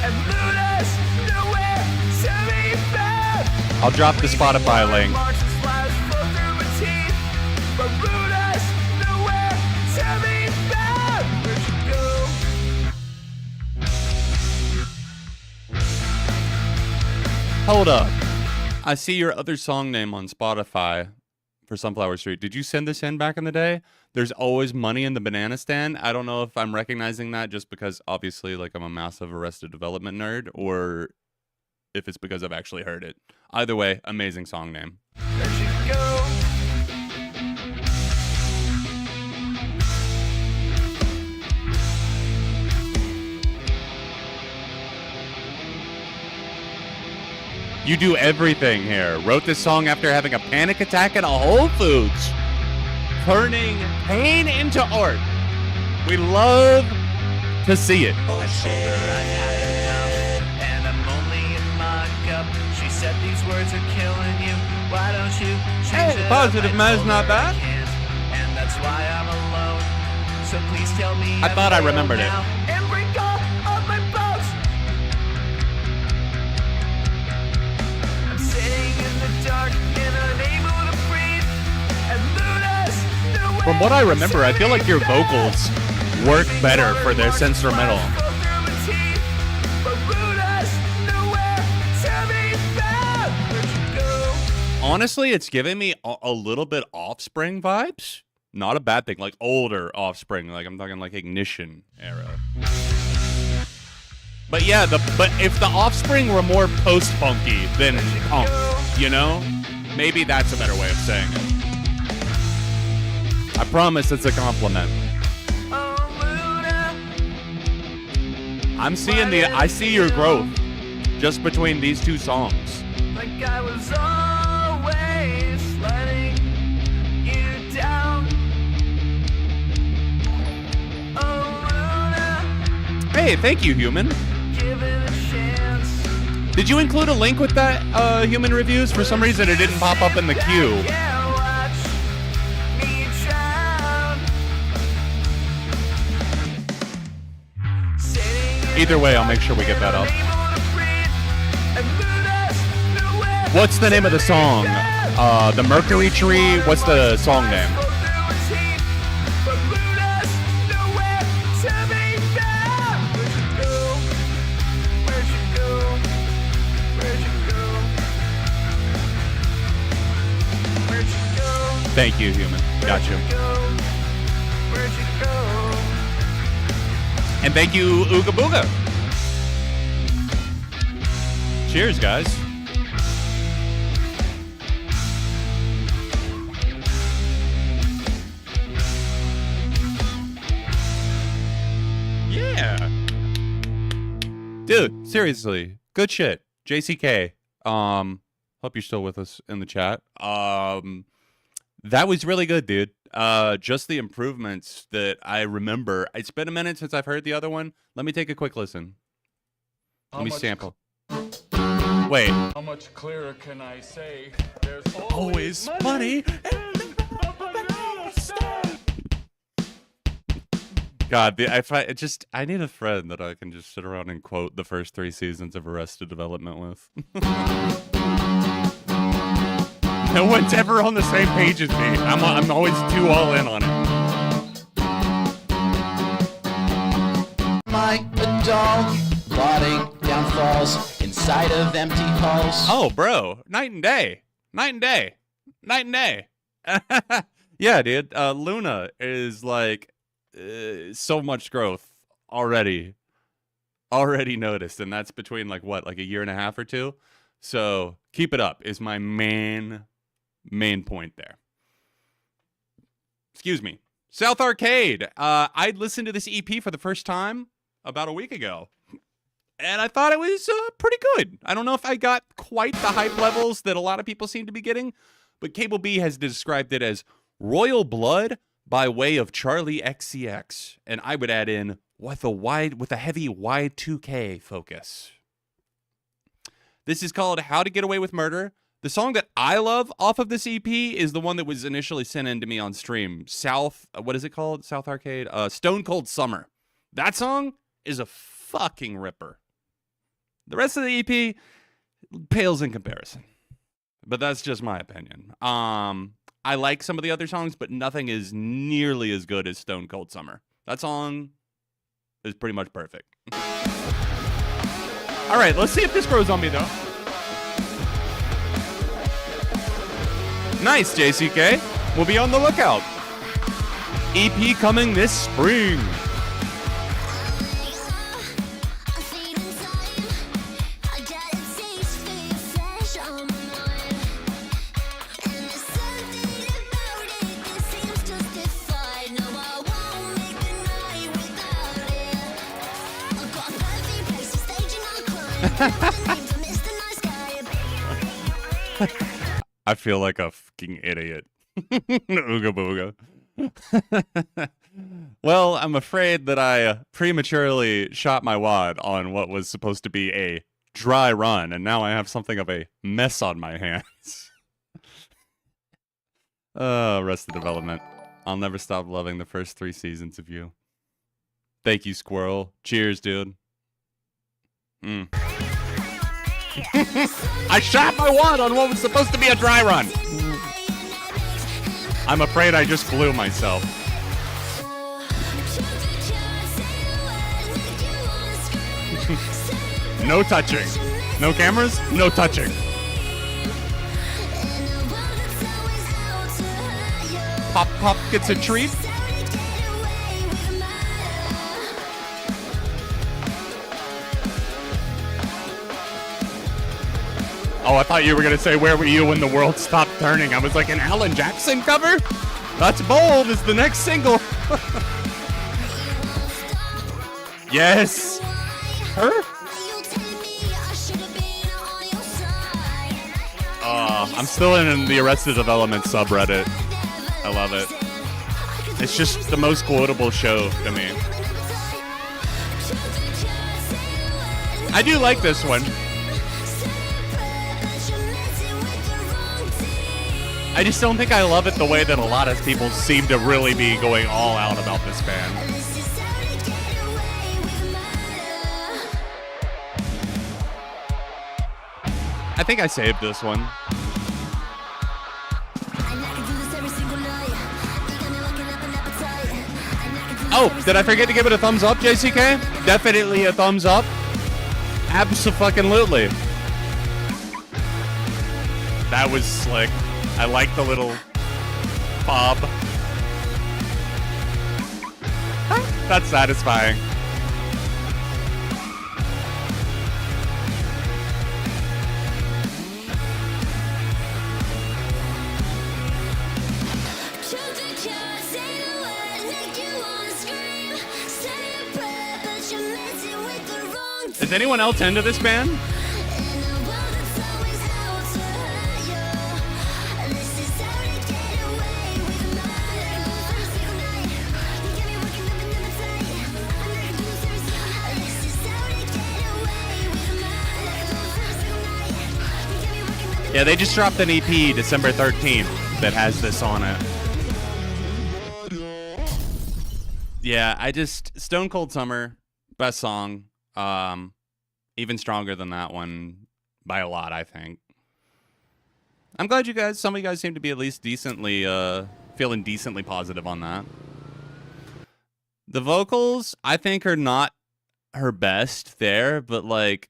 And Luna's nowhere to be found. I'll drop the Spotify link. Hold up. I see your other song name on Spotify for Sunflower Street. Did you send this in back in the day? There's always money in the banana stand. I don't know if I'm recognizing that just because obviously like I'm a massive Arrested Development nerd or if it's because I've actually heard it. Either way, amazing song name. Where'd you go? You do everything here. Wrote this song after having a panic attack at a Whole Foods. Turning pain into art. We love to see it. She said these words are killing you. Why don't you change it? Positive man's not bad. And that's why I'm alone. So please tell me. I thought I remembered it. And bring all of my boats. I'm sitting in the dark and unable to breathe. And Luna's nowhere. From what I remember, I feel like your vocals work better for this instrumental. Honestly, it's giving me a little bit Offspring vibes. Not a bad thing, like older Offspring, like I'm talking like Ignition era. But yeah, but if the Offspring were more post-punky than punk, you know? Maybe that's a better way of saying it. I promise it's a compliment. I see your growth just between these two songs. Like I was always letting you down. Oh, Luna. Hey, thank you, Human. Give it a chance. Did you include a link with that, Human Reviews? For some reason, it didn't pop up in the queue. Yeah, watch me drown. Either way, I'll make sure we get that up. What's the name of the song? The Mercury Tree? What's the song name? Thank you, Human. Got you. And thank you, Ooga Booga. Cheers, guys. Dude, seriously, good shit. JCK. Hope you're still with us in the chat. That was really good, dude. Just the improvements that I remember. It's been a minute since I've heard the other one. Let me take a quick listen. Let me sample. Wait. How much clearer can I say? There's always money. God, I need a friend that I can just sit around and quote the first 3 seasons of Arrested Development with. No one's ever on the same page as me. I'm always too all in on it. Like a doll, plotting downfalls inside of empty halls. Oh, bro, night and day, night and day, night and day. Yeah, dude. Luna is like so much growth already noticed, and that's between like what, like a year and a half or 2. So keep it up is my main point there. Excuse me. South Arcade. I listened to this EP for the first time about a week ago, and I thought it was pretty good. I don't know if I got quite the hype levels that a lot of people seem to be getting, but Cable B has described it as royal blood by way of Charlie XCX, and I would add in with a heavy Y2K focus. This is called How to Get Away with Murder. The song that I love off of this EP is the one that was initially sent in to me on stream. What is it called? South Arcade? Stone Cold Summer. That song is a fucking ripper. The rest of the EP pales in comparison. But that's just my opinion. I like some of the other songs, but nothing is nearly as good as Stone Cold Summer. That song is pretty much perfect. All right, let's see if this grows on me, though. Nice, JCK. We'll be on the lookout. EP coming this spring. I feel like a fucking idiot. Ooga booga. Well, I'm afraid that I prematurely shot my wad on what was supposed to be a dry run, and now I have something of a mess on my hands. Arrested Development. I'll never stop loving the first 3 seasons of you. Thank you, Squirrel. Cheers, dude. I shot my wad on what was supposed to be a dry run. I'm afraid I just blew myself. No touching. No cameras, no touching. Pop Pop gets a treat. Oh, I thought you were going to say, where were you when the world stopped turning? I was like, an Alan Jackson cover? That's bold. It's the next single. Yes. Her? I'm still in the Arrested Development subreddit. I love it. It's just the most quotable show to me. I do like this one. I just don't think I love it the way that a lot of people seem to really be going all out about this band. I think I saved this one. Oh, did I forget to give it a thumbs up, JCK? Definitely a thumbs up. Abso-fucking-lutely. That was slick. I like the little bob. That's satisfying. Is anyone else into this band? Yeah, they just dropped an EP December 13th that has this on it. Yeah, Stone Cold Summer, best song. Even stronger than that one by a lot, I think. I'm glad some of you guys seem to be at least decently, feeling decently positive on that. The vocals, I think, are not her best there, but like,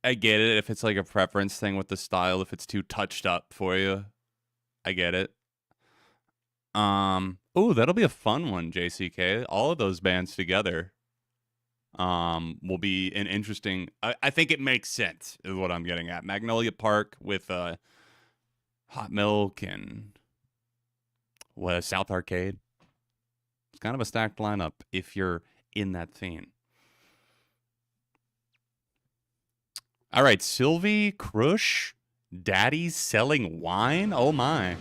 I get it if it's like a preference thing with the style, if it's too touched up for you. I get it. Oh, that'll be a fun one, JCK. All of those bands together will be an interesting... I think it makes sense, is what I'm getting at. Magnolia Park with Hot Milk and South Arcade. It's kind of a stacked lineup if you're in that theme. All right, Sylvie Krush, Daddy's selling wine? Oh my.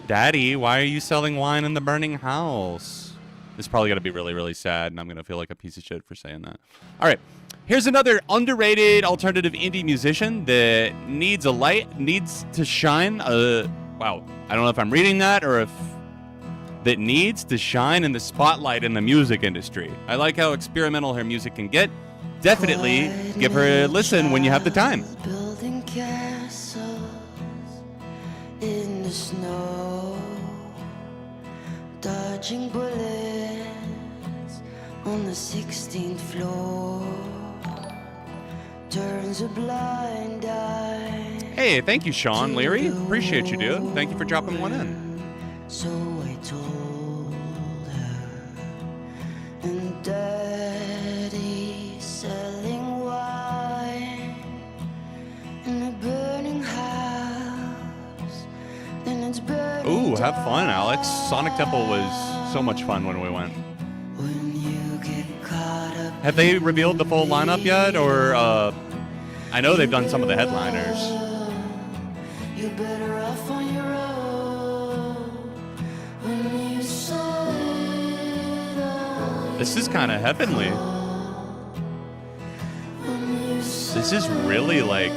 Daddy, why are you selling wine in the burning house? This is probably going to be really, really sad, and I'm going to feel like a piece of shit for saying that. All right, here's another underrated alternative indie musician that needs to shine. Wow, I don't know if I'm reading that or if that needs to shine in the spotlight in the music industry. I like how experimental her music can get. Definitely give her a listen when you have the time. Building castles in the snow, dodging bullets on the 16th floor, turns a blind eye. Hey, thank you, Sean Leary. Appreciate you, dude. Thank you for dropping one in. So I told her, and Daddy selling wine in a burning house. Then it's burning. Ooh, have fun, Alex. Sonic Temple was so much fun when we went. When you get caught up. Have they revealed the full lineup yet, or I know they've done some of the headliners. You're better off on your own when you This is kind of heavenly. This is really like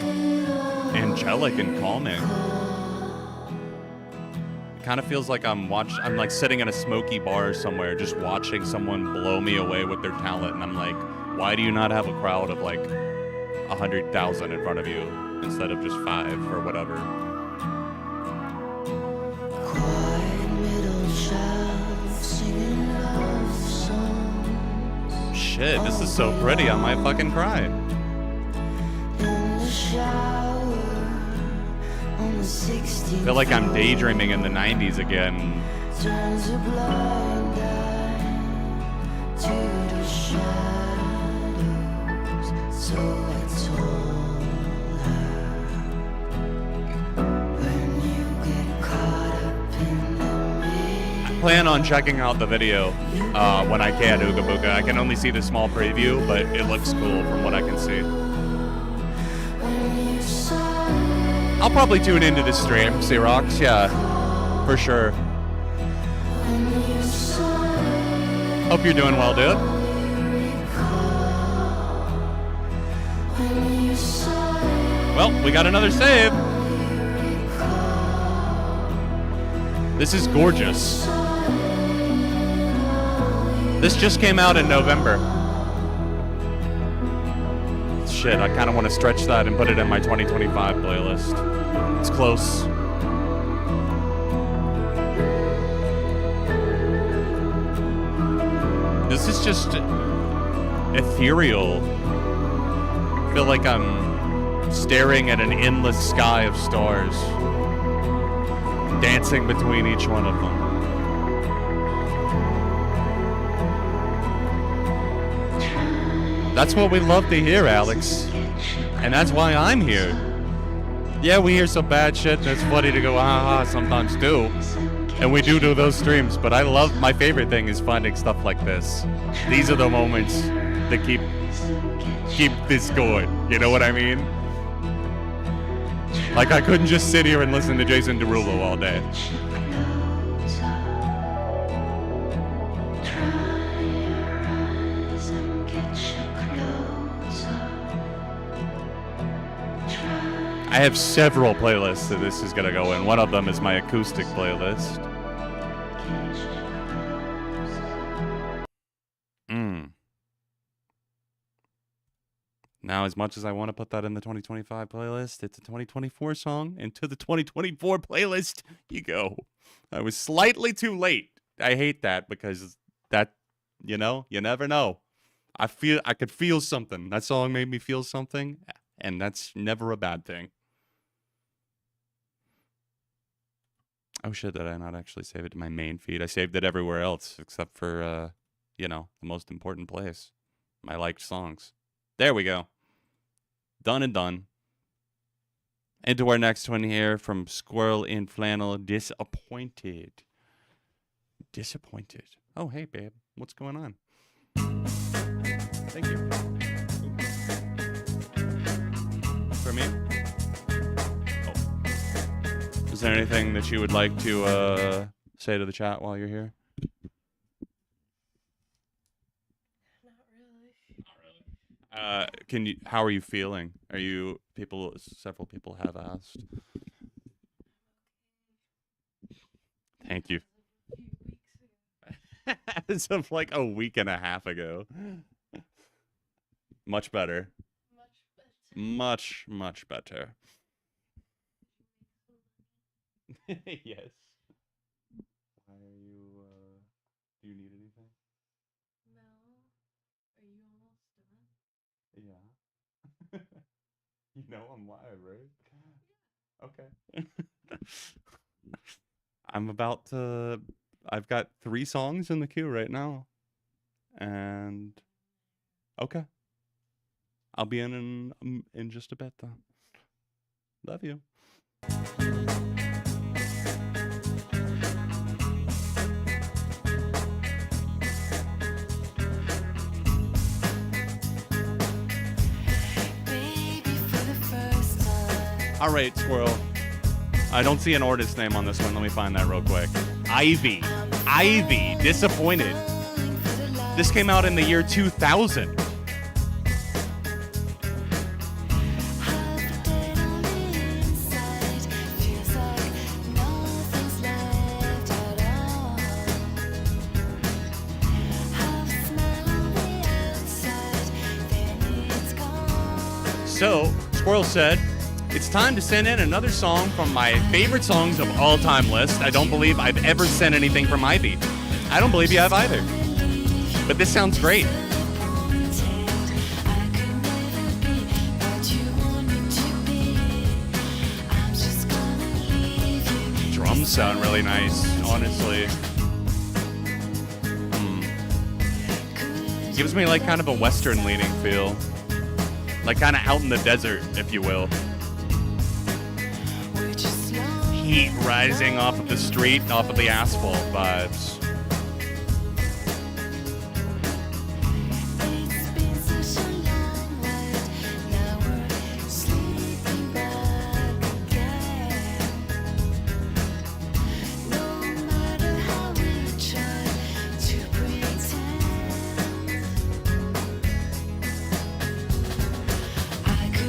angelic and calming. It kind of feels like I'm like sitting in a smoky bar somewhere just watching someone blow me away with their talent, and I'm like, why do you not have a crowd of like 100,000 in front of you instead of just 5 or whatever? Shit, this is so pretty, I might fucking cry. I feel like I'm daydreaming in the 90s again. Turns a blind eye to the shadows. So I told her, when you get caught up in the I plan on checking out the video when I can, Ooga Booga. I can only see the small preview, but it looks cool from what I can see. I'll probably tune into the stream, C-Rocks, yeah, for sure. Hope you're doing well, dude. Well, we got another save. This is gorgeous. This just came out in November. Shit, I kind of want to stretch that and put it in my 2025 playlist. It's close. This is just ethereal. I feel like I'm staring at an endless sky of stars, dancing between each one of them. That's what we love to hear, Alex. And that's why I'm here. Yeah, we hear some bad shit, and it's funny to go, ha ha, sometimes too. And we do those streams, but my favorite thing is finding stuff like this. These are the moments that keep keep this going. You know what I mean? Like, I couldn't just sit here and listen to Jason Derulo all day. I have several playlists that this is going to go in. One of them is my acoustic playlist. Now, as much as I want to put that in the 2025 playlist, it's a 2024 song. And to the 2024 playlist, you go. I was slightly too late. I hate that because that, you know, you never know. I could feel something. That song made me feel something, and that's never a bad thing. Oh shit, did I not actually save it to my main feed? I saved it everywhere else except for, you know, the most important place. My liked songs. There we go. Done and done. Into our next one here from Squirrel in Flannel. Disappointed. Disappointed. Oh, hey, babe. What's going on? Thank you. For me? Oh. Is there anything that you would like to say to the chat while you're here? How are you feeling? Several people have asked. Thank you. As of like a week and a half ago. Much better. Much, much better. Yes. Why are you, do you need anything? No. Are you almost done? Yeah. You know I'm live, right? Okay. I've got 3 songs in the queue right now. And okay. I'll be in just a bit though. Love you. All right, Squirrel. I don't see an artist name on this one. Let me find that real quick. Ivy. Ivy. Disappointed. This came out in the year 2000. So, Squirrel said, it's time to send in another song from my favorite songs of all time list. I don't believe I've ever sent anything from Ivy. I don't believe you have either. But this sounds great. Drums sound really nice, honestly. Gives me like kind of a Western leaning feel. Like kind of out in the desert, if you will. Heat rising off of the street, off of the asphalt vibes.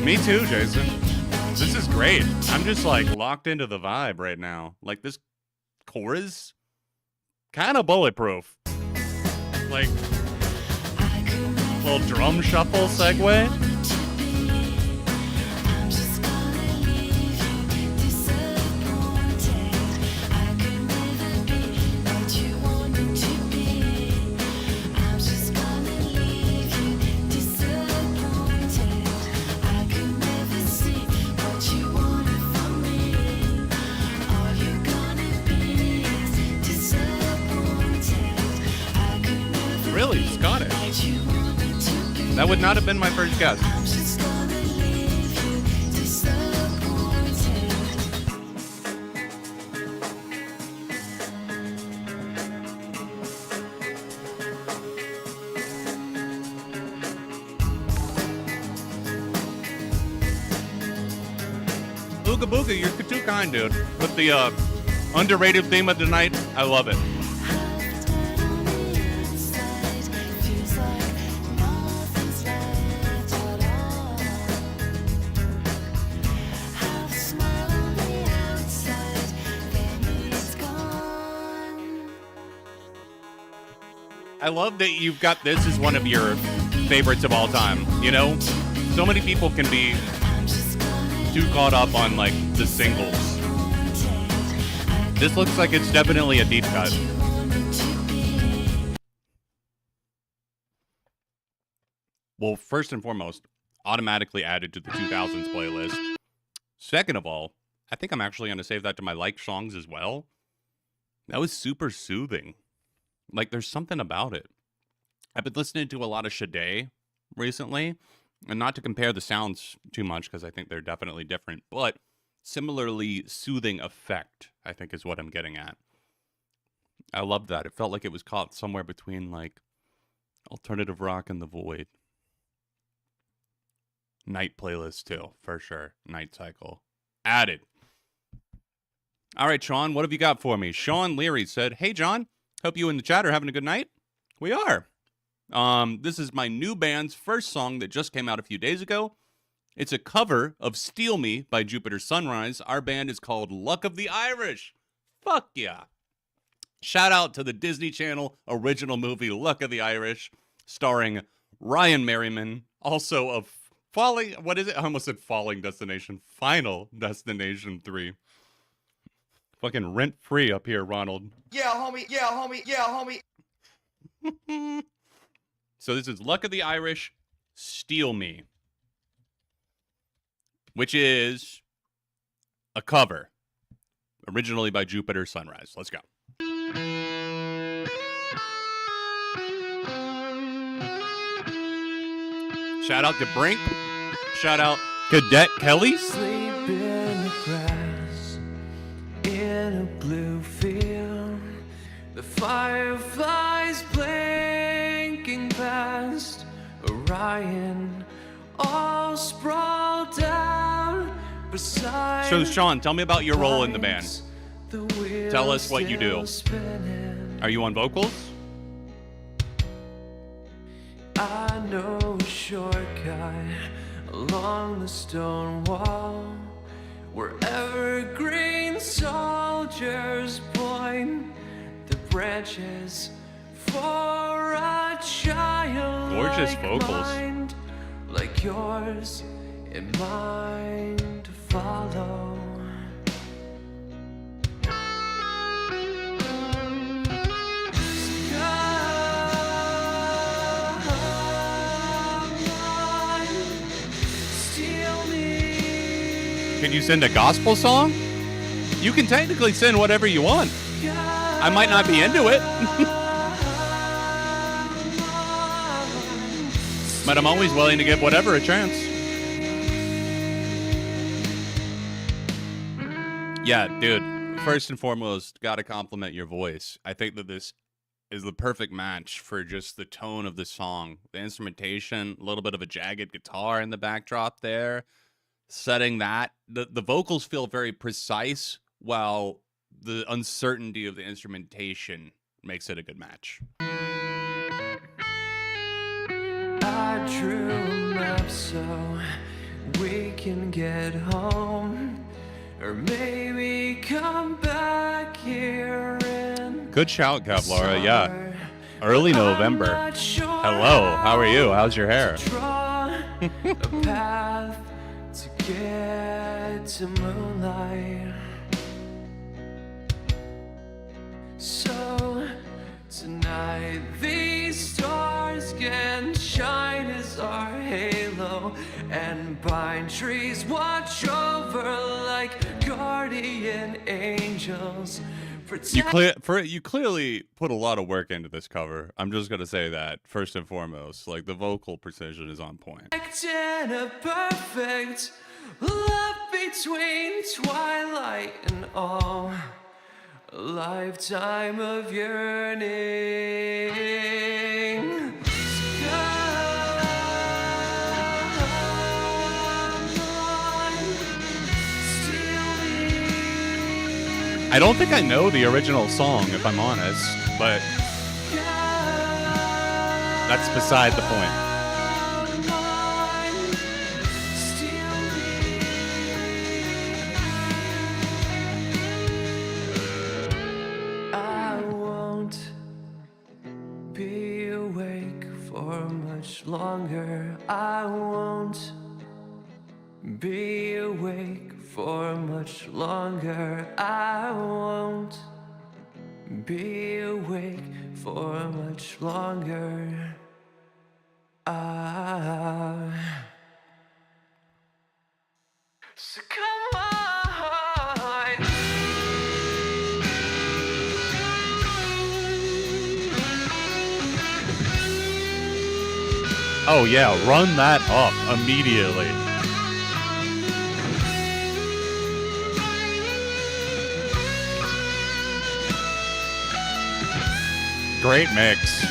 Me too, Jason. This is great. I'm just like locked into the vibe right now. Like this chorus, kind of bulletproof. Like little drum shuffle segue. Really, Scottish. That would not have been my first guess. Booga Booga, you're too kind, dude. But the underrated theme of the night, I love it. I love that you've got this as one of your favorites of all time. You know, so many people can be too caught up on like the singles. This looks like it's definitely a deep cut. Well, first and foremost, automatically added to the 2000s playlist. Second of all, I think I'm actually going to save that to my like songs as well. That was super soothing. Like, there's something about it. I've been listening to a lot of Sade recently, and not to compare the sounds too much, because I think they're definitely different, but similarly soothing effect, I think is what I'm getting at. I loved that. It felt like it was caught somewhere between, like, alternative rock and the void. Night playlist, too, for sure. Night cycle. Added. All right, Sean, what have you got for me? Sean Leary said, "Hey, John. Hope you and the chat are having a good night." We are. This is my new band's first song that just came out a few days ago. It's a cover of Steal Me by Jupiter Sunrise. Our band is called Luck of the Irish. Fuck yeah. Shout out to the Disney Channel original movie Luck of the Irish, starring Ryan Merriman, also of Falling, what is it? I almost said Falling Destination. Final Destination 3. Fucking rent-free up here, Ronald. Yeah, homie. Yeah, homie. Yeah, homie. So this is Luck of the Irish, Steal Me, which is a cover, originally by Jupiter Sunrise. Let's go. Shout out to Brink. Shout out Cadet Kelly. Sleep in the grass, in a blue field. The fireflies blinking past Orion, all sprawled down beside. So, Sean, tell me about your role in the band. Tell us what you do. Are you on vocals? I know a shortcut along the stone wall where evergreen soldiers point the branches for a child. Gorgeous vocals. Mind, like yours and mine to follow. Can you send a gospel song? You can technically send whatever you want. I might not be into it. But I'm always willing to give whatever a chance. Yeah, dude. First and foremost, gotta compliment your voice. I think that this is the perfect match for just the tone of the song. The instrumentation, a little bit of a jagged guitar in the backdrop there. Setting that, the vocals feel very precise, while the uncertainty of the instrumentation makes it a good match. I drew a map so we can get home, or maybe come back here in. Good shout, Kevlara. Yeah, early November. Hello, how are you? How's your hair? A path to get to moonlight. So tonight these stars can shine as our halo, and pine trees watch over like guardian angels. You clearly put a lot of work into this cover. I'm just gonna say that first and foremost, like the vocal precision is on point. In a perfect love between twilight and all, a lifetime of yearning. Come on, steal I don't think I know the original song, if I'm honest, but that's beside the point. I won't be awake for much longer. I won't be awake for much longer. I won't be awake for much longer. So come on. Oh yeah, run that up immediately. Great mix.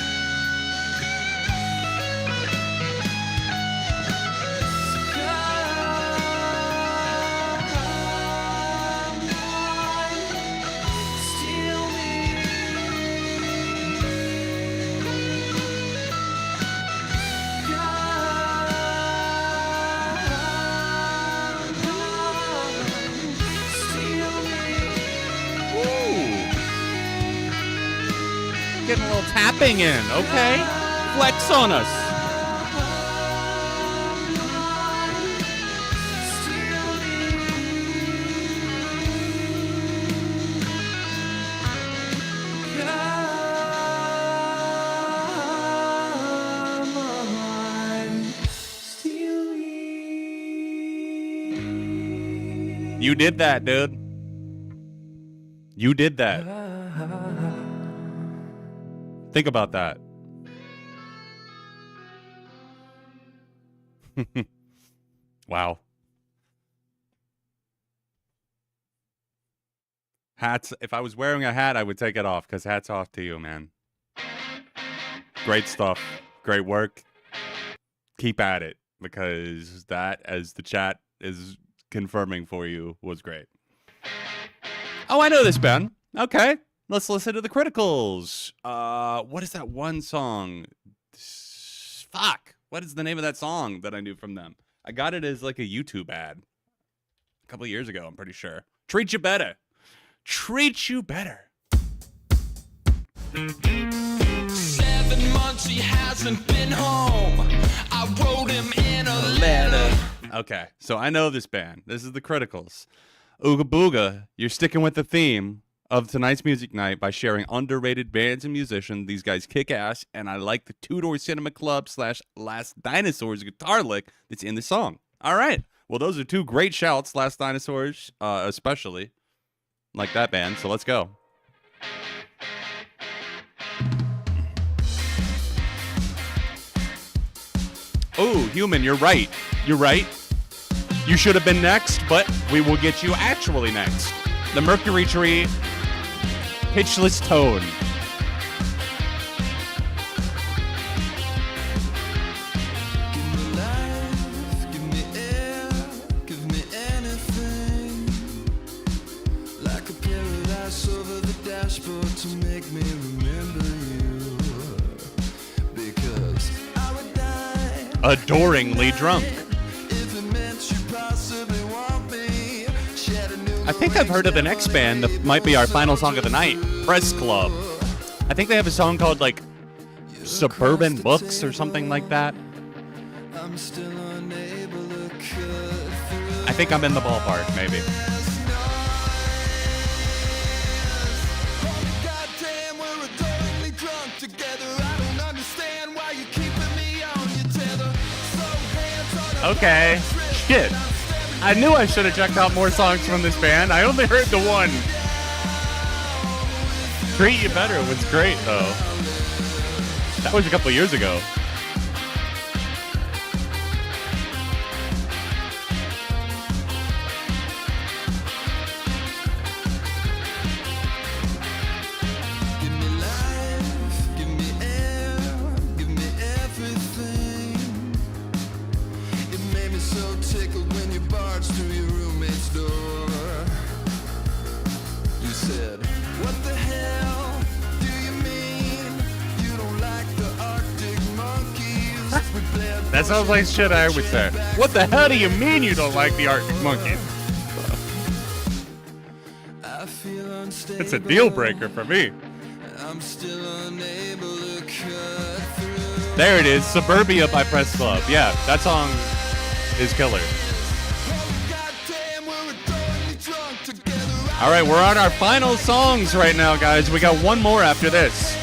Getting a little tapping in, okay? Flex on us. You did that, dude. You did that. Think about that. Wow. Hats. If I was wearing a hat, I would take it off, because hats off to you, man. Great stuff. Great work. Keep at it, because that, as the chat is confirming for you, was great. Oh, I know this band. Okay. Let's listen to the Criticals. What is that one song? Fuck. What is the name of that song that I knew from them? I got it as like a YouTube ad a couple of years ago, I'm pretty sure. Treat You Better. Treat You Better. 7 months he hasn't been home. I wrote him in a letter. Okay, so I know this band. This is the Criticals. Ooga Booga, you're sticking with the theme of tonight's music night by sharing underrated bands and musicians. These guys kick ass, and I like the Two Door Cinema Club / Last Dinosaurs guitar lick that's in the song. All right. Well, those are two great shouts, Last Dinosaurs, especially. Like that band, so let's go. Oh, Human, you're right. You're right. You should have been next, but we will get you actually next. The Mercury Tree, Pitchless Tone. Give me life, give me air, give me anything. Like a paradise over the dashboard to make me remember you. Because I would die Adoringly Drunk. if it meant you possibly want me. Shed a new I think I've heard of the next band that might be our final song of the night, Press Club. I think they have a song called, like, Suburban Books or something like that. I'm still unable to cut through. I think I'm in the ballpark, maybe. Goddamn, we're adoringly drunk together. I don't understand why you're keeping me on your tether. So hands on Okay. Shit. I knew I should have checked out more songs from this band. I only heard the one. Treat You Better was great, though. That was a couple years ago. Give me life, give me air, give me everything. It made me so tickled when you barged through your roommate's door. You said That sounds like shit I would say. What the hell do you mean you don't like the Arctic Monkeys? It's a deal breaker for me. There it is, Suburbia by Press Club. Yeah, that song is killer. All right, we're on our final songs right now, guys. We got one more after this.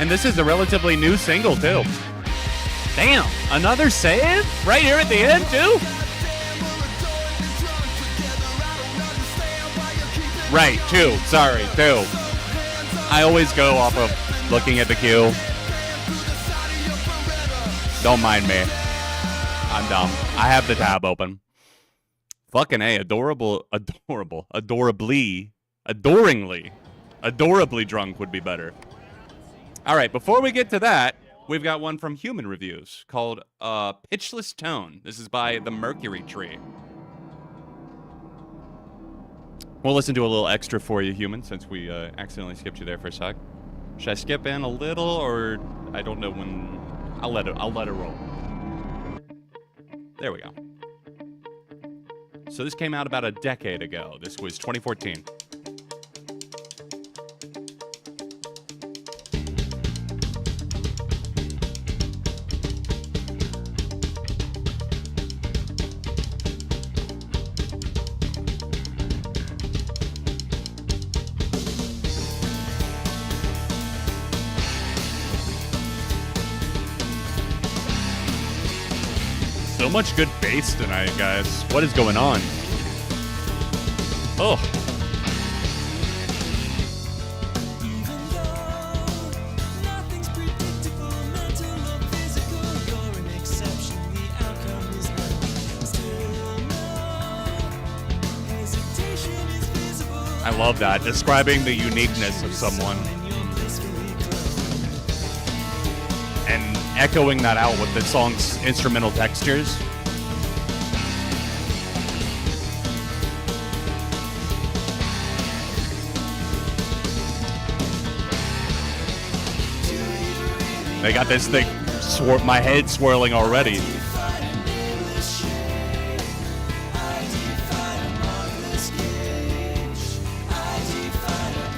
And this is a relatively new single, too. Damn, another save? Right here at the end, too? Right, 2. Sorry, 2. I always go off of looking at the queue. Don't mind me. I'm dumb. I have the tab open. Fucking A, adoringly drunk would be better. All right, before we get to that, we've got one from Human Reviews called Pitchless Tone. This is by The Mercury Tree. We'll listen to a little extra for you, Human, since we accidentally skipped you there for a sec. Should I skip in a little, or I don't know when? I'll let it roll. There we go. So this came out about a decade ago. This was 2014. So much good bass tonight, guys. What is going on? Oh. I love that, describing the uniqueness of someone. And echoing that out with the song's instrumental textures. They got this thing, my head swirling already.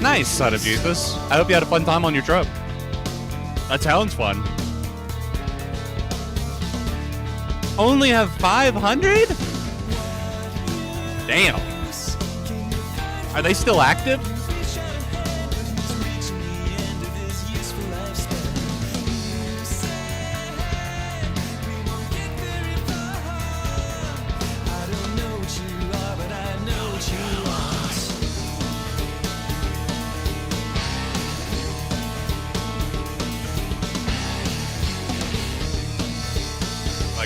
Nice, son of Jesus. I hope you had a fun time on your trip. That sounds fun. Only have 500? Damn. Are they still active?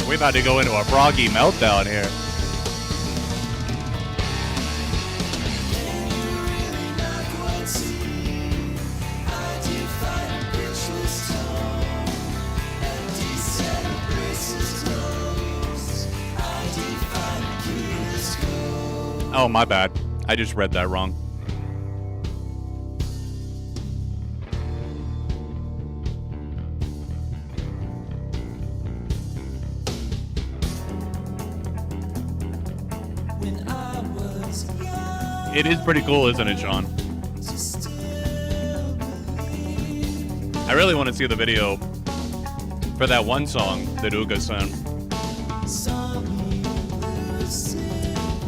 We're about to go into a froggy meltdown here. Oh, my bad. I just read that wrong. It is pretty cool, isn't it, Sean? I really want to see the video for that one song that Uga sent.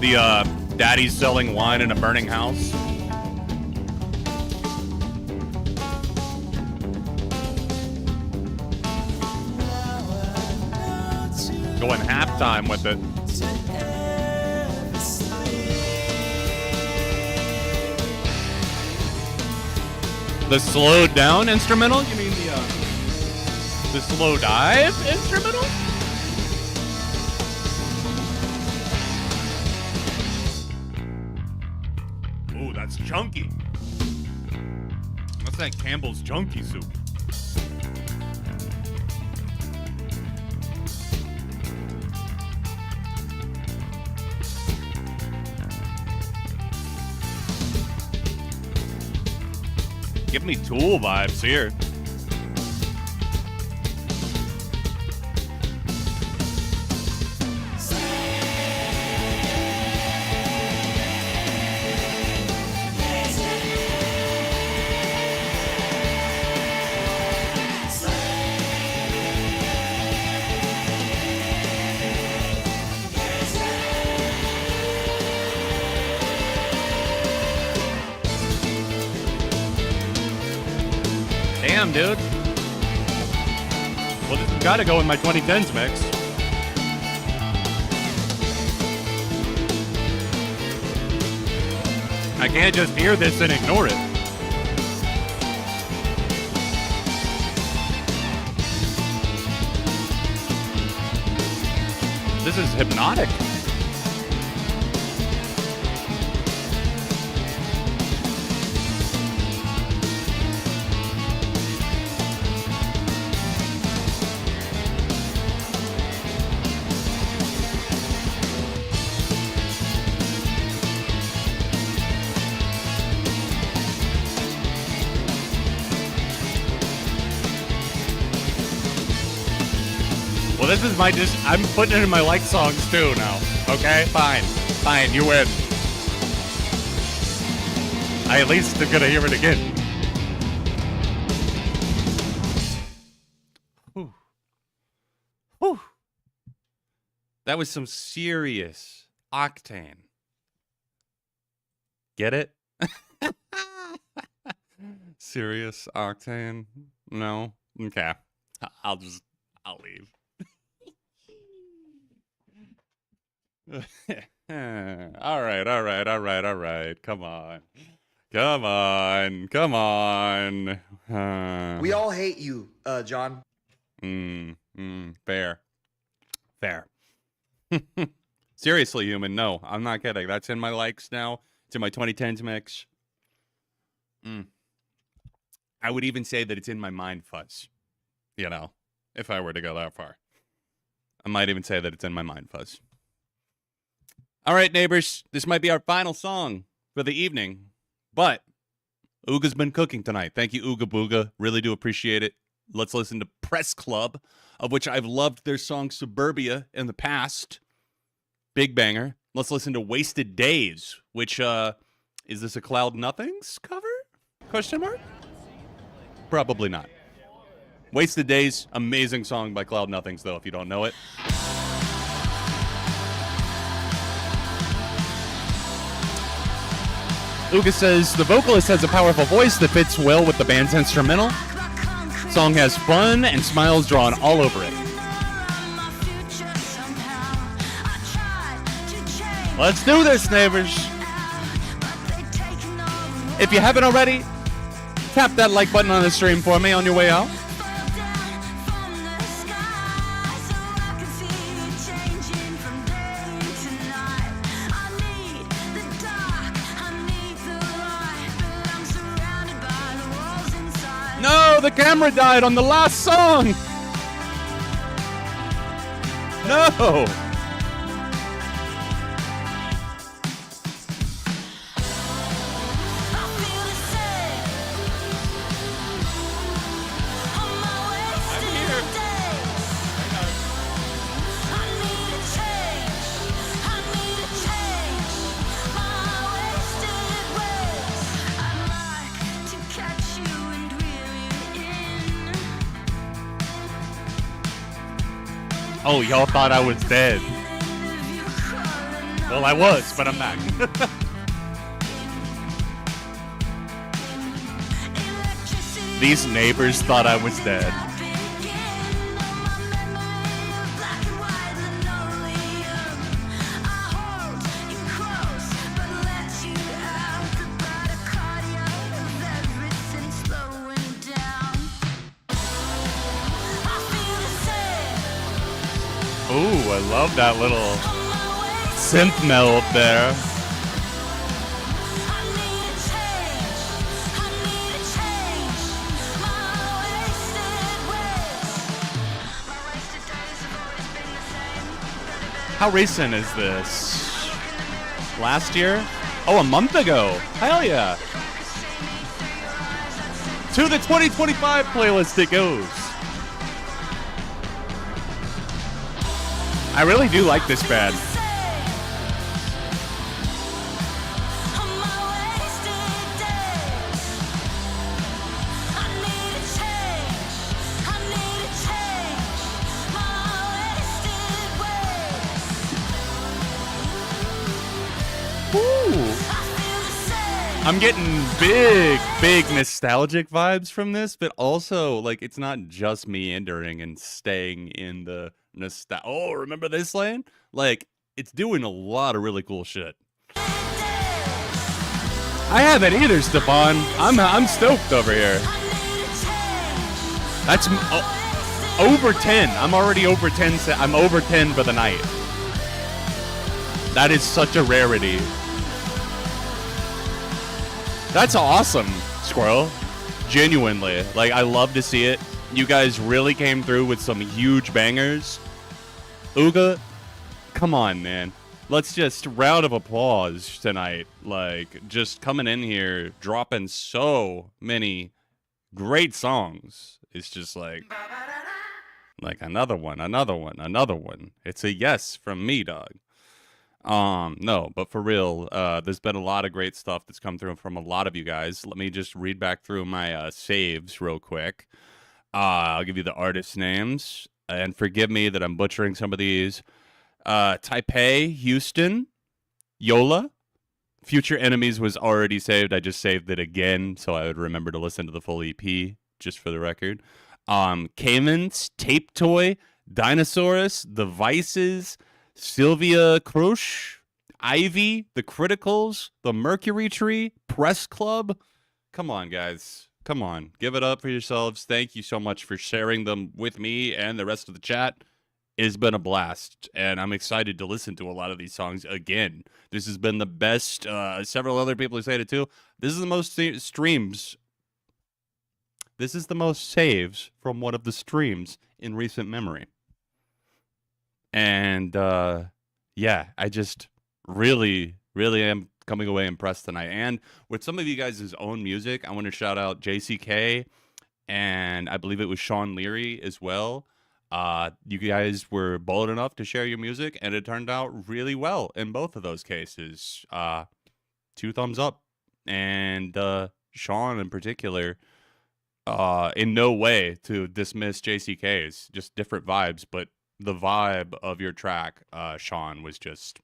The Daddy's Selling Wine in a Burning House. Going halftime with it. The slowed down instrumental? You mean the slow dive instrumental? Ooh, that's chunky. That's that Campbell's chunky soup. Give me Tool vibes here. Damn, dude. Well, this has got to go in my 2010s mix. I can't just hear this and ignore it. This is hypnotic. This is my I'm putting it in my like songs too now. Okay? Fine. Fine, you win. I at least am gonna hear it again. Whew. Whew. That was some serious octane. Get it? Serious octane? No? Okay. I'll leave. All right. Come on. We all hate you, John. Fair. Seriously, human, no, I'm not kidding. That's in my likes now. It's in my 2010s mix. I would even say that it's in my mind fuzz. You know, if I were to go that far. I might even say that it's in my mind fuzz. All right, neighbors, this might be our final song for the evening, but Ooga's been cooking tonight. Thank you, Ooga Booga. Really do appreciate it. Let's listen to Press Club, of which I've loved their song Suburbia in the past. Big banger. Let's listen to Wasted Days, which, is this a Cloud Nothings cover? Question mark? Probably not. Wasted Days, amazing song by Cloud Nothings, though, if you don't know it. Uga says, the vocalist has a powerful voice that fits well with the band's instrumental. Song has fun and smiles drawn all over it. Let's do this, neighbors. If you haven't already, tap that like button on the stream for me on your way out. No, the camera died on the last song. No. Oh, y'all thought I was dead. Well, I was, but I'm not. These neighbors thought I was dead. Ooh, I love that little synth meld there. How recent is this? Last year? Oh, a month ago. Hell yeah. To the 2025 playlist it goes. I really do like this band. I'm getting big nostalgic vibes from this, but also, like, it's not just meandering and staying in the oh, remember this lane? Like, it's doing a lot of really cool shit. I haven't either, Stefan. I'm stoked over here. That's over 10. I'm already over 10. I'm over 10 for the night. That is such a rarity. That's awesome, Squirrel. Genuinely. Like, I love to see it. You guys really came through with some huge bangers. Uga, come on, man. Let's just round of applause tonight. Like, just coming in here, dropping so many great songs. It's just like another one. It's a yes from me, dog. No, but for real, there's been a lot of great stuff that's come through from a lot of you guys. Let me just read back through my saves real quick. I'll give you the artist names, and forgive me that I'm butchering some of these. Taipei, Houston, Yola, Future Enemies was already saved. I just saved it again, so I would remember to listen to the full EP, just for the record. Caymans, Tape Toy, Dinosaurus, The Vices, Sylvia Krush, Ivy, The Criticals, The Mercury Tree, Press Club. Come on, guys. Come on. Give it up for yourselves. Thank you so much for sharing them with me and the rest of the chat. It's been a blast, and I'm excited to listen to a lot of these songs again. This has been the best. Several other people have said it too. This is the most streams. This is the most saves from one of the streams in recent memory. And, yeah, I just really am coming away impressed tonight. And with some of you guys' own music, I want to shout out JCK, and I believe it was Sean Leary as well. You guys were bold enough to share your music, and it turned out really well in both of those cases. 2 thumbs up. And Sean in particular, in no way to dismiss JCK's, just different vibes, but the vibe of your track, Sean, was just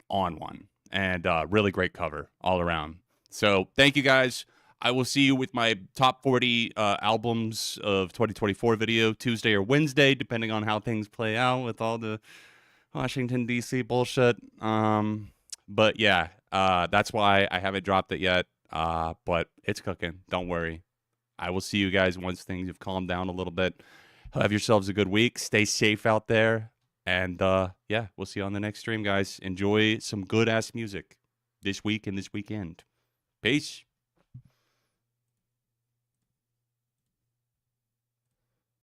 on one. And really great cover all around. So thank you guys. I will see you with my top 40 albums of 2024 video Tuesday or Wednesday, depending on how things play out with all the Washington, D.C. bullshit. But yeah, that's why I haven't dropped it yet. But it's cooking. Don't worry. I will see you guys once things have calmed down a little bit. Have yourselves a good week. Stay safe out there. And yeah, we'll see you on the next stream, guys. Enjoy some good-ass music this week and this weekend. Peace.